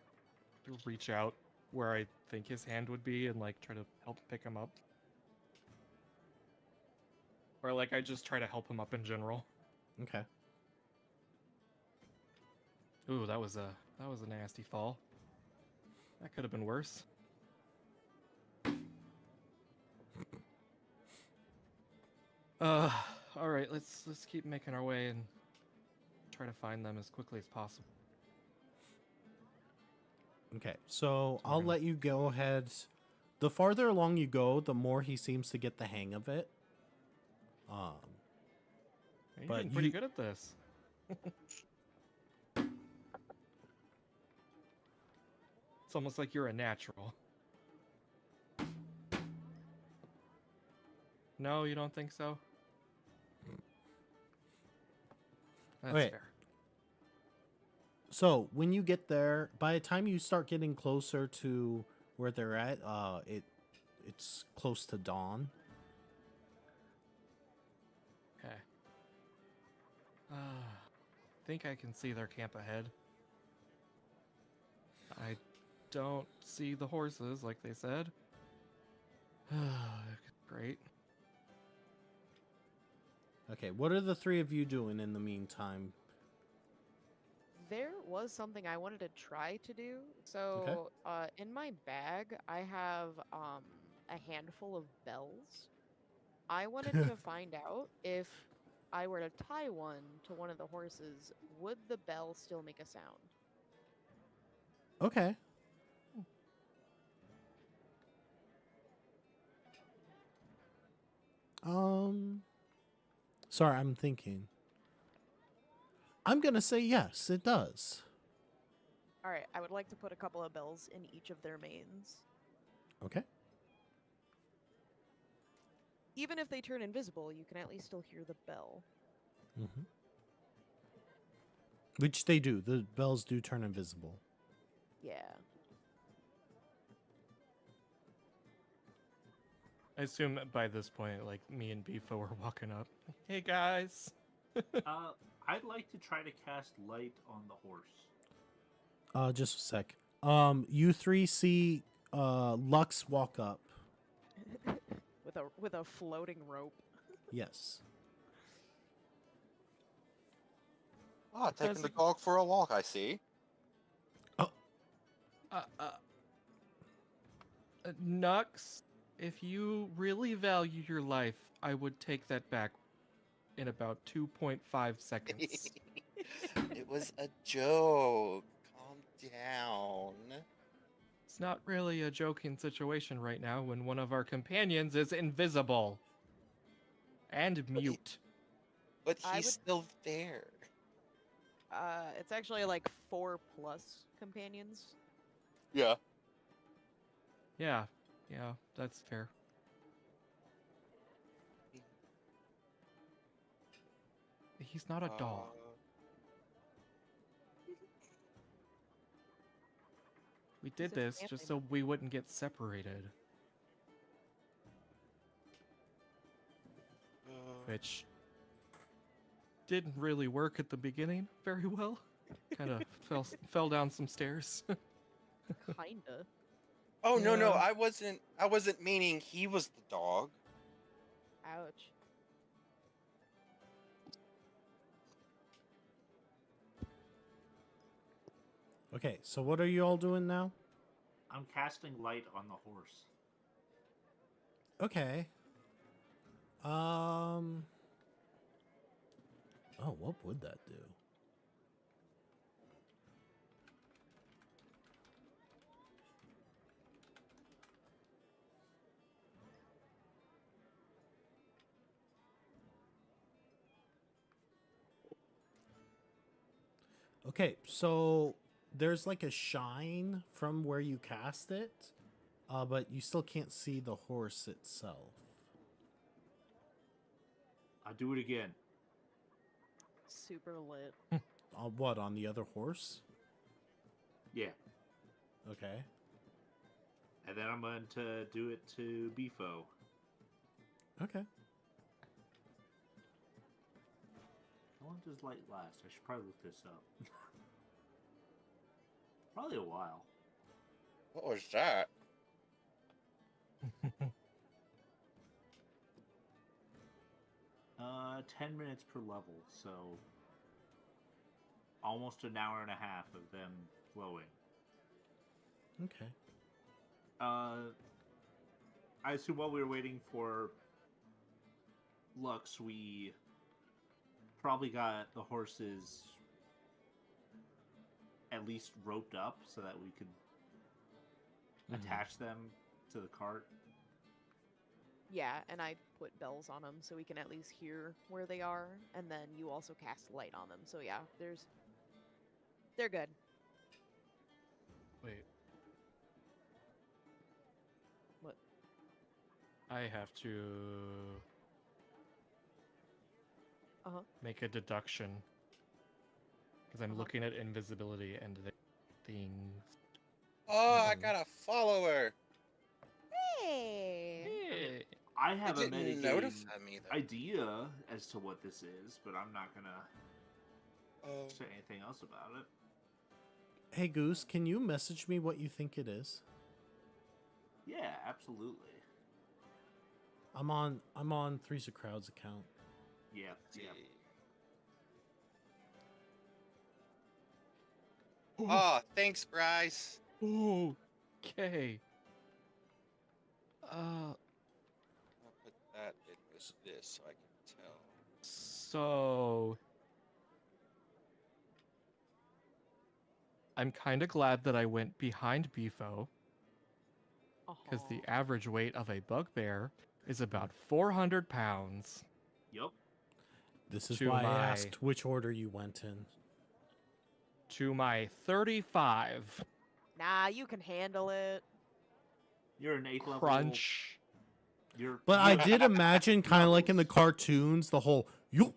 reach out where I think his hand would be and like try to help pick him up. Or like I just try to help him up in general. Okay. Ooh, that was a nasty fall. That could have been worse. All right, let's keep making our way and try to find them as quickly as possible. Okay, so I'll Okay. let you go ahead. The farther along you go, the more he seems to get the hang of it. You're But getting pretty you- good at this. It's almost like you're a natural. No, you don't think so? That's Okay. fair. So when you get there, by the time you start getting closer to where they're at, it's close to dawn. Okay. Think I can see their camp ahead. I don't see the horses like they said. Great. Okay, what are the three of you doing in the meantime? There was something I wanted to try to do. So, in my bag, I have a handful of bells. I wanted to find out if I were to tie one to one of the horses, would the bell still make a sound? Okay. Sorry, I'm thinking. I'm gonna say yes, it does. All right, I would like to put a couple of bells in each of their manes. Okay. Even if they turn invisible, you can at least still hear the bell. Mm-hmm. Which they do. The bells do turn invisible. Yeah. I assume that by this point, like, me and Beefo were walking up. Hey, guys. I'd like to try to cast light on the horse. Just a sec. You three see Lux walk up. with a floating rope. Yes. Ah, taking As the a- dog for a walk, I see. Nux, if you really value your life, I would take that back in about 2.5 seconds. It was a joke. Calm down. It's not really a joking situation right now when one of our companions is invisible and mute. But I he's would- still there. It's actually like 4+ companions. Yeah. Yeah, that's fair. He's not a dog. We did a this family just so we wouldn't get separated, which didn't really work at the beginning very well. Kind of fell down some stairs. Kinda. Oh no, Yeah. I wasn't meaning he was the dog. Ouch. Okay, so what are you all doing now? I'm casting light on the horse. Okay. Oh, what would that do? Okay, so there's like a shine from where you cast it, but you still can't see the horse itself. I'll do it again. Super lit. What, on the other horse? Yeah. Okay. And then I'm going to do it to Beefo. Okay. How long does light last? I should probably look this up. Probably a while. What was that? 10 minutes per level, so almost an hour and a half of them glowing. Okay. I assume while we were waiting for Lux, we probably got the horses at least roped up so that we could attach them to the cart. Yeah, and I put bells on them so we can at least hear where they are, and then you also cast light on them. So yeah, they're good. Wait. What? I have to make a deduction because I'm looking at invisibility and the things. Oh, I got a follower. Hey. Hey. I have a It didn't metagame notify me though. idea as to what this is, but I'm not gonna Oh. say anything else about it. Hey Goose, can you message me what you think it is? Yeah, absolutely. I'm on Three's a Crowd's account. Yeah, yeah. Oh, thanks, Bryce. Okay. I'll put that in with this so I can tell. So I'm kind of glad that I went behind Beefo because the Aw. average weight of a bugbear is about 400 pounds. Yup. This is To why I my- asked which order you went in. To my 35 Nah, you can handle it. You're an 8th level. crunch. You're. But I you're- did imagine kind of like in the Levels. cartoons, the whole you.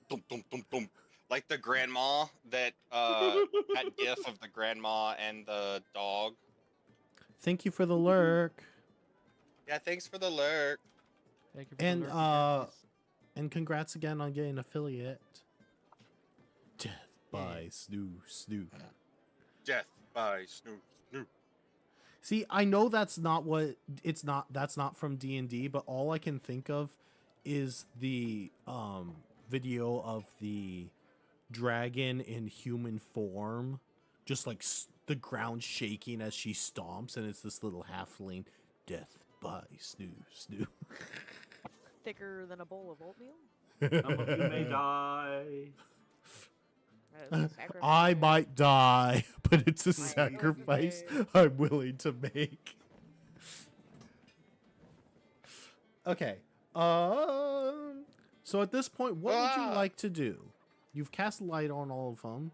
Dum, dum, dum, dum. Like the grandma that that gif of the grandma and the dog. Thank you for the lurk, Yeah, thanks for the lurk. Thank you for And, the lurk, guys. and congrats again on getting affiliate. Death by Yeah. Snoo. Death by Snoop Snoop. See, I know that's not what it's not. That's not from D&D, but all I can think of is the video of the dragon in human form, just like the ground shaking as she stomps, and it's this little halfling. Death by Snoo. Thicker than a bowl of oatmeal. Some of you may die. That is a sacrifice. I might die, but it's a I sacrifice okay. I'm willing to make. Okay. So at this point, what would you Ah. like to do? You've cast light on all of them.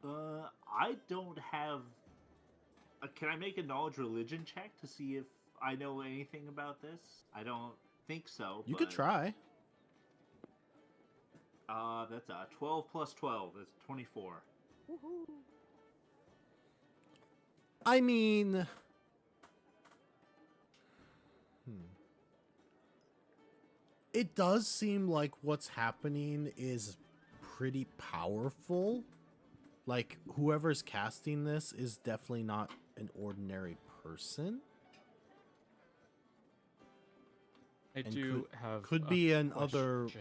I don't have. Can I make a knowledge religion check to see if I know anything about this? I don't think so. You could but, try. That's 12 plus 12. That's 24. Woohoo. I mean, it does seem like what's happening is pretty powerful. Like, whoever's casting this is definitely not an ordinary person. I and do have could a be an other- question.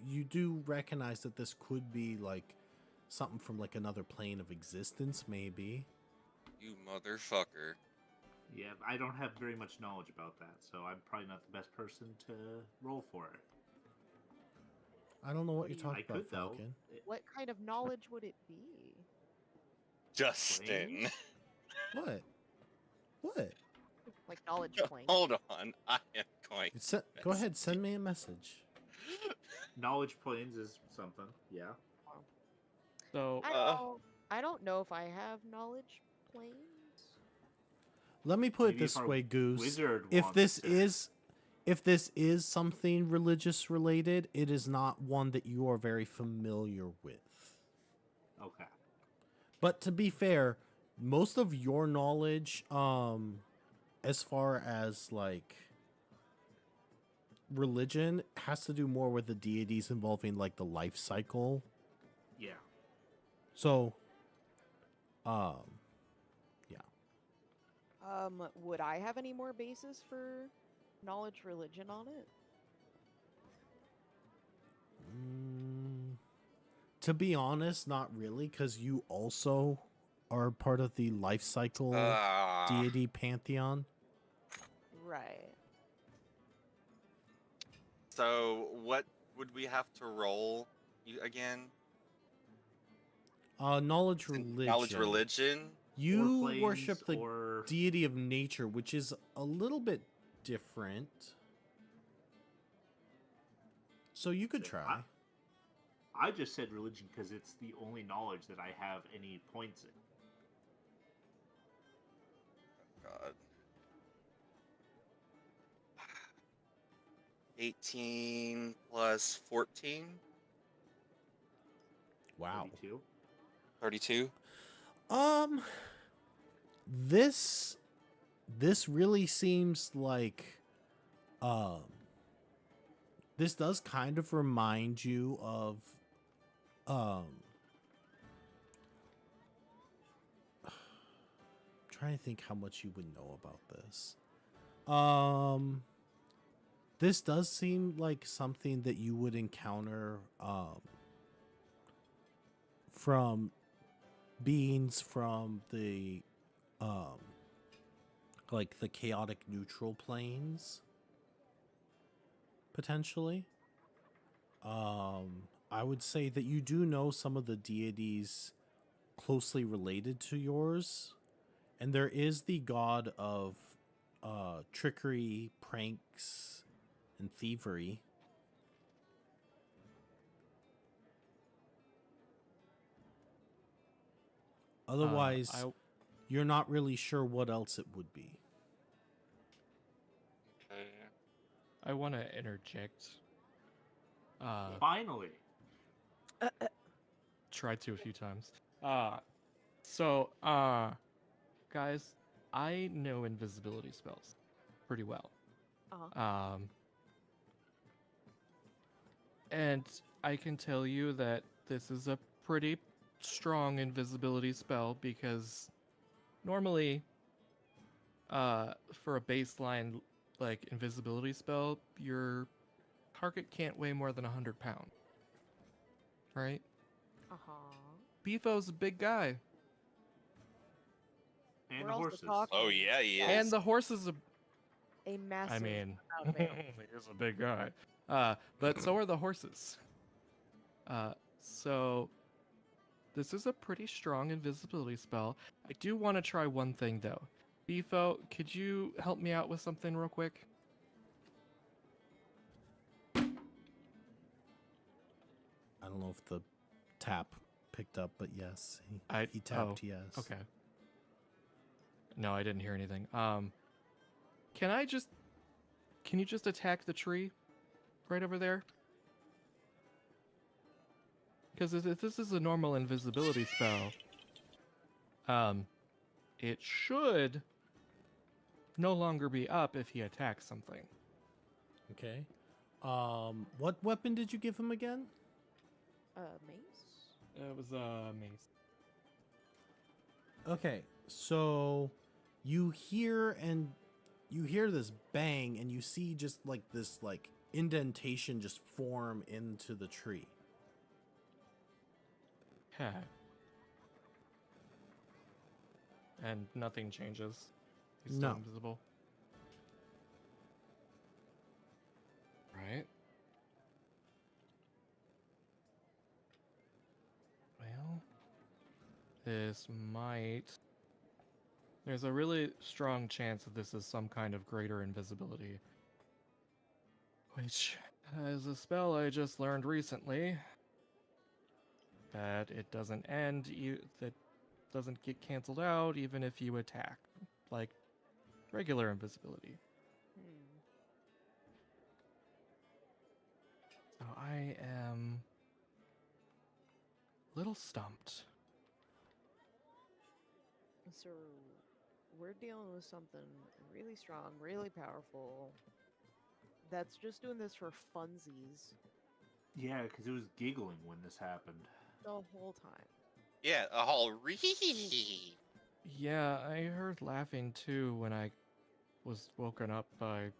You do recognize that this could be, like, something from, like, another plane of existence, maybe. You motherfucker. Yeah, I don't have very much knowledge about that, so I'm probably not the best person to roll for it. I don't know what you're I talking about, could though. Falcon. What kind of knowledge would it be? Justin. What? What? Like knowledge plane. Hold on. I am going. Go ahead, send me a message. Knowledge planes is something. Yeah. So I don't know if I have knowledge planes. Let me put it Maybe if this our way, Goose. wizard If wants this to- is something religious related, it is not one that you are very familiar with. Okay. But to be fair, most of your knowledge, as far as like religion, has to do more with the deities involving like the life cycle. Yeah. So, Would I have any more basis for knowledge religion on it? to be honest, not really, because you also are part of the life cycle deity pantheon. Right. So what would we have to roll again? Knowledge religion. Knowledge religion? You Or planes, worship the or deity of nature, which is a little bit different. So you could try. I just said religion because it's the only knowledge that I have any points in. God. 18 plus 14? Wow. 32. 32? This really seems like this does kind of remind you of trying to think how much you would know about this. This does seem like something that you would encounter from beings from the like the chaotic neutral planes, potentially. I would say that you do know some of the deities closely related to yours, and there is the god of trickery, pranks, and thievery. Otherwise, you're not really sure what else it would be. Okay. I want to interject. Finally. Tried to a few times. Guys, I know invisibility spells pretty well. Uh-huh. And I can tell you that this is a pretty strong invisibility spell because normally, for a baseline like invisibility spell, your target can't weigh more than 100 pounds, right? Uh-huh. Beefo's a big guy, And We're the also horses. talking- Oh yeah, he is. and the horse is a. A massive I mean, amount of animals. he's a big guy. But so are the horses. So this is a pretty strong invisibility spell. I do want to try one thing though. Beefo, could you help me out with something real quick? I don't know if the tap picked up, but yes, he Oh, tapped yes. Okay. No, I didn't hear anything. Can you just attack the tree right over there? Because if this is a normal invisibility spell, it should no longer be up if he attacks something. Okay. What weapon did you give him again? Mace? It was mace. Okay, so you hear this bang, and you see just like this like indentation just form into the tree. Okay. And nothing changes. He's still No. invisible. Right. Well, this might. There's a really strong chance that this is some kind of greater invisibility. Which is a spell I just learned recently. That it doesn't end, that doesn't get canceled out even if you attack. Like regular invisibility. Hmm. So I am a little stumped. So we're dealing with something really strong, really powerful. That's just doing this for funsies Yeah, because it was giggling when this happened. the whole time. Yeah, a whole ree. Yeah, I heard laughing too when I was woken up by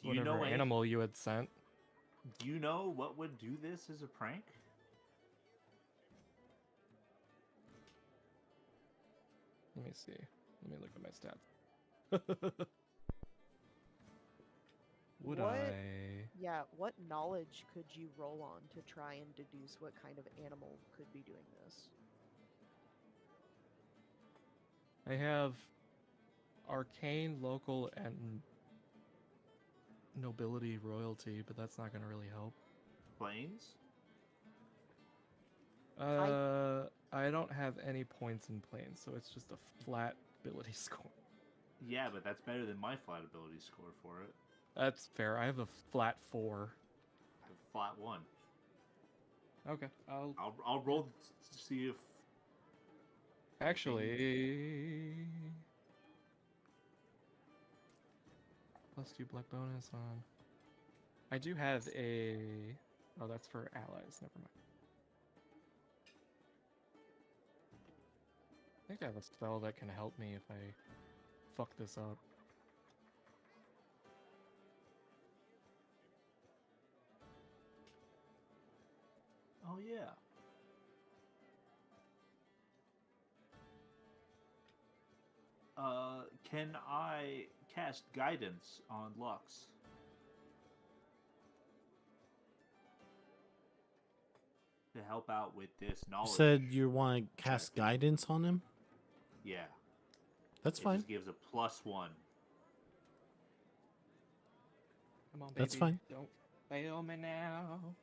Do you whatever know animal you had sent. Do you know what would do this as a prank? Let me see. Let me look at my stats. Would What? I? Yeah, what knowledge could you roll on to try and deduce what kind of animal could be doing this? I have arcane, local, and nobility royalty, but that's not going to really help. Planes? I don't have any points in planes, so it's just a flat ability score. Yeah, but that's better than my flat ability score for it. That's fair. I have a flat 4. I have a flat 1. Okay, I'll roll to see if actually +2 black bonus on. I do have a. Oh, that's for allies. Never mind. think I have a spell that can help me if I fuck this up. Oh yeah. Can I cast guidance on Lux? To help out with this You knowledge. said you want to cast check. guidance on him? Yeah. That's It fine. just gives a +1. Come on, baby. That's fine. Don't fail me now.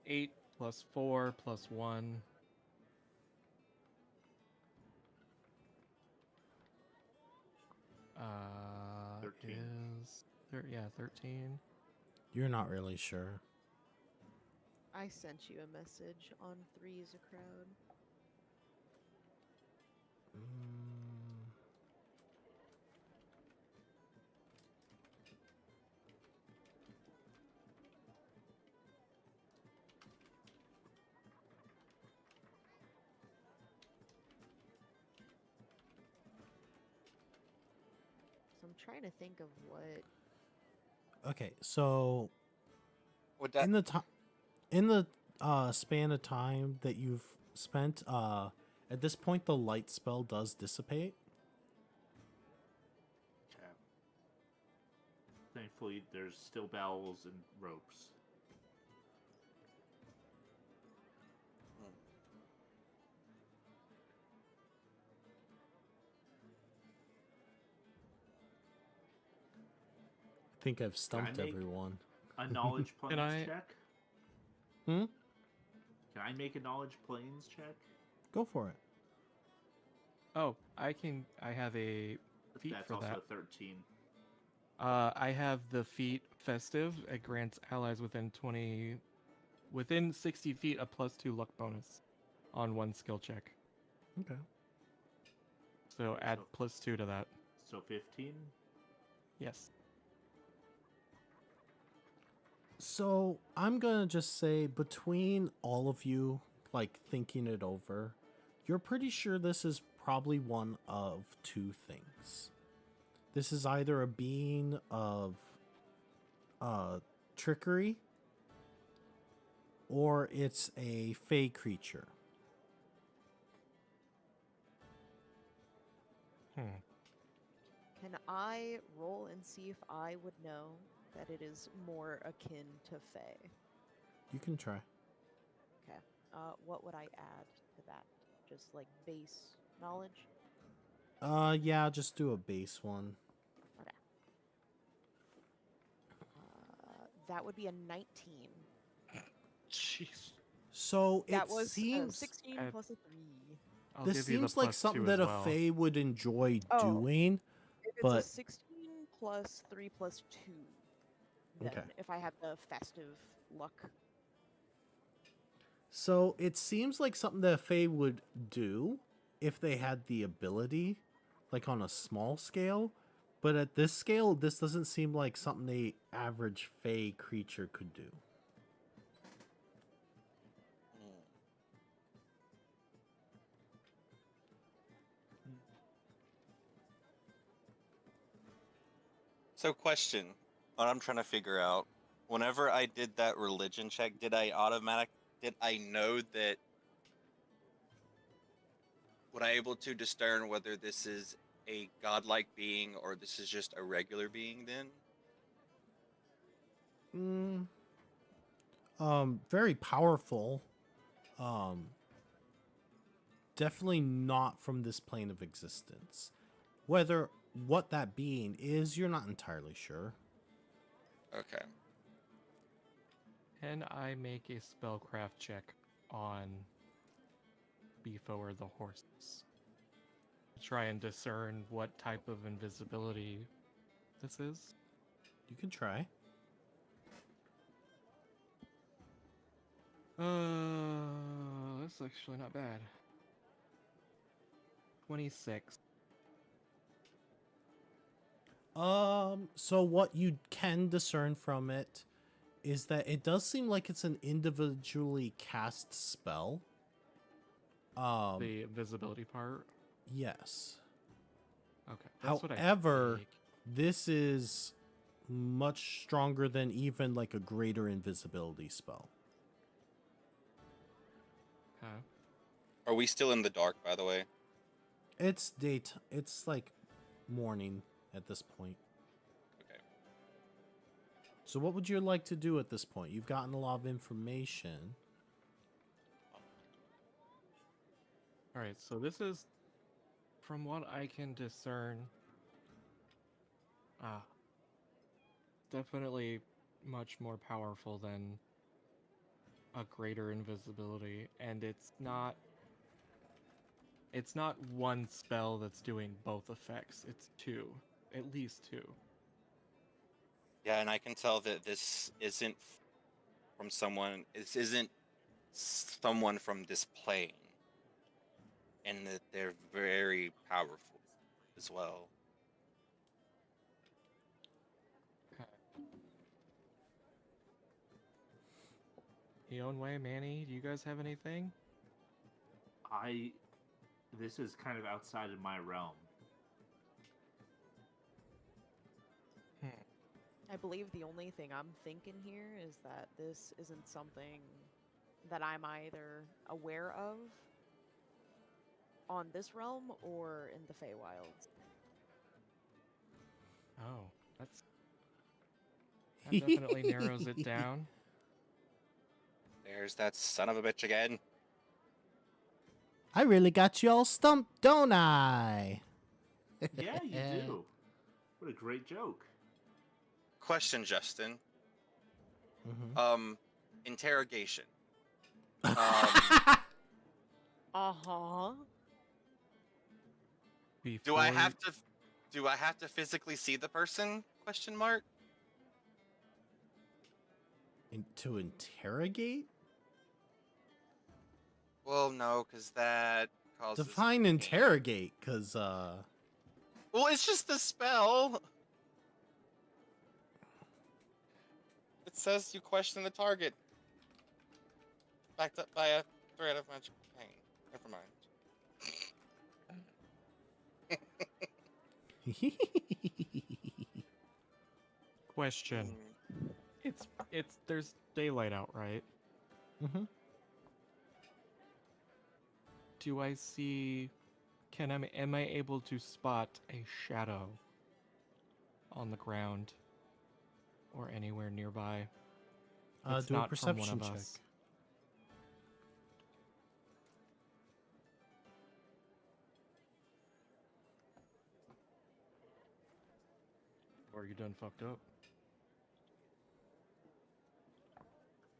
8 plus 4 plus 1. Uh, 13. is 13. You're not really sure. I sent you a message on Three's a Crowd. Mm, So I'm trying to think of what. okay, so Would that in the time, in the span of time that you've spent, at this point the light spell does dissipate. Okay. Thankfully, there's still bowels and ropes. I think I've stumped make- everyone. A knowledge planes I- check? Hmm? Can I make a knowledge planes check? Go for it. Oh, I have a feat That's for also that. 13. I have the feat Festive. It grants allies within 60 feet a +2 luck bonus on one skill check. Okay. So Okay, add so- +2 to that. So 15? Yes. So I'm gonna just say between all of you, like thinking it over, you're pretty sure this is probably one of two things. This is either a being of trickery, or it's a fey creature. Can I roll and see if I would know that it is more akin to Fae? You can try. Okay. What would I add to that? Just like base knowledge? Yeah, just do a base one. Okay. That would be a 19. Jeez. So it That was seems 16 add- plus a 3. I'll this give you the seems like +2 something as that well. a fey would enjoy Oh. doing. If it's But- a 16 plus 3 plus 2, then Okay. if I have the festive luck. So it seems like something that a Fae would do if they had the ability, like on a small scale. But at this scale, this doesn't seem like something the average Fae creature could do. So, question. What I'm trying to figure out. Whenever I did that religion check, did I know that? Was I able to discern whether this is a godlike being or this is just a regular being? Then. Very powerful. Definitely not from this plane of existence. What that being is, you're not entirely sure. Okay. Can I make a spellcraft check on Beefo or the horses? Try and discern what type of invisibility this is? You can try. That's actually not bad. 26. So what you can discern from it is that it does seem like it's an individually cast spell. The invisibility part. Yes. Okay. That's what I However, think. this is much stronger than even like a greater invisibility spell. Okay. Are we still in the dark, by the way? It's it's like morning at this point. Okay. So what would you like to do at this point? You've gotten a lot of information. All right. So this is, from what I can discern, definitely much more powerful than a greater invisibility, and it's not one spell that's doing both effects. It's two, at least two. Yeah, and I can tell that this isn't from someone. This isn't someone from this plane, and that they're very powerful as well. Way, Manny, do you guys have anything? This is kind of outside of my realm. I believe the only thing I'm thinking here is that this isn't something that I'm either aware of on this realm or in the Feywilds. Oh, that definitely narrows it down. There's that son of a bitch again. I really got you all stumped, don't I? Yeah, you do. What a great joke. Question, Justin. Mhm. Interrogation. Uh-huh. Do I have to physically see the person? Question mark. To interrogate? Well, no, because that causes. Define pain. interrogate, cause Well, it's just a spell. It says you question the target, backed up by a threat of magical pain. Never mind. Question. It's there's daylight out, right? Mhm. Do I see? Am I able to spot a shadow on the ground or anywhere nearby? It's Do a not from one perception of check. us. Or are you done fucked up?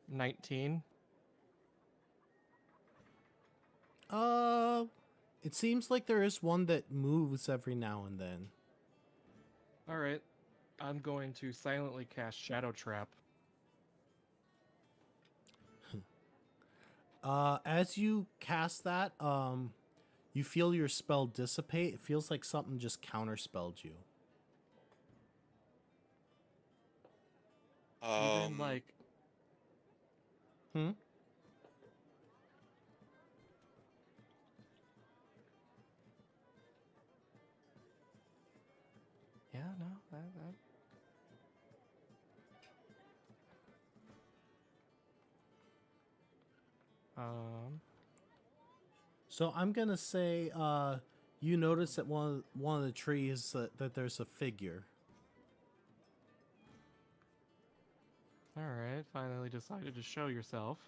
19. It seems like there is one that moves every now and then. All right. I'm going to silently cast Shadow Trap. As you cast that, you feel your spell dissipate. It feels like something just counterspelled you. Even like Hmm? yeah, no, that. So I'm gonna say, you notice at one of the trees that there's a figure. All right. Finally decided to show yourself.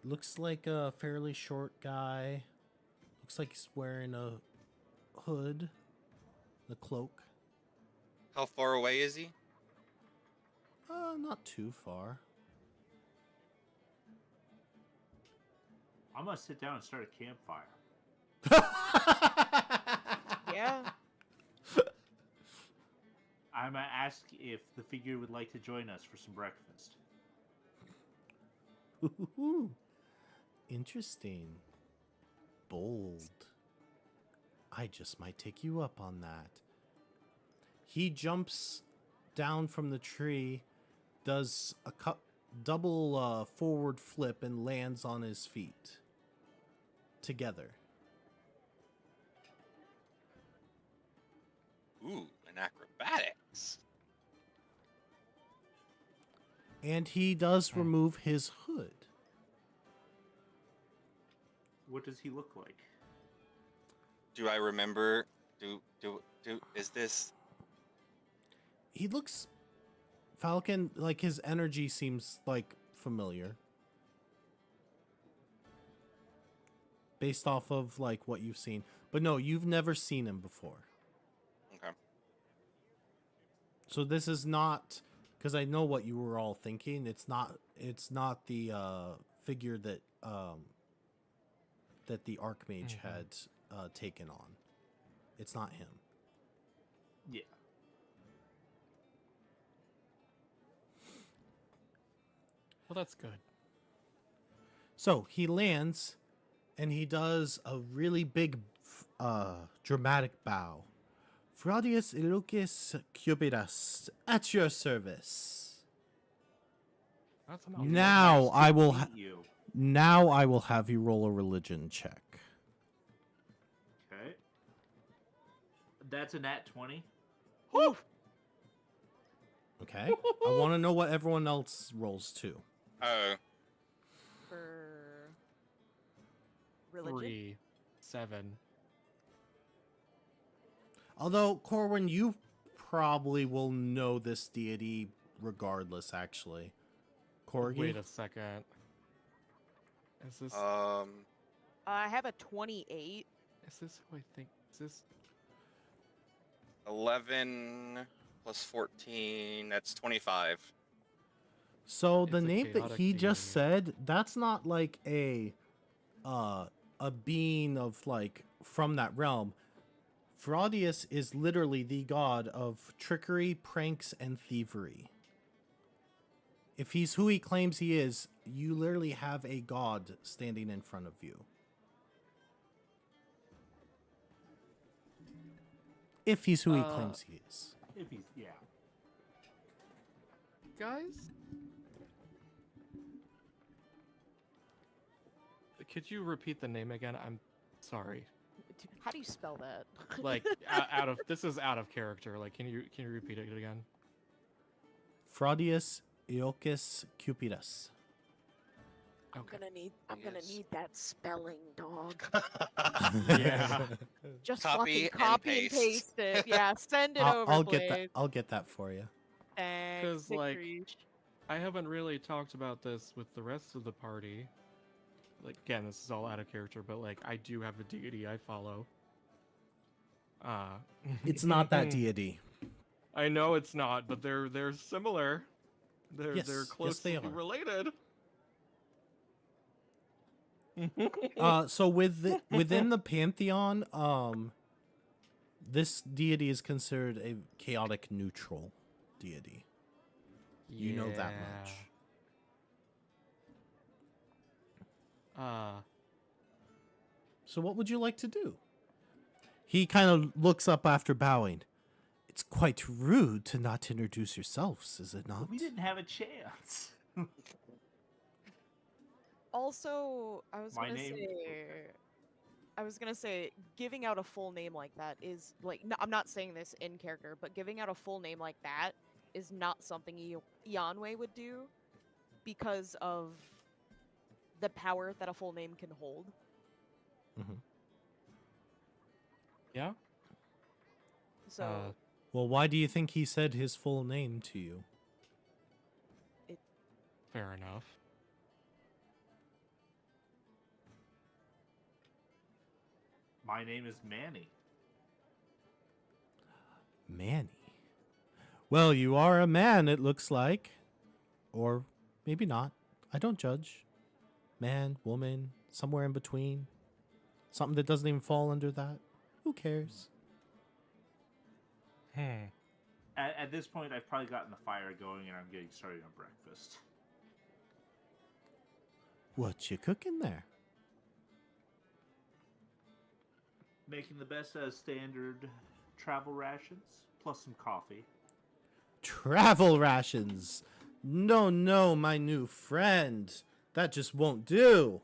Looks like a fairly short guy. Looks like he's wearing a hood, the cloak. How far away is he? Not too far. I'm gonna sit down and start a campfire. Yeah. I'm gonna ask if the figure would like to join us for some breakfast. Ooh, interesting. Bold. I just might take you up on that. He jumps down from the tree, does a double forward flip, and lands on his feet. together. Ooh, an acrobatics. And he does remove his hood. What does he look like? Do I remember? Is this? He looks, Falcon, like his energy seems like familiar. Based off of like what you've seen. But no, you've never seen him before. Okay. So this is not, because I know what you were all thinking. It's not the figure that that the Archmage had taken on. It's not him. Yeah. Well, that's good. So he lands, and he does a really big, dramatic bow. Fraudius Ilucis Cupidas, at your service. That's a Now Nice I to will. meet you. Now I will have you roll a religion check. Okay. That's a nat 20. Okay. I want to know what everyone else rolls too. Oh, For religion. 3, 7. Although Corwin, you probably will know this deity regardless. Actually, Corgi. Wait a second. Is this I have a 28. who I think is this? 11 plus 14. That's 25. So It's the a name that chaotic he just deity. said, that's not like a being of like from that realm. Fraudius is literally the god of trickery, pranks, and thievery. If he's who he claims he is, you literally have a god standing in front of you. If he's who he claims he is. If he's, yeah. Guys? Could you repeat the name again? I'm sorry. How do you spell that? Like out of this is out of character. Like can you repeat it again? Fraudius Iocus Cupidas. I'm gonna need that spelling, dog. Yeah. Just Copy fucking copy and and paste. paste it. Yeah, send it over, I'll get that. Blade. I'll get that for you. Thanks. 'Cause, like, Victory. I haven't really talked about this with the rest of the party. Like again, this is all out of character, but like I do have a deity I follow. It's not that deity. I know it's not, but they're similar. They're Yes, yes, closely they are. related. So within the pantheon, this deity is considered a chaotic neutral deity. You know that much. So what would you like to do? He kind of looks up after bowing. It's quite rude to not introduce yourselves, is it not? We didn't have a chance. Also, I was My gonna name- say, giving out a full name like that is like, no, I'm not saying this in character, but giving out a full name like that is not something Yanwei would do because of the power that a full name can hold. Yeah. So Well, why do you think he said his full name to you? Fair enough. My name is Manny. Manny. Well, you are a man, it looks like. Or maybe not. I don't judge. Man, woman, somewhere in between. Something that doesn't even fall under that. Who cares? At this point, I've probably gotten the fire going and I'm getting started on breakfast. What you cooking there? Making the best out of standard travel rations, plus some coffee. Travel rations. No, my new friend. That just won't do.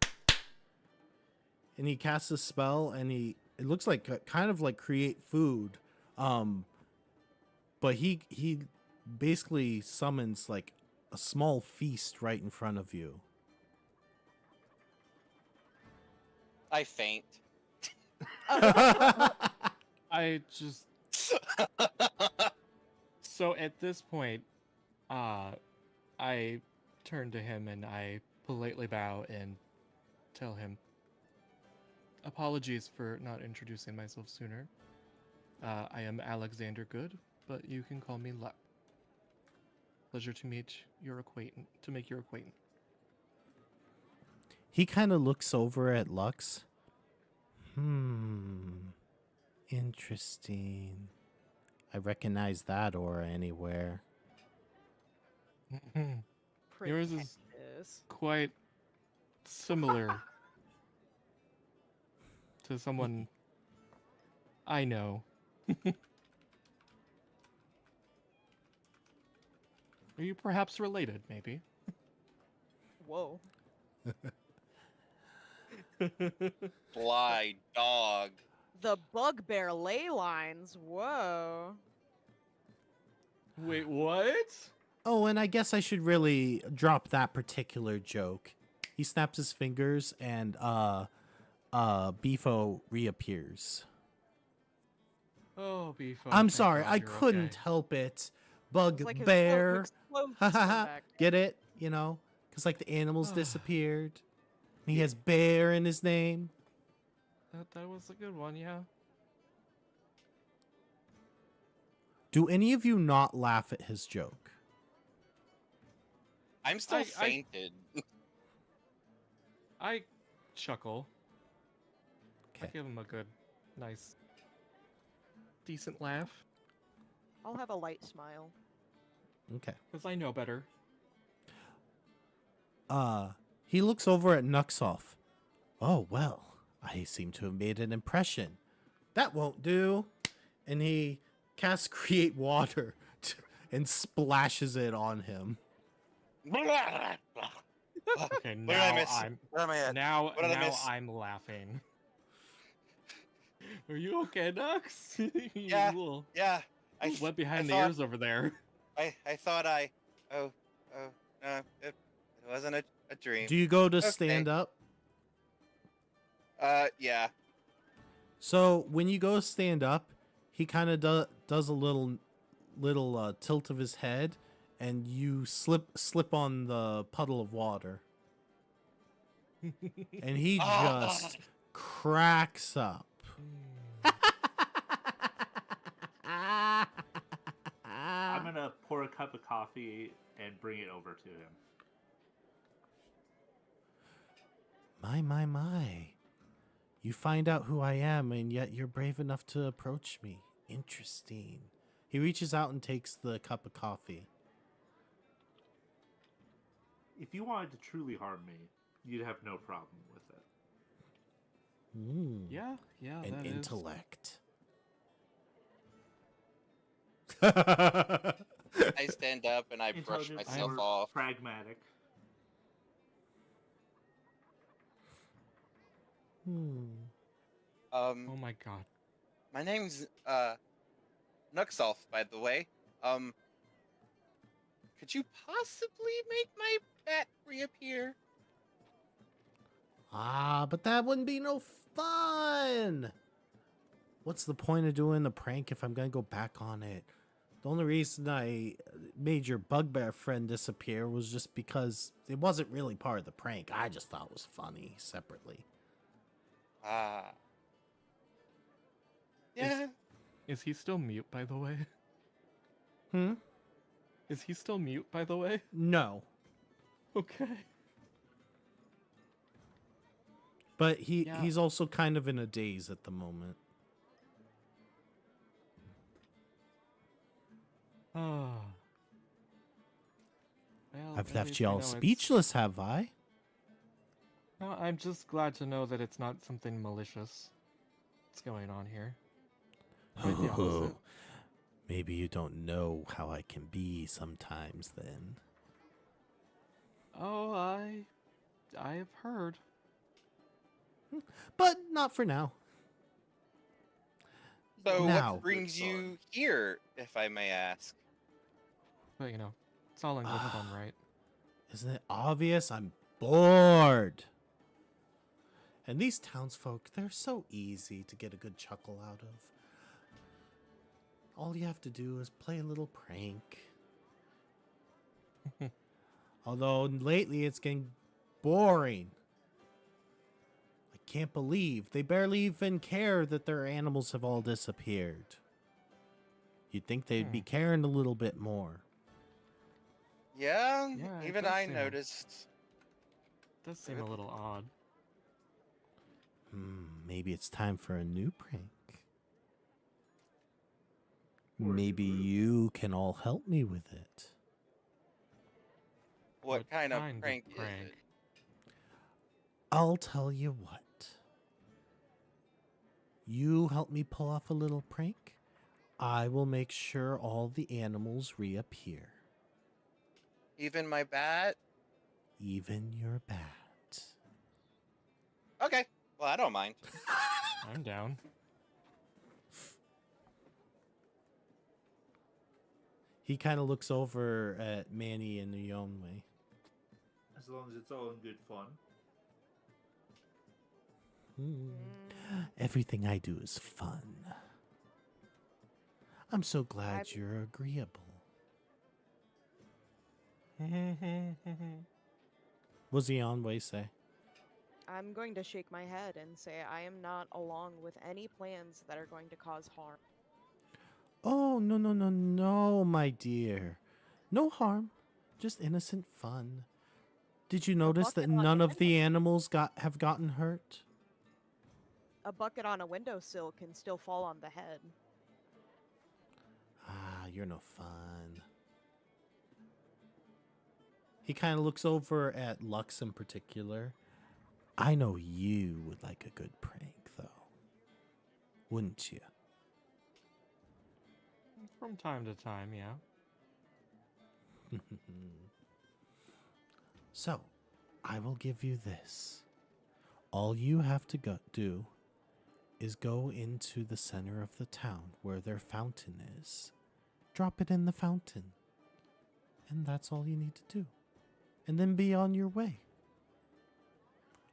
and he casts a spell, and it looks like kind of like create food, but he basically summons like a small feast right in front of you. I faint. I just so at this point, I turn to him and I politely bow and tell him, apologies for not introducing myself sooner. I am Alexander Good, but you can call me Lep. Pleasure to meet your acquaintance. To make your acquaintance. He kind of looks over at Lux. Interesting. I recognize that aura anywhere. Yours is Pretentious. quite similar to someone I know. Are you perhaps related, maybe? Whoa. Fly dog. The bugbear ley lines. Whoa. Wait, what? Oh, and I guess I should really drop that particular joke. He snaps his fingers and Beefo reappears. Oh, Beefo. I'm thank sorry, God I you're couldn't okay. help it. It's like his Bugbear. throat explodes from back there. Get it? You know? Because like the animals disappeared. He has bear in his name. That was a good one, yeah. Do any of you not laugh at his joke? I'm still I- fainted. I chuckle. I Okay. give him a good, nice, decent laugh. I'll have a light smile. Okay. Because I know better. He looks over at Nuxoff. Oh, well, I seem to have made an impression. That won't do. And he casts Create Water and splashes it on him. Okay, What did I now miss? I'm Where am I at? now What did I now miss? I'm laughing. Are you okay, Nux? You Yeah. little Yeah. I wet behind the thought- ears over there. I thought I. Oh, no, it wasn't a dream. Do you go to Okay. stand up? Yeah. So when you go stand up, he kind of does a little tilt of his head, and you slip on the puddle of water, and he just cracks up. I'm gonna pour a cup of coffee and bring it over to him. My. You find out who I am, and yet you're brave enough to approach me. Interesting. He reaches out and takes the cup of coffee. If you wanted to truly harm me, you'd have no problem with it. Yeah, An that is. intellect. I stand up and I brush Intelligent myself or off. pragmatic. Oh my god. My name's Nuxolf, by the way. Could you possibly make my bat reappear? But that wouldn't be no fun. What's the point of doing the prank if I'm gonna go back on it? The only reason I made your bugbear friend disappear was just because it wasn't really part of the prank. I just thought it was funny separately. Yeah. Is he still mute, by the way? Hmm? Is he still mute, by the way? No. Okay. But Yeah. he's also kind of in a daze at the moment. Oh. Well, I've at left least you I all know it's- speechless, have I? No, I'm just glad to know that it's not something malicious that's going on here. Quite the opposite. Maybe you don't know how I can be sometimes then. Oh, I have heard. But not for now. So Now. what brings you here, if I may ask? But you know, it's all in good fun, right? Isn't it obvious? I'm bored. And these townsfolk, they're so easy to get a good chuckle out of. All you have to do is play a little prank. Although lately it's getting boring. I can't believe they barely even care that their animals have all disappeared. You'd think they'd be caring a little bit more. Yeah, Yeah, it even does I seem- noticed. Does seem a little odd. Maybe it's time for a new prank. Maybe you can all help me with it. What kind of kind of prank is prank? it? I'll tell you what. You help me pull off a little prank. I will make sure all the animals reappear. Even my bat? Even your bat. Okay, well, I don't mind. I'm down. He kind of looks over at Manny and Yonwei. As long as it's all in good fun. Everything I do is fun. I'm so glad you're agreeable. What's the Yonwei say? I'm going to shake my head and say I am not along with any plans that are going to cause harm. Oh, no, my dear. No harm. Just innocent fun. Did you notice that bucket on none the of the animals have gotten hurt? A bucket on a windowsill can still fall on the head. Ah, you're no fun. He kind of looks over at Lux in particular. I know you would like a good prank, though. Wouldn't you? From time to time, yeah. So, I will give you this. All you have to do is go into the center of the town where their fountain is. Drop it in the fountain. And that's all you need to do. And then be on your way.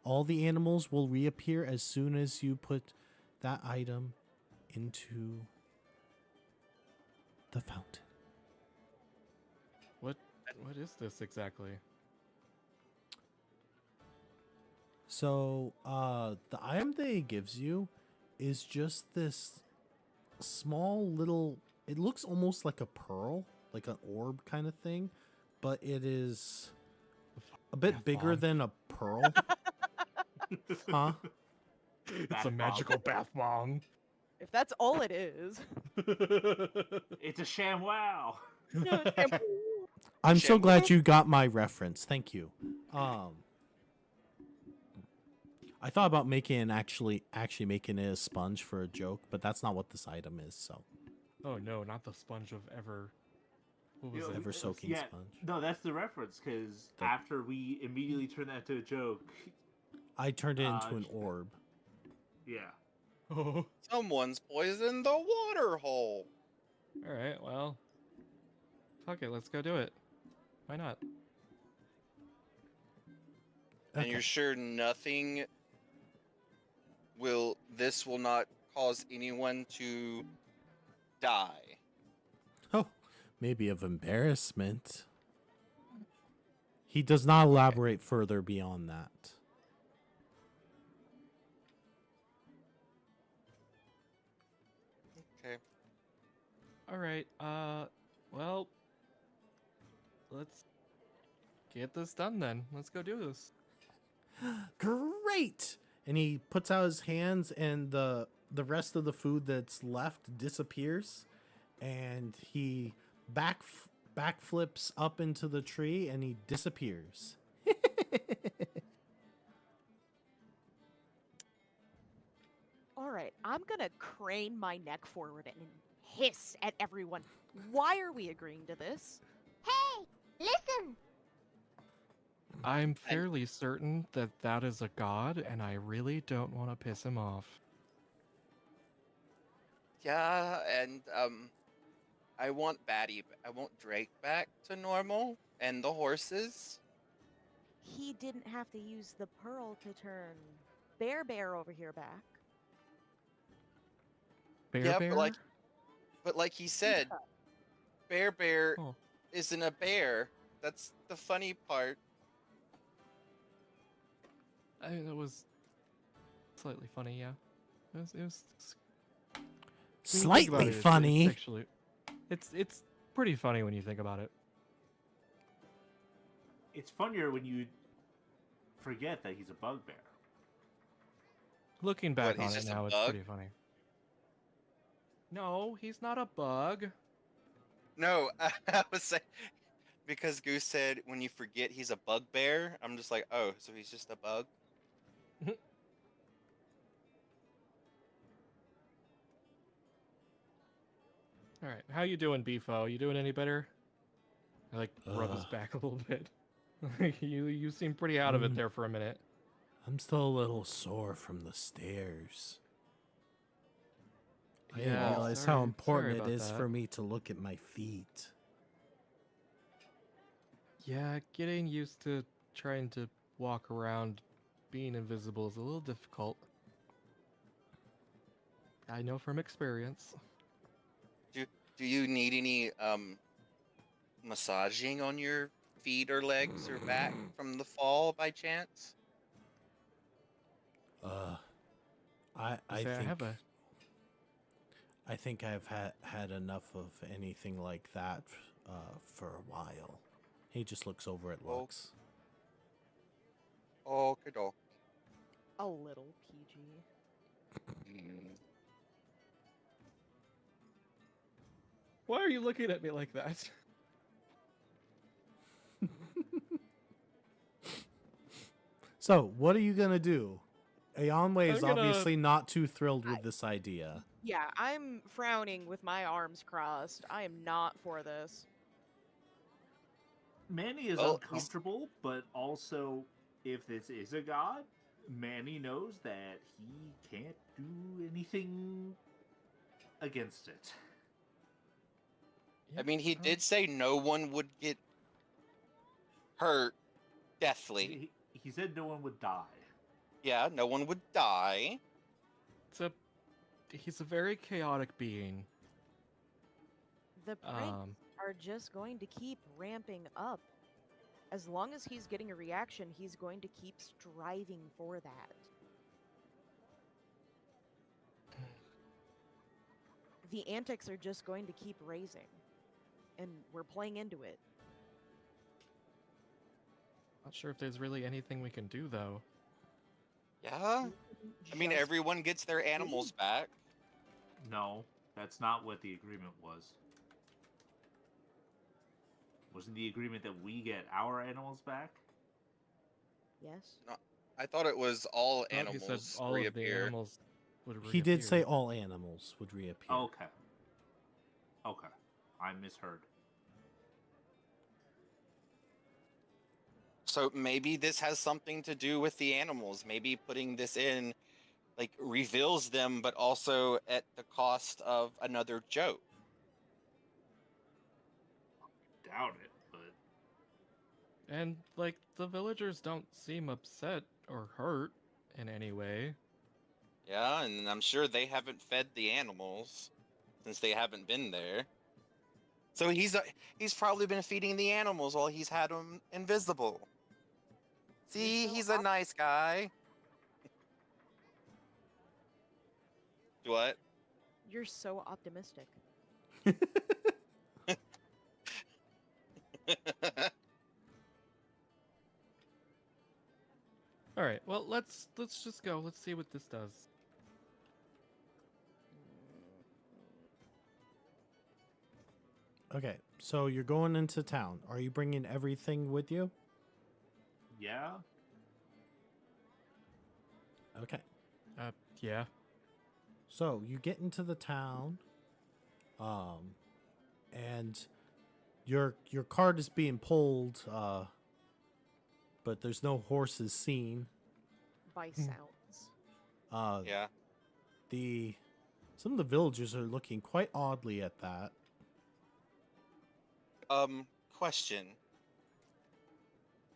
All the animals will reappear as soon as you put that item into the fountain. What is this exactly? So, the item that he gives you is just this small little, it looks almost like a pearl, like an orb kind of thing, but it is a bit Bath bigger bomb. than a pearl. Huh? It's Bath a bomb. magical bath bomb. If that's all it is. It's a sham wow. I'm so Shame. glad you got my reference. Thank you. I thought about making actually making it a sponge for a joke, but that's not what this item is. So Oh no, not the sponge of ever. What was You know, it? ever soaking yeah, sponge. No, that's the reference, because The- after we immediately turned that into a joke, I turned it into an orb. yeah. Oh. Someone's poisoned the water hole. All right. Well. Fuck it. Let's go do it. Why not? And Okay. you're sure nothing this will not cause anyone to die? Oh, maybe of embarrassment. He does not elaborate further beyond that. Okay. All right. Well. Let's get this done then. Let's go do this. Great! And he puts out his hands, and the rest of the food that's left disappears, and he backflips up into the tree, and he disappears. All right, I'm gonna crane my neck forward and hiss at everyone. Why are we agreeing to this? Hey, listen. I'm fairly certain that that is a god, and I really don't want to piss him off. Yeah, and I want I want Drake back to normal, and the horses. He didn't have to use the pearl to turn Bear over here back. Yeah, Bear? but like he said, Bear Oh, isn't a bear. That's the funny part. I mean, it was slightly funny, yeah. It was when you think about Slightly it, funny. It's actually, it's pretty funny when you think about it. It's funnier when you forget that he's a bugbear. Looking back What, he's on it just a now, it's bug? pretty funny. No, he's not a bug. No, I was saying because Goose said when you forget he's a bugbear. I'm just like, oh, so he's just a bug. All right, how you doing, Beefo? You doing any better? I like rub his back a little bit. You seem pretty out of it there for a minute. I'm still a little sore from the stairs. I didn't Yeah, realize sorry- how important sorry it about is that. for me to look at my feet. Yeah, getting used to trying to walk around being invisible is a little difficult. I know from experience. Do you need any massaging on your feet or legs or back from the fall by chance? I Say I think have a I think I've had enough of anything like that for a while. He just looks over at Oh. Lux. Oh, good old. A little PG. Why are you looking at me like that? So, what are you gonna do? Ayanwe is I'm gonna- obviously not too thrilled with this idea. Yeah, I'm frowning with my arms crossed. I am not for this. Manny is Well, uncomfortable, but also, if this is a god, Manny knows that he can't do anything against it. I mean, he Yep, did say no one would get hurt deathly. He said no one would die. Yeah, no one would die. he's a very chaotic being. The pranks are just going to keep ramping up. As long as he's getting a reaction, he's going to keep striving for that. The antics are just going to keep raising. And we're playing into it. Not sure if there's really anything we can do though. Yeah? I mean, Just- everyone gets their animals back. No, that's not what the agreement was. Wasn't the agreement that we get our animals back? Yes. I thought it was all He animals said all of the reappear. animals would reappear. He did say all animals would reappear. Okay. Okay. I misheard. So maybe this has something to do with the animals. Maybe putting this in like reveals them, but also at the cost of another joke. Doubt it, but And like the villagers don't seem upset or hurt in any way. Yeah, and I'm sure they haven't fed the animals since they haven't been there. So he's probably been feeding the animals while he's had them invisible. See, he's a nice guy. What? You're so optimistic. All right, well let's just go. Let's see what this does. Okay, so you're going into town. Are you bringing everything with you? yeah. Okay. Yeah. So you get into the town, and your cart is being pulled but there's no horses seen. By sounds. Yeah. Some of the villagers are looking quite oddly at that. Question.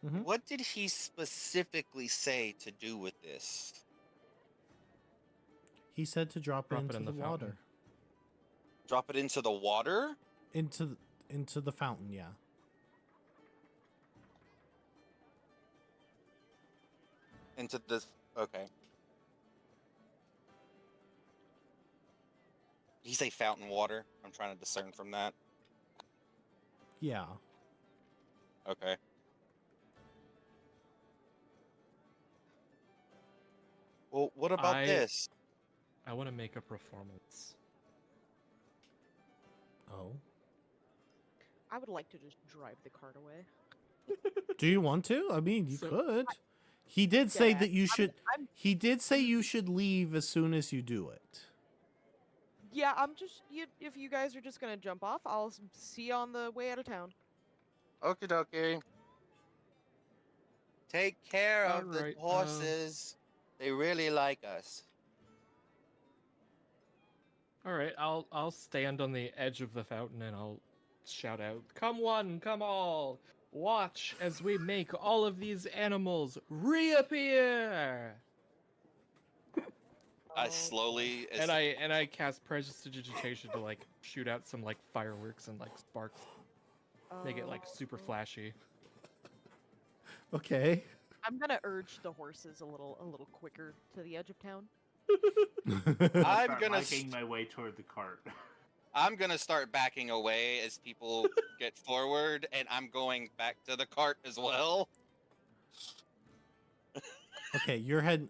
Mhm. What did he specifically say to do with this? He said to drop it Drop it into in the the water. fountain. Drop it into the water? Into the fountain, yeah. Into this. Okay. Did he say fountain water? I'm trying to discern from that. Yeah. Okay. Well, what about this? I want to make a performance. Oh. I would like to just drive the cart away. Do you want to? I mean, you So- could. He did say Yeah, that you should. I'm- He did say you should leave as soon as you do it. Yeah, I'm just. If you guys are just gonna jump off, I'll see you on the way out of town. Okie dokie. Take care of the Alright, horses. They really like us. All right, I'll stand on the edge of the fountain and I'll shout out, "Come one, come all! Watch as we make all of these animals reappear!" I Oh, slowly. And I cast prestidigitation to like shoot out some like fireworks and like sparks, make it like super oh. flashy. Okay. I'm gonna urge the horses a little quicker to the edge of town. I'll I'm start gonna making my way toward the cart. I'm gonna start backing away as people get forward, and I'm going back to the cart as well. Okay, you're heading.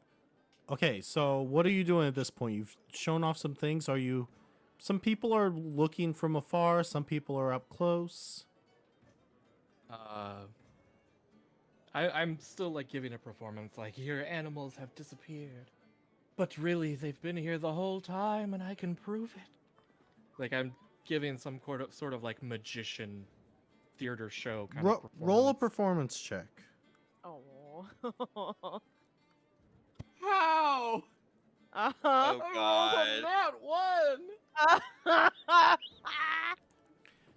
Okay, so what are you doing at this point? You've shown off some things. Are you? Some people are looking from afar. Some people are up close. I'm still like giving a performance like, "Your animals have disappeared, but really they've been here the whole time, and I can prove it." Like I'm giving some sort of like magician theater show kind of Roll a performance. performance check. Oh. How? uh-huh. Oh God! That one.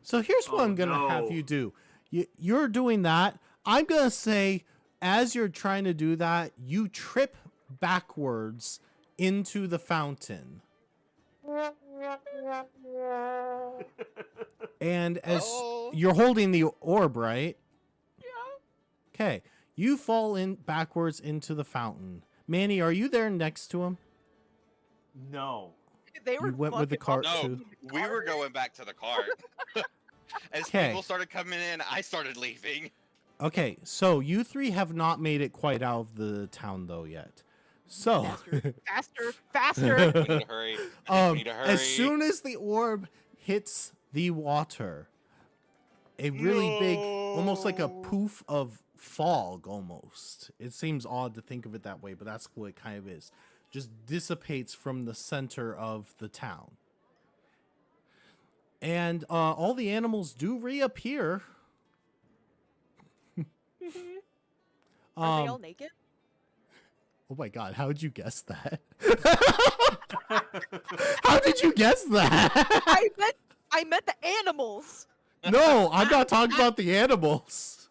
So here's what Oh, I'm gonna have no. you do. You're doing that. I'm gonna say, as you're trying to do that, you trip backwards into the fountain. And as Oh. you're holding the orb, right? Yeah. Okay. You fall in backwards into the fountain. Manny, are you there next to him? No. They were You went with the fucking cart awesome. too. No, we were going back to the cart. As 'Kay. people started coming in, I started leaving. Okay, so you three have not made it quite out of the town though yet. So Faster. We need to hurry. We need to hurry. as soon as the orb hits the water, a really big, almost like a No. poof of fog almost. It seems odd to think of it that way, but that's what it kind of is. Just dissipates from the center of the town. And all the animals do reappear. Are they all naked? Oh my god, how did you guess that? How did you guess that? I meant the animals. No, I'm not talking about the animals.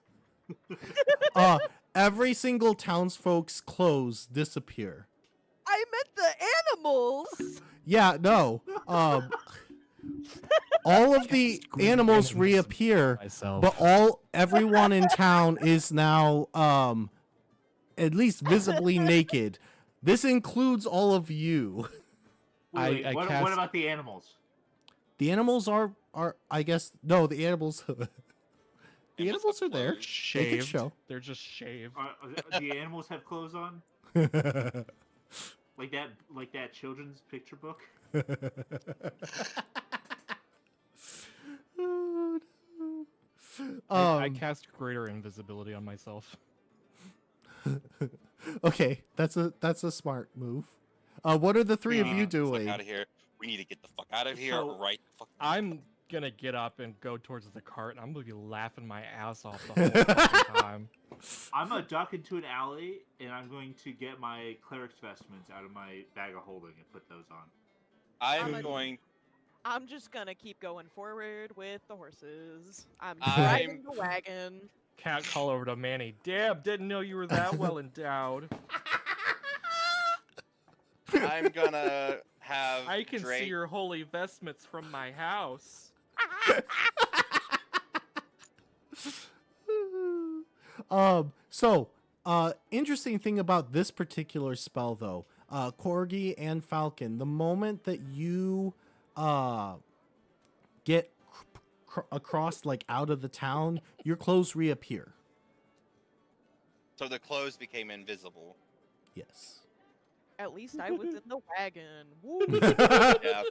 Every single townsfolk's clothes disappear. I meant the animals. Yeah, no. All of the animals reappear, Myself. but everyone in town is now at least visibly naked. This includes all of you. Wait, I what cast- about the animals? The animals are I guess no, the animals the Animals animals have are there. clothes. They can Shaved. show. They're just shaved. The animals have clothes on? Like that children's picture book? Oh, no. I cast greater invisibility on myself. Okay, that's a smart move. What are the three of you doing? Out of here. We need to get the fuck out of here So- right the fuck. I'm gonna get up and go towards the cart, and I'm gonna be laughing my ass off the whole fucking time. I'm gonna duck into an alley, and I'm going to get my cleric's vestments out of my bag of holding and put those on. I'm just gonna keep going forward with the horses. I'm I'm- driving the wagon. Cat call over to Manny. Damn, didn't know you were that well endowed. I'm gonna have I can Drake. see your holy vestments from my house. Interesting thing about this particular spell though, Corgi and Falcon, the moment that you get across like out of the town, your clothes reappear. So the clothes became invisible. Yes. At least I was in the wagon. Woo. Yeah.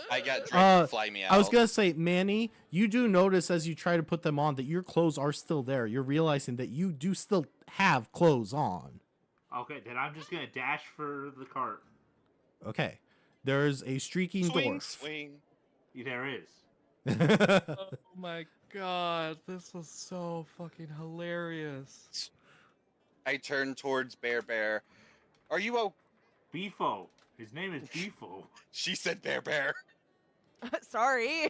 I got Drake to fly me out. I was gonna say, Manny, you do notice as you try to put them on that your clothes are still there. You're realizing that you do still have clothes on. Okay, then I'm just gonna dash for the cart. Okay. There's a streaking Swing, dwarf. swing. There is. Oh my god, this was so fucking hilarious. I turn towards Bear. Are you oh? Beefo. His name is Beefo. She said Bear. Sorry.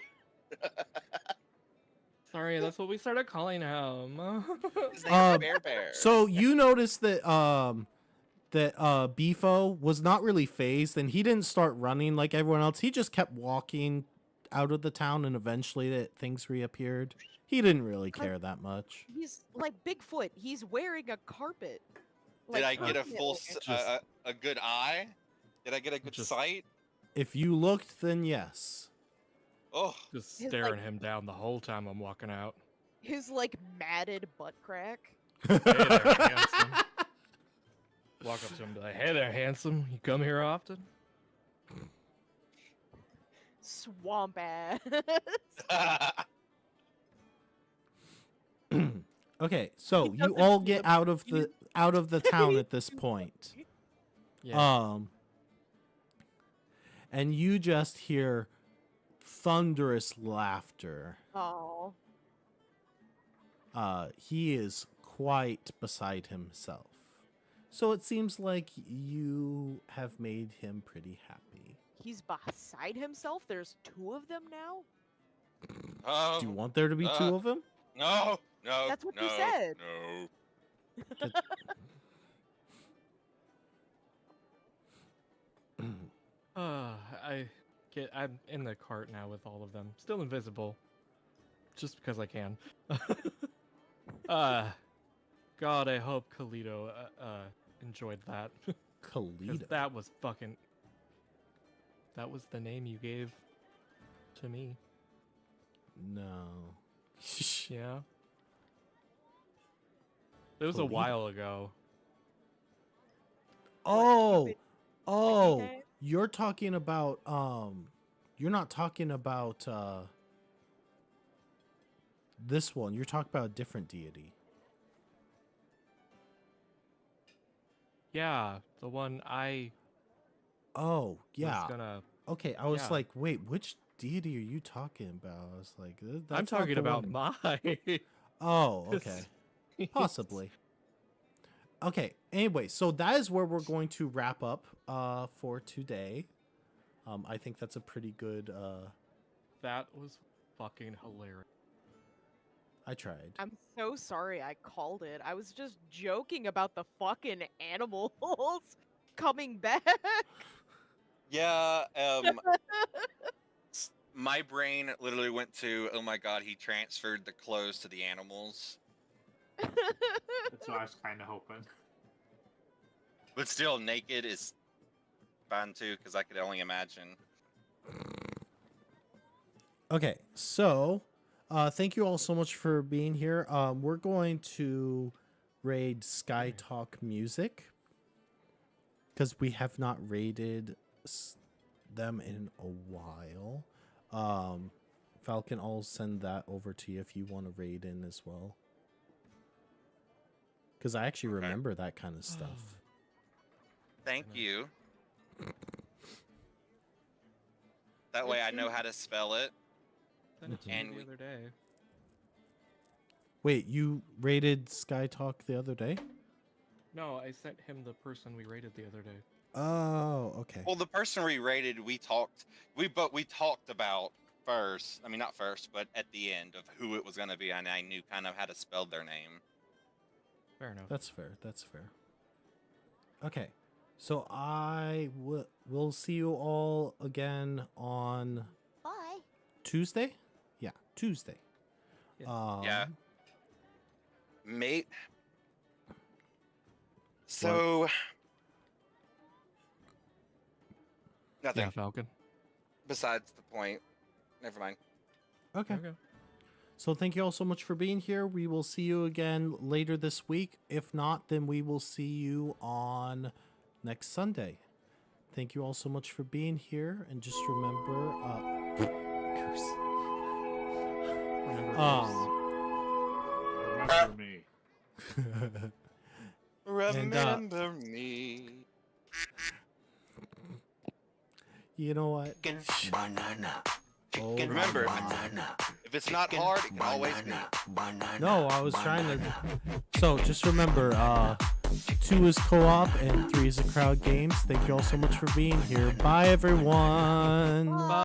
Sorry, that's what we started calling him. His name is Bear. So you notice that Beefo was not really phased, and he didn't start running like everyone else. He just kept walking out of the town, and eventually that things reappeared. He didn't really care that much. He's like Bigfoot. He's wearing a carpet. Did I Like, get a permanently. full a good eye? Did I get a good Just- sight? If you looked, then yes. Oh, Just His, staring like- him down the whole time I'm walking out. His like matted butt crack. Hey there, handsome. Walk up to him and be like, hey there, handsome. You come here often? Swamp ass. Okay, so He you doesn't all see get the- out of the town at this point. Yeah. And you just hear thunderous laughter. Oh. He is quite beside himself. So it seems like you have made him pretty happy. He's beside himself. There's two of them now. oh, Do you want there to be two of them? no. That's what you no, said. No. I'm in the cart now with all of them. Still invisible. Just because I can. God, I hope Kalito enjoyed that. 'Cause Kalita. that was fucking... That was the name you gave to me. No. Yeah. It was a Kalita. while ago. Oh, Stupid oh, day? you're talking about you're not talking about this one. You're talking about a different deity. Yeah, the one I Oh, yeah. was gonna... Okay, I was yeah. like, wait, which deity are you talking about? I was like, that's I'm not talking the about one. my... Oh, okay. Possibly. Okay, anyway, so that is where we're going to wrap up for today. I think that's a pretty good That was fucking hilarious. I tried. I'm so sorry I called it. I was just joking about the fucking animals coming back. Yeah. My brain literally went to, oh my god, he transferred the clothes to the animals. That's what I was kind of hoping. But still, naked is fun too, because I could only imagine. Okay, so thank you all so much for being here. We're going to raid Sky Talk Music because we have not raided them in a while. Falcon, I'll send that over to you if you want to raid in as well. Because I actually Okay. remember that kind of stuff. Thank I know. you. That way I know how to spell it. Sent it to And you we- the other day. Wait, you rated Sky Talk the other day? No, I sent him the person we rated the other day. Oh, okay. Well, the person we rated, we talked about first. I mean, not first, but at the end of who it was going to be, and I knew kind of how to spell their name. Fair enough. That's fair. That's fair. Okay. So we'll see you all again on Bye. Tuesday? Yeah, Tuesday. Yeah. Yeah. Mate. So nothing Yeah, Falcon. besides the point. Never mind. Okay. Okay. So thank you all so much for being here. We will see you again later this week. If not, then we will see you on next Sunday. Thank you all so much for being here, and just remember, curse. Remember me. Remember me. You know what? Chicken banana. Oh, Chicken Remember, banana. If it's not Chicken hard, it can always be. banana. Banana. No, I was trying to. banana. So just remember, 2 is co-op and 3 is a crowd games. Thank you all so much for being here. Bye, everyone. Bye.